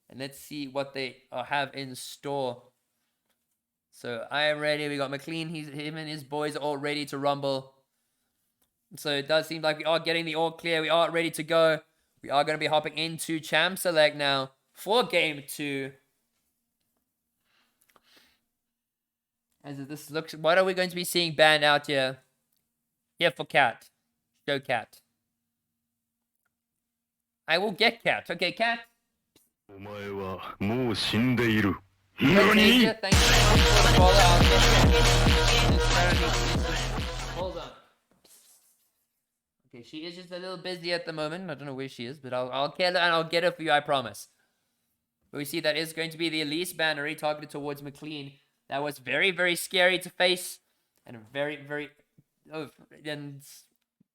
And let's see what they have in store. So I am ready. We got McLean. Him and his boys are all ready to rumble. So it does seem like we are getting the all clear. We are ready to go. We are going to be hopping into Champ Select now for game 2. As this looks, what are we going to be seeing banned out here? Here for Cat. Show Cat. I will get Cat. Okay, Cat. Thank you so much for the follow. Hold on. Okay, she is just a little busy at the moment. I don't know where she is, but I'll get her and I'll get her for you, I promise. But we see that is going to be the Elise banner targeted towards McLean. That was very, very scary to face. And very, very... and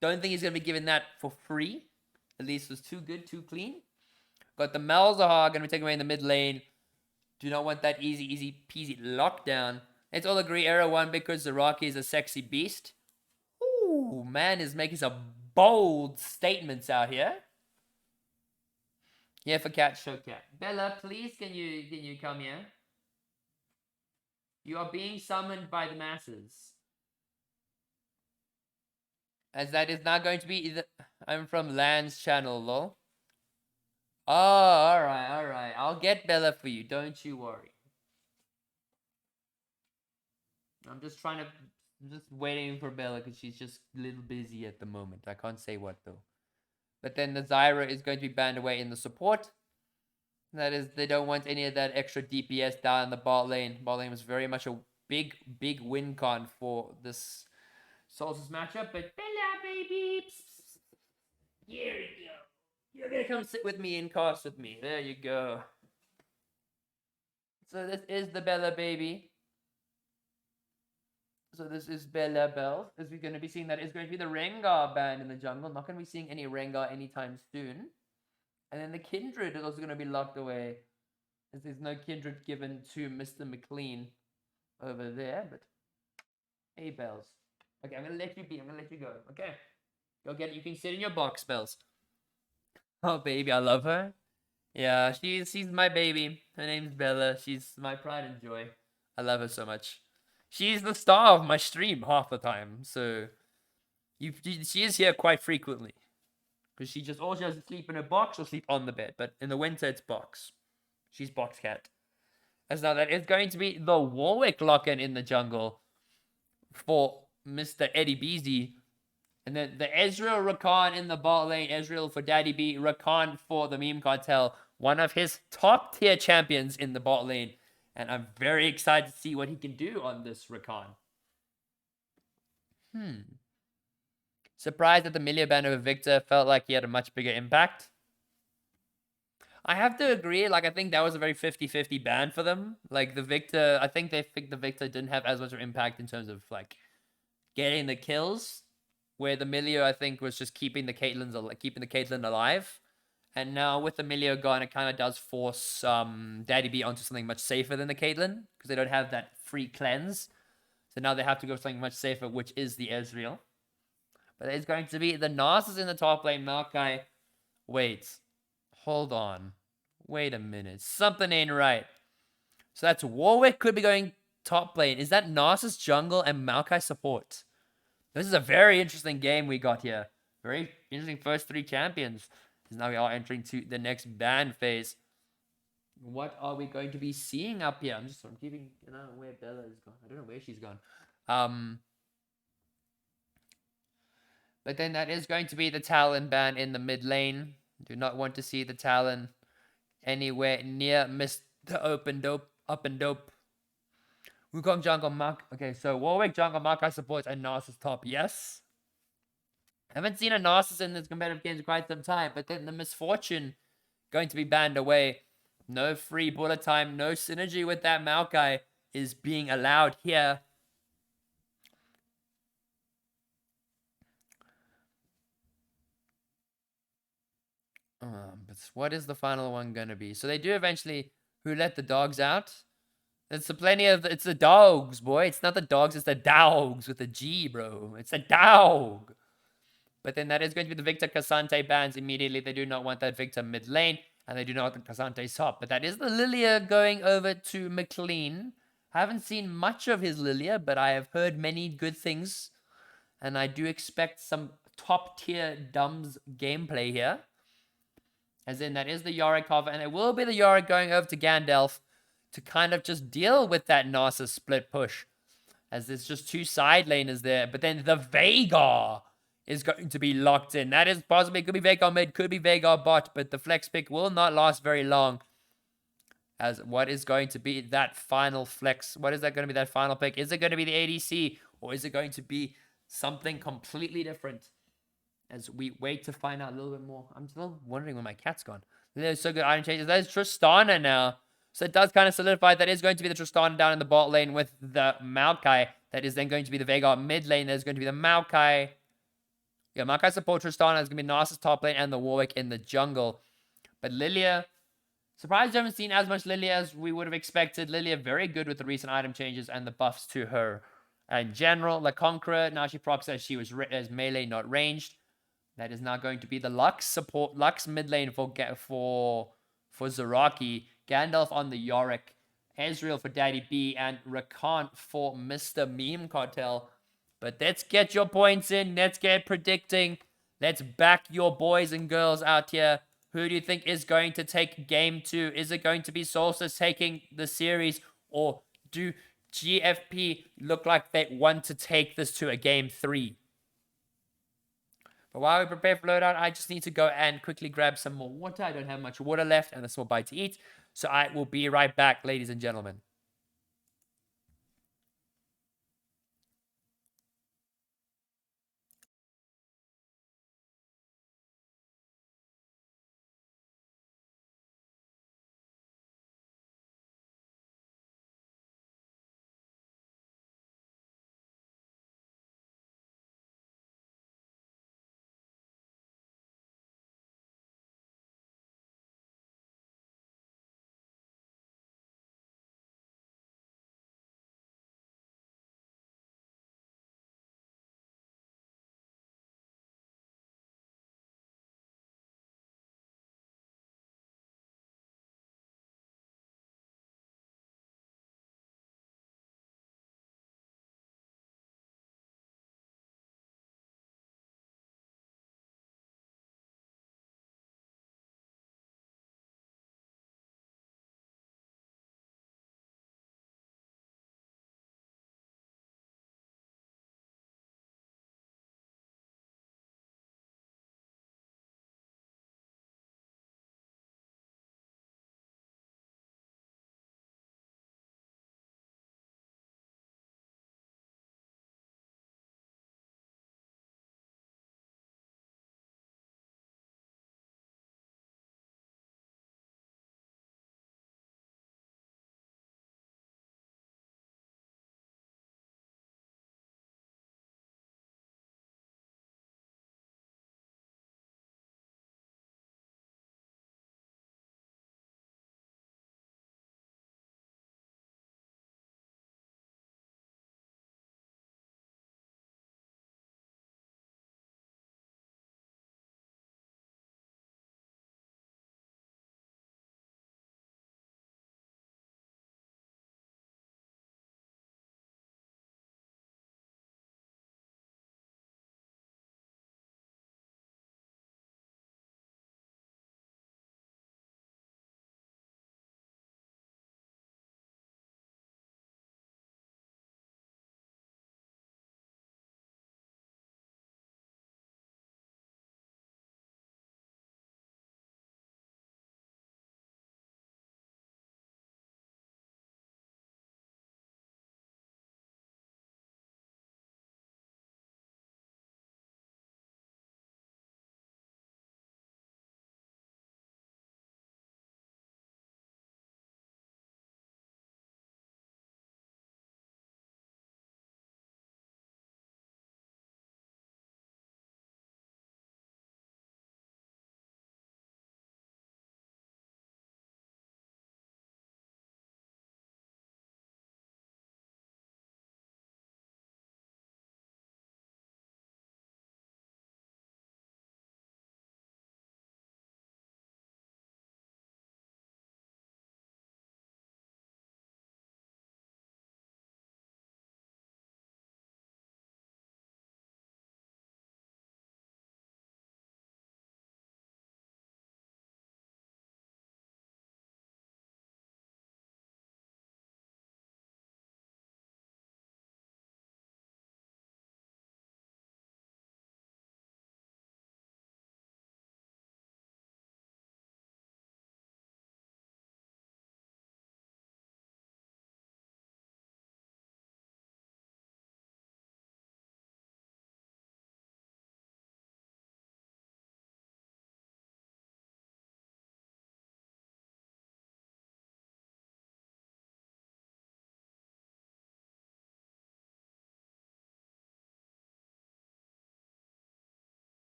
don't think he's going to be given that for free. Elise was too good, too clean. Got the Malzahar going to be taken away in the mid lane. Do not want that easy peasy lockdown. Let's all agree Era won because Zaraki is a sexy beast. Ooh, man is making some bold statements out here. Here for cat, show cat. Bella, please can you come here? You are being summoned by the masses. As that is not going to be either. I'm from Land's channel, lol. Oh, alright. I'll get Bella for you, don't you worry. I'm just waiting for Bella because she's just a little busy at the moment. I can't say what though. But then the Zyra is going to be banned away in the support. That is, they don't want any of that extra DPS down in the bot lane. Bot lane was very much a big win con for this Solstice matchup. But Bella, baby! Here you go. You're gonna come sit with me and cast with me. There you go. So this is the Bella baby. So this is Bella Bell. As we're going to be seeing that is going to be the Rengar band in the jungle. Not going to be seeing any Rengar anytime soon. And then the Kindred is also going to be locked away. As there's no Kindred given to Mr. McLean over there. But hey, Bells. Okay, I'm going to let you be. I'm going to let you go. Okay. Go get it. You can sit in your box, Bells. Oh, baby. I love her. Yeah, she's my baby. Her name's Bella. She's my pride and joy. I love her so much. She's the star of my stream half the time, so she is here quite frequently. Because she just always has to sleep in a box or sleep on the bed. But in the winter, it's box. She's box cat. As now that is going to be the Warwick lock-in in the jungle for Mr. Eddie Beezy. And then the Ezreal Rakan in the bot lane. Ezreal for Daddy B. Rakan for the Meme Cartel. One of his top tier champions in the bot lane. And I'm very excited to see what he can do on this Rakan. Surprised that the Milia ban over Victor. Felt like he had a much bigger impact. I have to agree. Like, I think that was a very 50-50 ban for them. Like, the Victor... I think they think the Victor didn't have as much of impact in terms of, like, getting the kills. Where the Milio, I think, was just keeping the Caitlyn alive. And now with the Milio gone, it kind of does force Daddy B onto something much safer than the Caitlyn. Because they don't have that free cleanse. So now they have to go for something much safer, which is the Ezreal. But it's going to be the Narcissus in the top lane. Maokai. Wait. Hold on. Wait a minute. Something ain't right. So that's Warwick could be going top lane. Is that Narcissus jungle and Maokai support? This is a very interesting game we got here. Very interesting first three champions. Now we are entering to the next ban phase. What are we going to be seeing up here? I'm keeping an eye on where Bella is gone. I don't know where she's gone. But then that is going to be the Talon ban in the mid lane. Do not want to see the Talon anywhere near Mr. Up and Dope. Wukong jungle Mark. Okay, so Warwick jungle Maokai supports and Narcissus top. Yes. Haven't seen a Narcissus in this competitive game in quite some time, but then the Misfortune going to be banned away. No free bullet time, no synergy with that Maokai is being allowed here. But what is the final one going to be? So they do eventually, who let the dogs out? It's it's the dogs, boy. It's not the dogs, it's the dogs with a G, bro. It's a dog. But then that is going to be the Victor Cassante bans immediately. They do not want that Victor mid lane. And they do not want the Cassante top. But that is the Lilia going over to McLean. I haven't seen much of his Lilia, but I have heard many good things. And I do expect some top tier Dumbs gameplay here. As in, that is the Yorick cover. And it will be the Yorick going over to Gandalf to kind of just deal with that Narcissus split push. As there's just two side laners there. But then the Veigar is going to be locked in. That is possibly, could be Veigar mid, could be Veigar bot, but the flex pick will not last very long. As what is going to be that final flex? What is that going to be, that final pick? Is it going to be the ADC, or is it going to be something completely different? As we wait to find out a little bit more. I'm still wondering where my cat's gone. There's so good item changes. That is Tristana now. So it does kind of solidify that is going to be the Tristana down in the bot lane with the Maokai. That is then going to be the Veigar mid lane. There's going to be the Maokai. Yeah, Maokai support Tristana. There's going to be Narcissus top lane and the Warwick in the jungle. But Lilia, surprised I haven't seen as much Lilia as we would have expected. Lilia very good with the recent item changes and the buffs to her. In general, La Conqueror, now she procs as she was as melee, not ranged. That is now going to be the Lux support, Lux mid lane for for Zaraki, Gandalf on the Yorick, Ezreal for Daddy B, and Rakan for Mr. Meme Cartel. But let's get your points in. Let's get predicting. Let's back your boys and girls out here. Who do you think is going to take game 2? Is it going to be Solstice taking the series? Or do GFP look like they want to take this to a game 3? But while we prepare for loadout, I just need to go and quickly grab some more water. I don't have much water left and a small bite to eat. So I will be right back, ladies and gentlemen.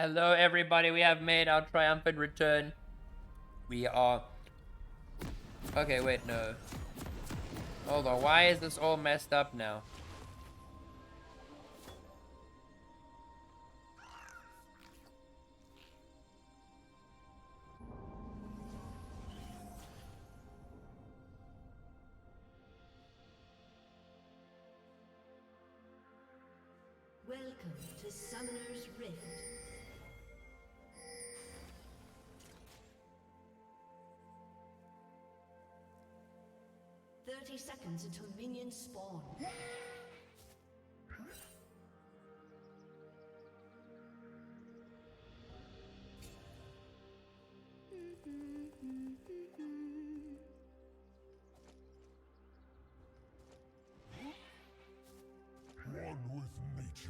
Hello, everybody. We have made our triumphant return. We are... Okay, wait, no. Hold on. Why is this all messed up now? Welcome to Summoner's Rift. Seconds until minions spawn. One with nature.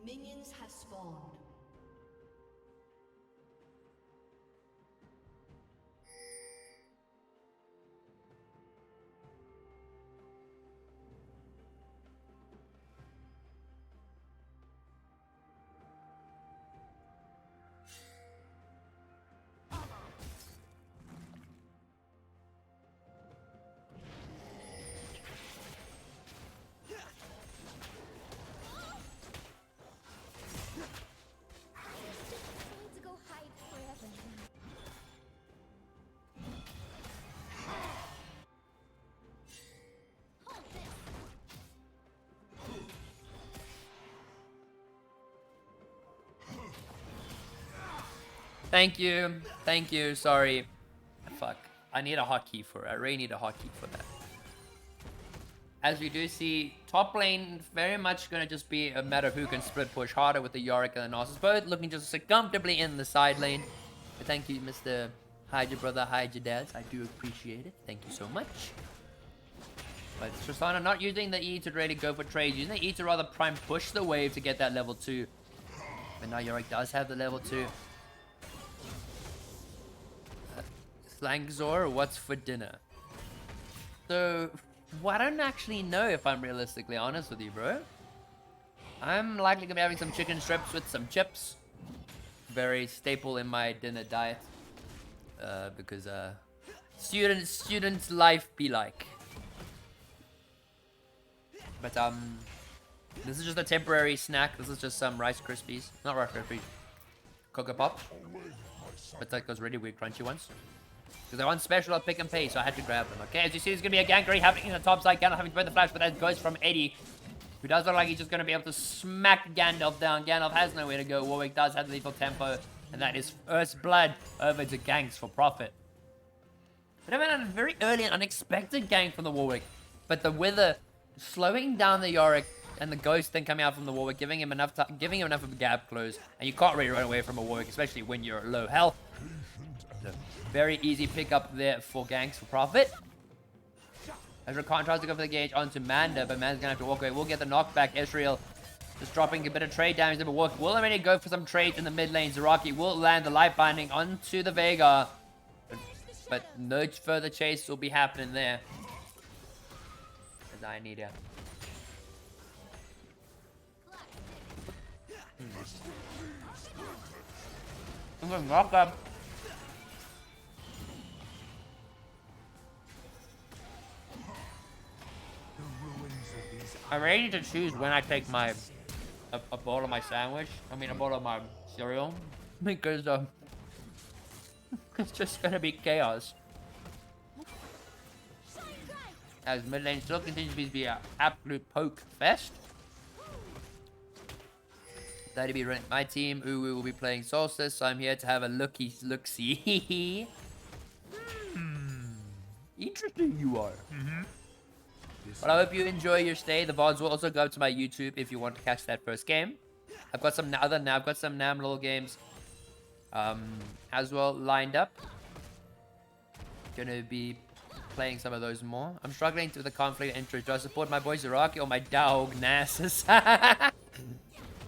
Minions have spawned. Thank you. Thank you. Sorry. Fuck. I need a hotkey for it. I really need a hotkey for that. As we do see, top lane very much going to just be a matter of who can split push harder with the Yorick and the Narcissus. Both looking just sit comfortably in the side lane. But thank you, Mr. Hide your brother, hide your dad. I do appreciate it. Thank you so much. But Tristana not using the E to really go for trades. Using the E to rather prime push the wave to get that level 2. But now Yorick does have the level 2. Slangzor, what's for dinner? So, well, I don't actually know if I'm realistically honest with you, bro. I'm likely gonna be having some chicken strips with some chips. Very staple in my dinner diet. Because students life be like. But this is just a temporary snack. This is just some Rice Krispies, not Rice Krispies, Cocoa Pop. But like those really weird crunchy ones. Because they're on special at Pick and Pay, so I had to grab them. Okay, as you see, there's going to be a gank already happening in the top side. Gandalf having to burn the flash, but that goes from Eddie, who does look like he's just going to be able to smack Gandalf down. Gandalf has nowhere to go. Warwick does have lethal tempo, and that is first blood over to ganks for profit. But I mean, a very early and unexpected gank from the Warwick. But the Wither slowing down the Yorick and the Ghost then coming out from the Warwick, giving him enough of a gap close. And you can't really run away from a Warwick, especially when you're at low health. So very easy pickup there for ganks for profit. As Rakan tries to go for the gauge onto Manda, but Manda's gonna have to walk away. We'll get the knockback. Ezreal just dropping a bit of trade damage there, but Warwick will already go for some trades in the mid lane. Zaraki will land the light binding onto the Veigar. But no further chase will be happening there. As I need it. I'm gonna knock up. I really need to choose when I take my a bowl of my sandwich. I mean a bowl of my cereal. Because it's just gonna be chaos. As mid lane still continues to be an absolute poke fest. That'll be running my team. We will be playing Solstice, so I'm here to have a look-see. Interesting you are. But I hope you enjoy your stay. The VODs will also go up to my YouTube if you want to catch that first game. I've got some NAM little games as well lined up. Gonna be playing some of those more. I'm struggling with the conflict interest. Do I support my boy Zaraki or my dog Nasus?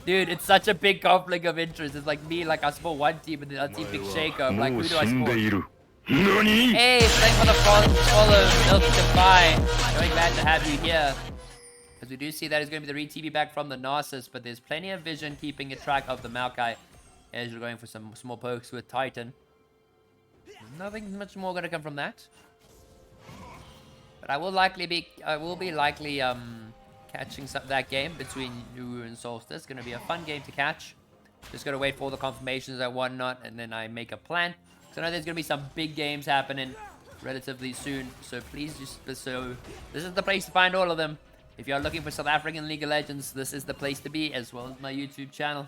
Dude, it's such a big conflict of interest. It's like me, like I support one team and the other team big shake up. Like, who do I support? Hey, thanks for the follow, Milk Defy. Very glad to have you here. As we do see that is going to be the re-TV back from the Narcissus, but there's plenty of vision keeping a track of the Maokai as you're going for some small pokes with Titan. Nothing much more going to come from that. But I will be likely catching that game between you and Solstice. It's going to be a fun game to catch. Just got to wait for all the confirmations and whatnot, and then I make a plan. So I know there's going to be some big games happening relatively soon. So please this is the place to find all of them. If you're looking for South African League of Legends, this is the place to be, as well as my YouTube channel.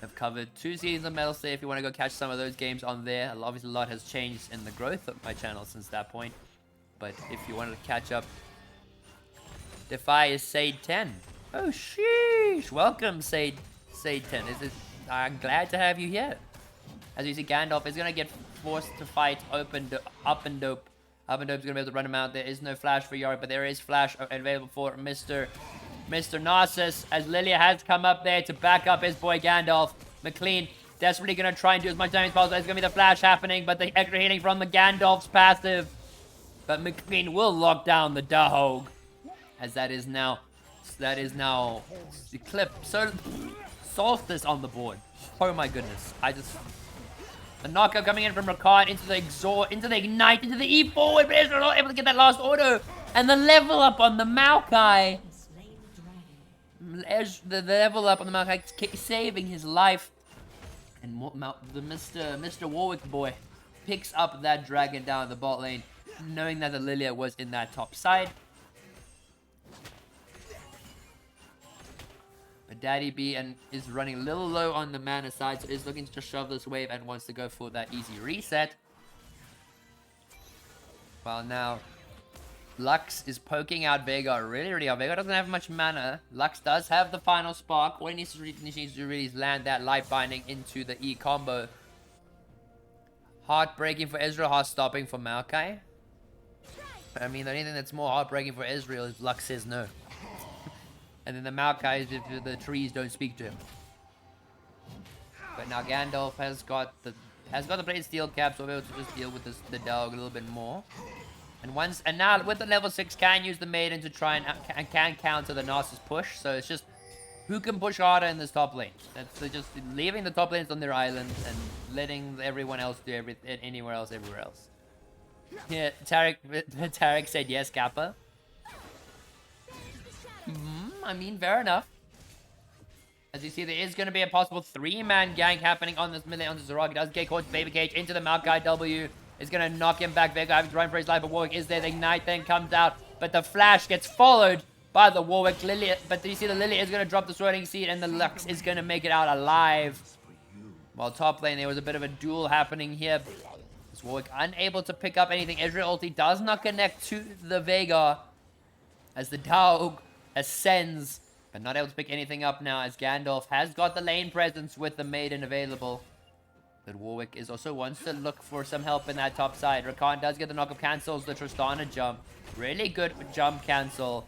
I've covered 2 seasons of Mettlestate if you want to go catch some of those games on there. Obviously, a lot has changed in the growth of my channel since that point. But if you wanted to catch up, Defy is Sade 10. Oh, sheesh. Welcome, Sade 10. I'm glad to have you here. As you see, Gandalf is going to get forced to fight Up and Dope. Up and Dope's going to be able to run him out. There is no flash for Yorick, but there is flash available for Mr. Narcissus, as Lilia has come up there to back up his boy Gandalf. McLean desperately going to try and do as much damage as possible. There's going to be the flash happening, but the extra healing from the Gandalf's passive. But McLean will lock down the Dahog, as that is now the clip. So Solstice on the board. Oh my goodness. The knockup coming in from Rakan into the Exhaust, into the Ignite, into the E4, but Ezra not able to get that last auto. And the level up on the Maokai. The level up on the Maokai saving his life. And the Mr. Warwick boy picks up that dragon down the bot lane, knowing that the Lilia was in that top side. But Daddy B is running a little low on the mana side, so is looking to just shove this wave and wants to go for that easy reset. While now, Lux is poking out Veigar really hard. Veigar doesn't have much mana. Lux does have the final spark. What he needs to do really is land that life binding into the E combo. Heartbreaking for Ezreal, heart stopping for Maokai. I mean, the only thing that's more heartbreaking for Ezreal is Lux says no. And then the Maokai, if the trees don't speak to him. But now Gandalf has got the plate steel cap, so we'll be able to just deal with the dog a little bit more. And now with the level 6, can use the Maiden to try and can counter the Narcissus push. So it's just who can push harder in this top lane. That's just leaving the top lanes on their island and letting everyone else do everywhere else. Yeah, Tarek said yes, Kappa. I mean, fair enough. As you see, there is going to be a possible 3-man gank happening on this melee onto Zarok. He does get caught Baby Cage into the Maokai W. Is going to knock him back. Veigar having to run for his life, but Warwick is there. The Ignite then comes out, but the Flash gets followed by the Warwick. Lily, but you see the Lily is going to drop the Swirling Seed, and the Lux is going to make it out alive. While top lane, there was a bit of a duel happening here. This Warwick unable to pick up anything. Ezreal ulti does not connect to the Veigar, as the dog ascends, but not able to pick anything up now, as Gandalf has got the lane presence with the Maiden available. But Warwick is also wants to look for some help in that top side. Rakan does get the knock-up, cancels the Tristana jump. Really good jump cancel.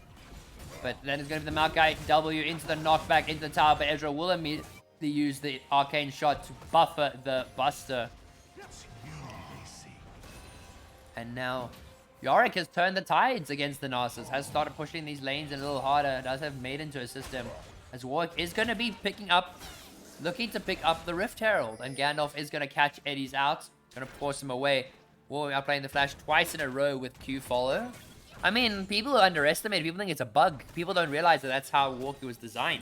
But then it's going to be the Maokai W into the knockback into the tower, but Ezra will immediately use the arcane shot to buffer the Buster. And now Yorick has turned the tides against the Narcissus, has started pushing these lanes a little harder, does have Maiden to assist him, as Warwick is going to be looking to pick up the Rift Herald, and Gandalf is going to catch Eddie's out, going to force him away. Warwick outplaying the Flash twice in a row with Q follow. I mean, people underestimate it. People think it's a bug. People don't realize that that's how Walker was designed.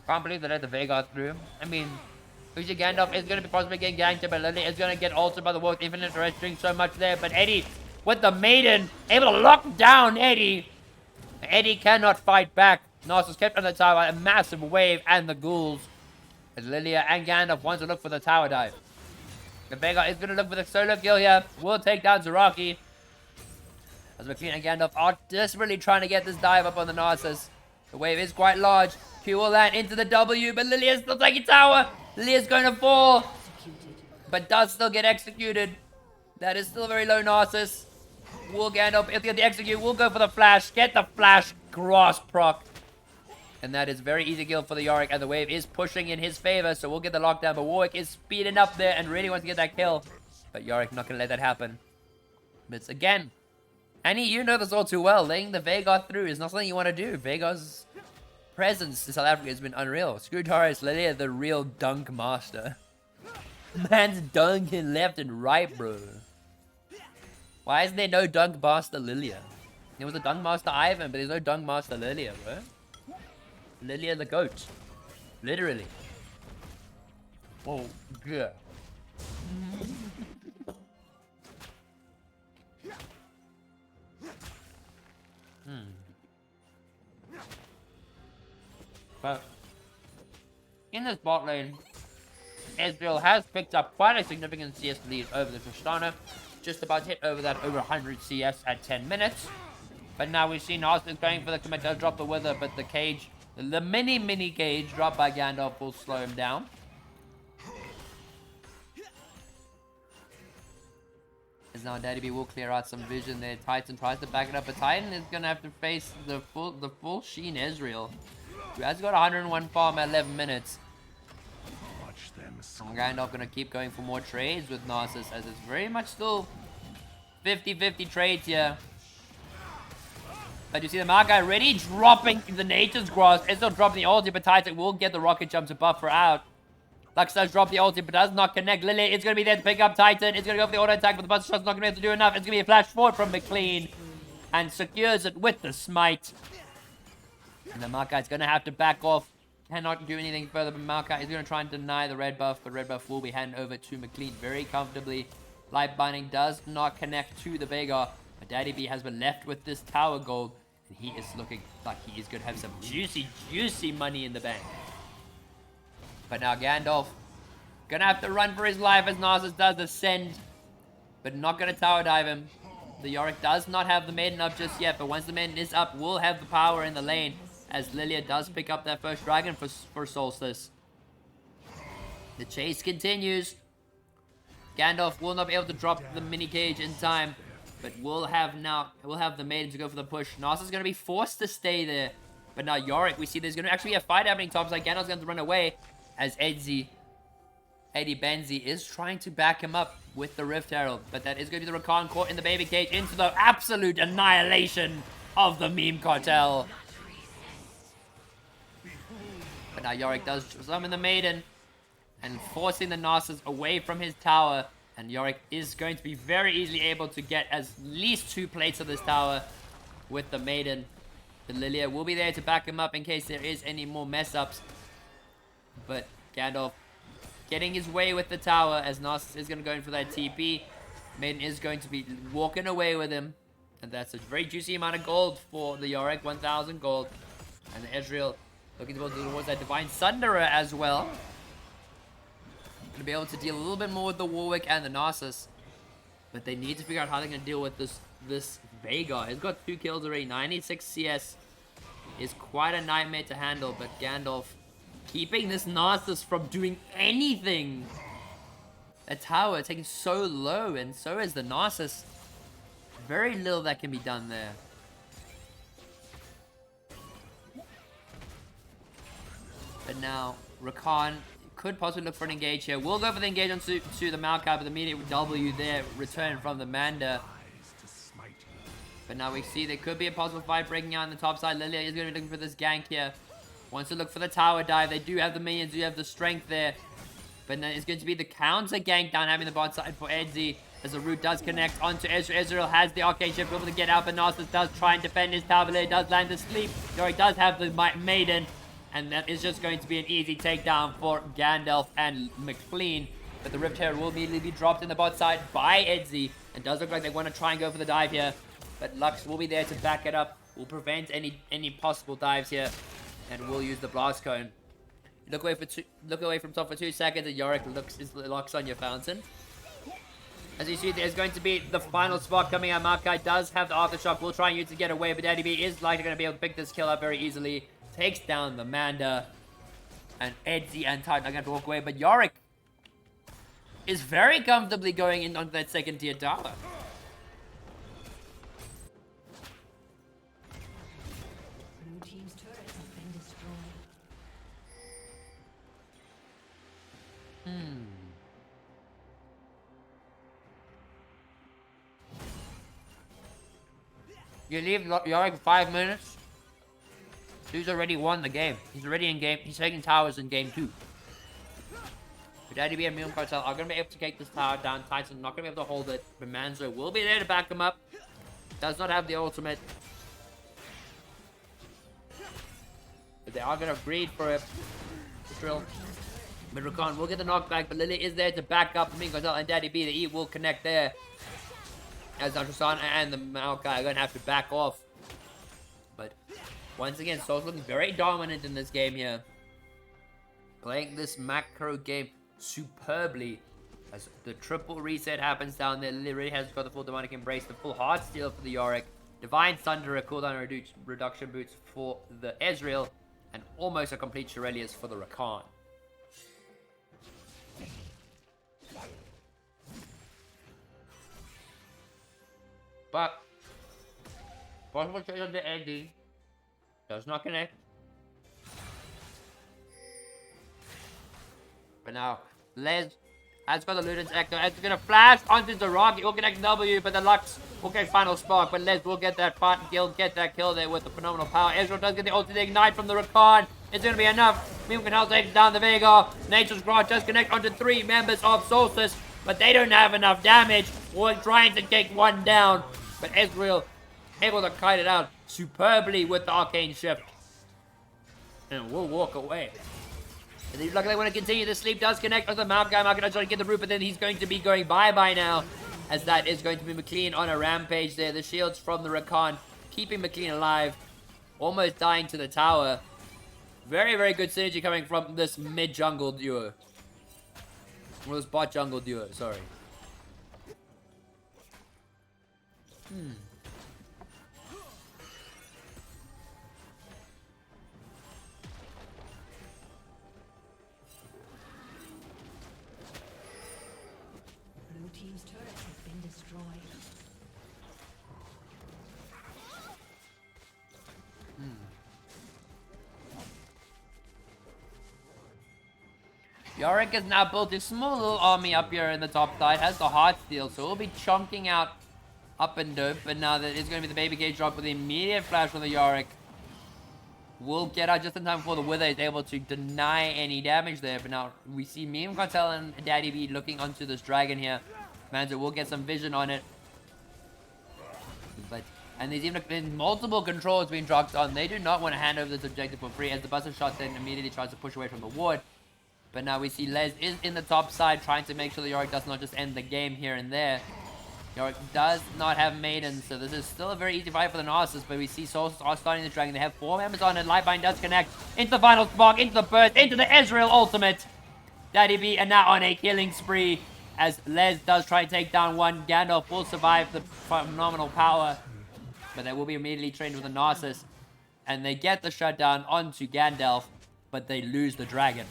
Can't believe they let the Veigar through. I mean, Uzi Gandalf is going to be possibly getting ganked, but Lily is going to get altered by the Warwick Infinite Rest, doing so much there. But Eddie, with the Maiden, able to lock down Eddie. Eddie cannot fight back. Narcissus kept on the tower by a massive wave and the ghouls. As Lilia and Gandalf want to look for the tower dive. The Veigar is going to look for the solo kill here. Will take down Zaraki. As McLean and Gandalf are desperately trying to get this dive up on the Narcissus. The wave is quite large. Q will land into the W, but Lilia is still taking tower. Lilia is going to fall, but does still get executed. That is still very low Narcissus. Will Gandalf, if the execute, will go for the flash. Get the flash grass proc. And that is very easy kill for the Yorick, and the wave is pushing in his favor, so we'll get the lockdown. But Warwick is speeding up there and really wants to get that kill. But Yorick not going to let that happen. But it's, again, Annie, you know this all too well. Laying the Vhagar through is not something you want to do. Vhagar's presence in South Africa has been unreal. Screwtaurus, Lilia, the real dunk master. Man's dunking left and right, bro. Why isn't there no dunk master Lilia? There was a dunk master Ivan, but there's no dunk master Lilia, bro. Lilia the goat. Literally. Oh, good. But in this bot lane, Ezreal has picked up quite a significant CS lead over the Tristana. Just about hit over that over 100 CS at 10 minutes. But now we've seen Austin going for the commit to drop the Wither, but the cage, the mini cage dropped by Gandalf will slow him down. As now Daddy B will clear out some vision there. Titan tries to back it up, but Titan is gonna have to face the full Sheen Ezreal, who has got 101 farm at 11 minutes. And Gandalf gonna keep going for more trades with Narcissus, as it's very much still 50-50 trades here. But you see the Maokai already dropping the Nature's Grass. It's still dropping the ulti, but Titan will get the rocket jump to buffer out. Lux does drop the ulti, but does not connect. Lily is going to be there to pick up Titan. It's going to go for the auto attack, but the Buster Shot's not going to be able to do enough. It's going to be a flash forward from McLean. And secures it with the smite. And the Maokai's going to have to back off. Cannot do anything further, but Maokai is going to try and deny the red buff, but red buff will be handed over to McLean very comfortably. Light Binding does not connect to the Vhagar, but Daddy B has been left with this tower gold, and he is looking like he is going to have some juicy money in the bank. But now Gandalf gonna have to run for his life as Narcissus does ascend, but not gonna tower dive him. The Yorick does not have the maiden up just yet, but once the maiden is up, we'll have the power in the lane, as Lilia does pick up that first dragon for Solstice. The chase continues. Gandalf will not be able to drop the mini cage in time, but we'll have the maiden to go for the push. Narcissus is gonna be forced to stay there, but now Yorick, we see there's gonna actually be a fight happening top side. Gandalf's gonna have to run away, as Eddie Benzi is trying to back him up with the Rift Herald, but that is going to be the Rakan caught in the baby cage into the absolute annihilation of the meme cartel. But now Yorick does summon the maiden and forcing the Narcissus away from his tower, and Yorick is going to be very easily able to get at least 2 plates of this tower with the maiden. The Lilia will be there to back him up in case there is any more mess ups. But Gandalf getting his way with the tower, as Narcissus is going to go in for that TP. Maiden is going to be walking away with him. And that's a very juicy amount of gold for the Yorick, 1,000 gold. And the Ezreal looking towards that Divine Sunderer as well. Going to be able to deal a little bit more with the Warwick and the Narcissus. But they need to figure out how they're going to deal with this Vhagar. He's got 2 kills already. 96 CS is quite a nightmare to handle, but Gandalf keeping this Narcissus from doing anything. A tower taking so low, and so is the Narcissus. Very little that can be done there. But now, Rakan could possibly look for an engage here. We'll go for the engage onto the Maokai, but the immediate W there, return from the Manda. But now we see there could be a possible fight breaking out on the top side. Lilia is going to be looking for this gank here. Wants to look for the tower dive. They do have the minions, do have the strength there. But then it's going to be the counter gank down, having the bot side for Edzi, as the root does connect onto Ezreal. Ezreal has the arcane shift able to get out, but Narcissus does try and defend his tower, but it does land to sleep. Yorick does have the maiden, and that is just going to be an easy takedown for Gandalf and McLean. But the Rift Herald will immediately be dropped in the bot side by Edzi, and does look like they want to try and go for the dive here. But Lux will be there to back it up, will prevent any possible dives here. And we'll use the blast cone. Look away from top for 2 seconds, and Yorick locks on your fountain. As you see, there's going to be the final spot coming out. Maokai does have the aftershock. We'll try and use it to get away, but Daddy B is likely going to be able to pick this kill up very easily. Takes down the Manda. And Edzi and Titan are going to walk away, but Yorick is very comfortably going in onto that second tier tower. You leave Yorick for 5 minutes. He's already won the game. He's already in game. He's taking towers in game 2. But Daddy B and Milm Cartel are going to be able to take this tower down. Titan's not going to be able to hold it. But Manzo will be there to back him up. Does not have the ultimate. But they are going to breed for it. Drill. But Rakan will get the knockback. But Lily is there to back up Milm Cartel and Daddy B. The E will connect there. As Ultrason and the Maokai are going to have to back off. But once again, Soul's looking very dominant in this game here. Playing this macro game superbly. As the triple reset happens down there. Lily really has got the full demonic embrace. The full heart steal for the Yorick. Divine Thunderer, cooldown reduction boots for the Ezreal. And almost a complete Shurelius for the Rakan. But possible trade on the Eddie does not connect. But now Les has got the Luden's Echo. It's gonna flash onto the rock. It will connect W, but the Lux will get final spark. But Les will get that part kill, get that kill there with the phenomenal power. Ezreal does get the ultimate ignite from the Rakan. It's gonna be enough. Mim can help take down the Veigar. Nature's Grant does connect onto 3 members of Solstice, but they don't have enough damage. We're trying to take one down. But Ezreal able to kite it out superbly with the Arcane Shift. And we'll walk away. And they look like they want to continue. The sleep does connect with the Maokai. Maokai does try to get the root, but then he's going to be going bye-bye now. As that is going to be McLean on a rampage there. The shields from the Rakan keeping McLean alive. Almost dying to the tower. Very, very good synergy coming from this mid-jungle duo. Or this bot-jungle duo, sorry. Blue team's turret has been destroyed. Yorick has now built a small little army up here in the top side. Has the heart steal, so we'll be chunking out up and dope. But now that it's going to be the baby gauge drop with the immediate flash from the Yorick. We'll get out just in time before the Wither is able to deny any damage there. But now we see Meme Cartel and Daddy B looking onto this dragon here. Manzo will get some vision on it. And there's even been multiple controls being dropped on. They do not want to hand over this objective for free as the Buster Shot then immediately tries to push away from the ward. But now we see Les is in the top side trying to make sure the Yorick does not just end the game here and there. Yorick does not have Maiden, so this is still a very easy fight for the Narcissus, but we see Solstice are starting the Dragon. They have 4 members on it. Lightbind does connect into the final spark, into the burst, into the Ezreal ultimate. Daddy B are now on a killing spree as Les does try to take down one. Gandalf will survive the phenomenal power, but they will be immediately trained with the Narcissus. And they get the shutdown onto Gandalf, but they lose the Dragon.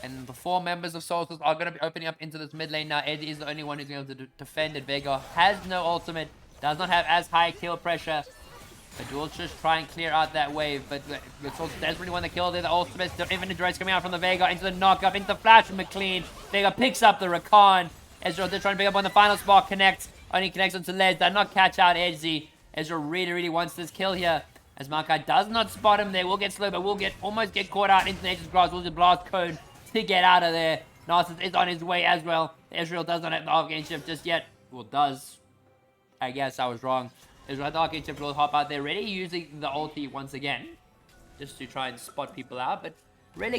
And the 4 members of Solstice are going to be opening up into this mid lane now. Eddie is the only one who's going to be able to defend it. Veigar has no ultimate, does not have as high kill pressure. But we'll just try and clear out that wave. But Solstice does really want to kill there. The ultimate, the infinite drones coming out from the Veigar into the knockup, into the flash from McLean. Veigar picks up the Rakan. Ezreal, they're trying to pick up on the final spark, connects. Only connects onto Les, does not catch out Edzy. Ezreal really wants this kill here. As Maokai does not spot him there. We'll get slow, but we'll almost get caught out into Nature's Grasp. We'll just blast code to get out of there. Narcissus is on his way as well. Ezreal does not have the Arcane Shift just yet. Well, does. I guess I was wrong. Ezreal had the Arcane Shift, will hop out there, ready using the ulti once again. Just to try and spot people out. But really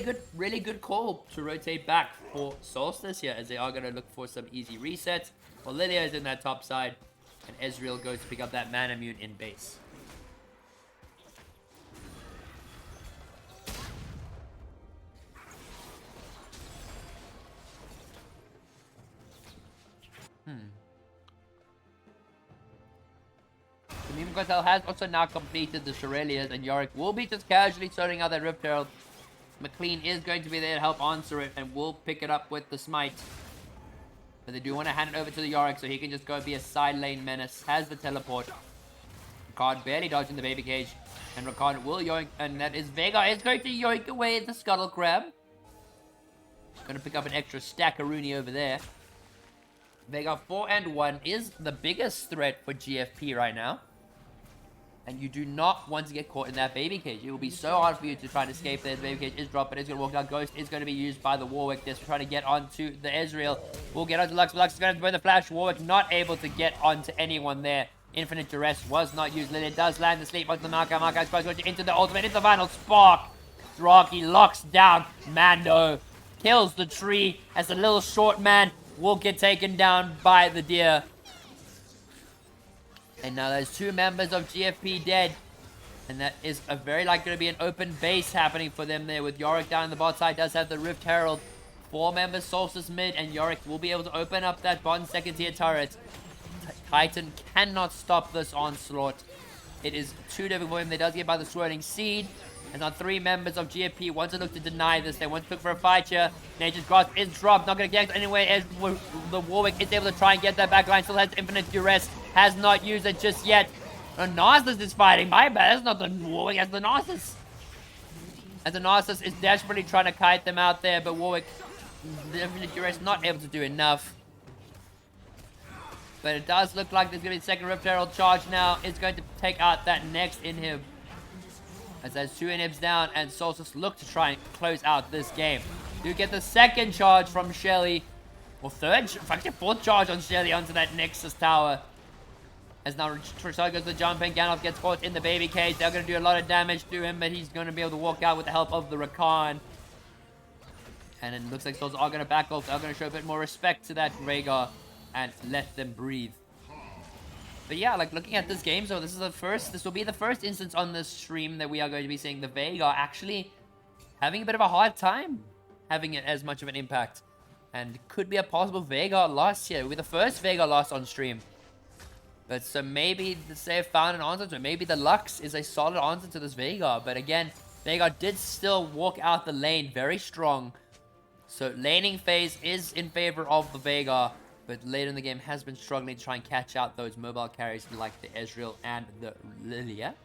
good call to rotate back for Solstice here, as they are going to look for some easy resets. Well, Lilia is in that top side, and Ezreal goes to pick up that Mana Mute in base. Meme Cartel has also now completed the Shurelias, and Yorick will be just casually sorting out that Rift Herald. McLean is going to be there to help answer it, and will pick it up with the Smite. But they do want to hand it over to the Yorick, so he can just go be a side lane menace. Has the teleport. Rakan barely dodging the baby cage. And Rakan will yoink, and that is Vega is going to yoink away the Scuttle Crab. Gonna pick up an extra stack of Rooney over there. Vega 4-1 is the biggest threat for GFP right now. And you do not want to get caught in that baby cage. It will be so hard for you to try and escape there. The baby cage is dropped, but it's going to walk out. Ghost is going to be used by the Warwick. They're trying to get onto the Ezreal. We'll get onto Lux. Lux is going to burn the flash. Warwick not able to get onto anyone there. Infinite Duress was not used. Lily does land the sleep onto the Marka. Marka is going into the ultimate. Into the final spark. Draki locks down Mando. Kills the tree as the little short man will get taken down by the deer. And now there's 2 members of GFP dead. And that is a very likely to be an open base happening for them there with Yorick down in the bot side. Does have the Rift Herald. 4 members, Solstice mid, and Yorick will be able to open up that bottom second tier turret. Titan cannot stop this onslaught. It is too difficult for him. They does get by the swirling seed. And now 3 members of GFP want to look to deny this. They want to look for a fight here. Nature's Grasp is dropped. Not going to get anywhere as the Warwick is able to try and get that back line. Still has Infinite Duress. Has not used it just yet. The Narcissus is fighting. My bad. That's not the Warwick. That's the Narcissus. As the Narcissus is desperately trying to kite them out there. But Warwick, the Infinite Duress, not able to do enough. But it does look like there's going to be a second Rift Herald charge now. It's going to take out that next inhib. As there's 2 inhibs down, and Solstice look to try and close out this game. You get the second charge from Shelly. Or third, actually 4th charge on Shelly onto that Nexus tower. As now Trishar goes to the jump and Gandalf gets caught in the baby cage. They're going to do a lot of damage to him, but he's going to be able to walk out with the help of the Rakan. And it looks like Souls are going to back off. They're going to show a bit more respect to that Rhaegar and let them breathe. But yeah, like looking at this game, so this will be the first instance on this stream that we are going to be seeing the Vega actually having a bit of a hard time having it as much of an impact. And could be a possible Vega loss here. It will be the first Vega loss on stream. But so maybe they've found an answer to it. Maybe the Lux is a solid answer to this Vega. But again, Vega did still walk out the lane very strong. So laning phase is in favor of the Vega. But later in the game has been struggling to try and catch out those mobile carries like the Ezreal and the Lilia.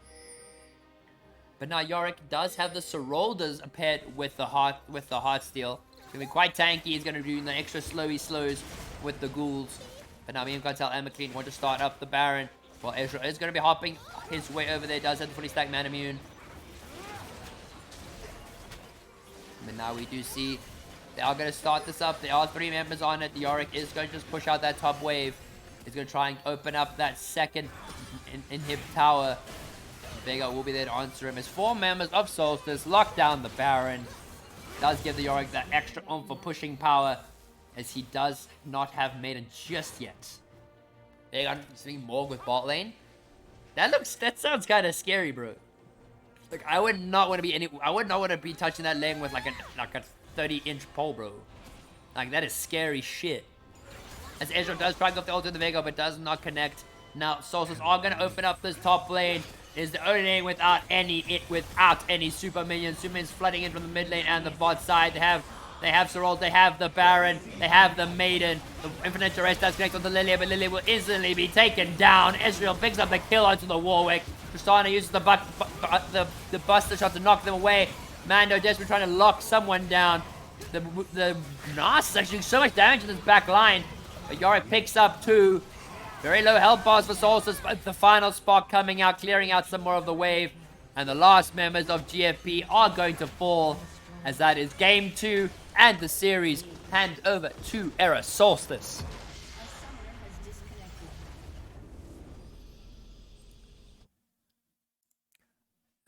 But now Yorick does have the Seroldas paired with the Heartsteel. It's going to be quite tanky. He's going to do the extra slows with the ghouls. But now me and Cartel and McLean want to start up the Baron. Well, Ezreal is going to be hopping his way over there. Does have the fully stacked Man Immune. But now we do see they are going to start this up. There are 3 members on it. Yorick is going to just push out that top wave. He's going to try and open up that second inhib tower. Vega will be there to answer him as 4 members of Solstice lock down the Baron. Does give the Yorick that extra oomph for pushing power, as he does not have Maiden just yet. They got seeing Morg with bot lane. That sounds kind of scary, bro. Like I would not want to be touching that lane with like a 30-inch pole, bro. Like that is scary shit. As Ezreal does try to go off the ult to the Vega, but does not connect. Now Solstice are gonna open up this top lane. It is the only lane without any super minions. Super minions flooding in from the mid lane and the bot side. They have Serol, they have the Baron, they have the Maiden. The Infinite Duress does connect on the Lilia, but Lilia will instantly be taken down. Ezreal picks up the kill onto the Warwick. Tristana uses the Buster Shot to knock them away. Mando desperately trying to lock someone down. The Nas is actually doing so much damage in this back line. But Yorick picks up 2. Very low health bars for Solstice, but the final spark coming out, clearing out some more of the wave. And the last members of GFP are going to fall, as that is game 2 and the series hand over to Era Solstice.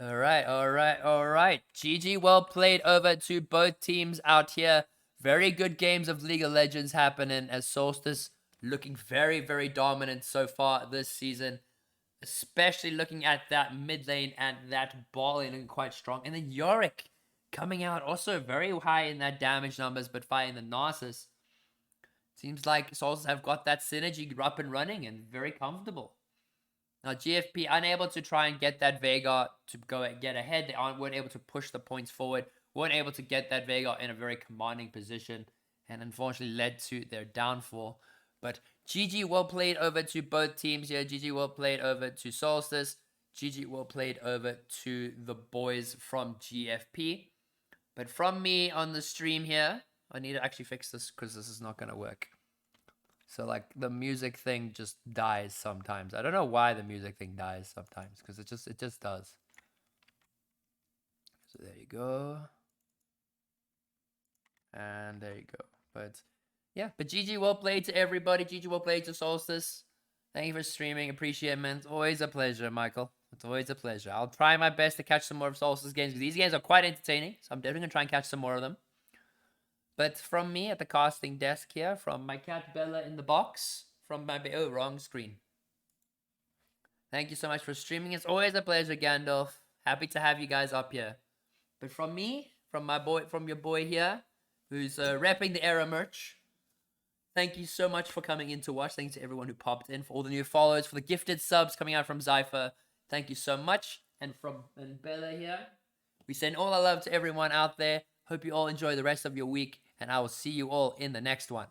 All right. GG, well played over to both teams out here. Very good games of League of Legends happening, as Solstice looking very, very dominant so far this season. Especially looking at that mid lane and that bot lane looking quite strong. And then Yorick coming out also very high in that damage numbers, but fighting the Narcissus. Seems like Solstice have got that synergy up and running and very comfortable. Now, GFP unable to try and get that Vega to go and get ahead. They weren't able to push the points forward. Weren't able to get that Vega in a very commanding position. And unfortunately led to their downfall. But GG well played over to both teams here. GG well played over to Solstice. GG will play it over to the boys from GFP. But from me on the stream here, I need to actually fix this because this is not going to work. So like the music thing just dies sometimes. I don't know why the music thing dies sometimes because it just does. So there you go. And there you go. But yeah, but GG well played to everybody. GG well played to Solstice. Thank you for streaming. Appreciate it, man. It's always a pleasure, Michael. It's always a pleasure. I'll try my best to catch some more of Solstice games because these games are quite entertaining. So I'm definitely going to try and catch some more of them. But from me at the casting desk here, from my cat Bella in the box, from my... Oh, wrong screen. Thank you so much for streaming. It's always a pleasure, Gandalf. Happy to have you guys up here. But from me, from your boy here, who's repping the Era merch. Thank you so much for coming in to watch. Thanks to everyone who popped in, for all the new followers, for the gifted subs coming out from Zypher. Thank you so much. And from Bella here, we send all our love to everyone out there. Hope you all enjoy the rest of your week, and I will see you all in the next one.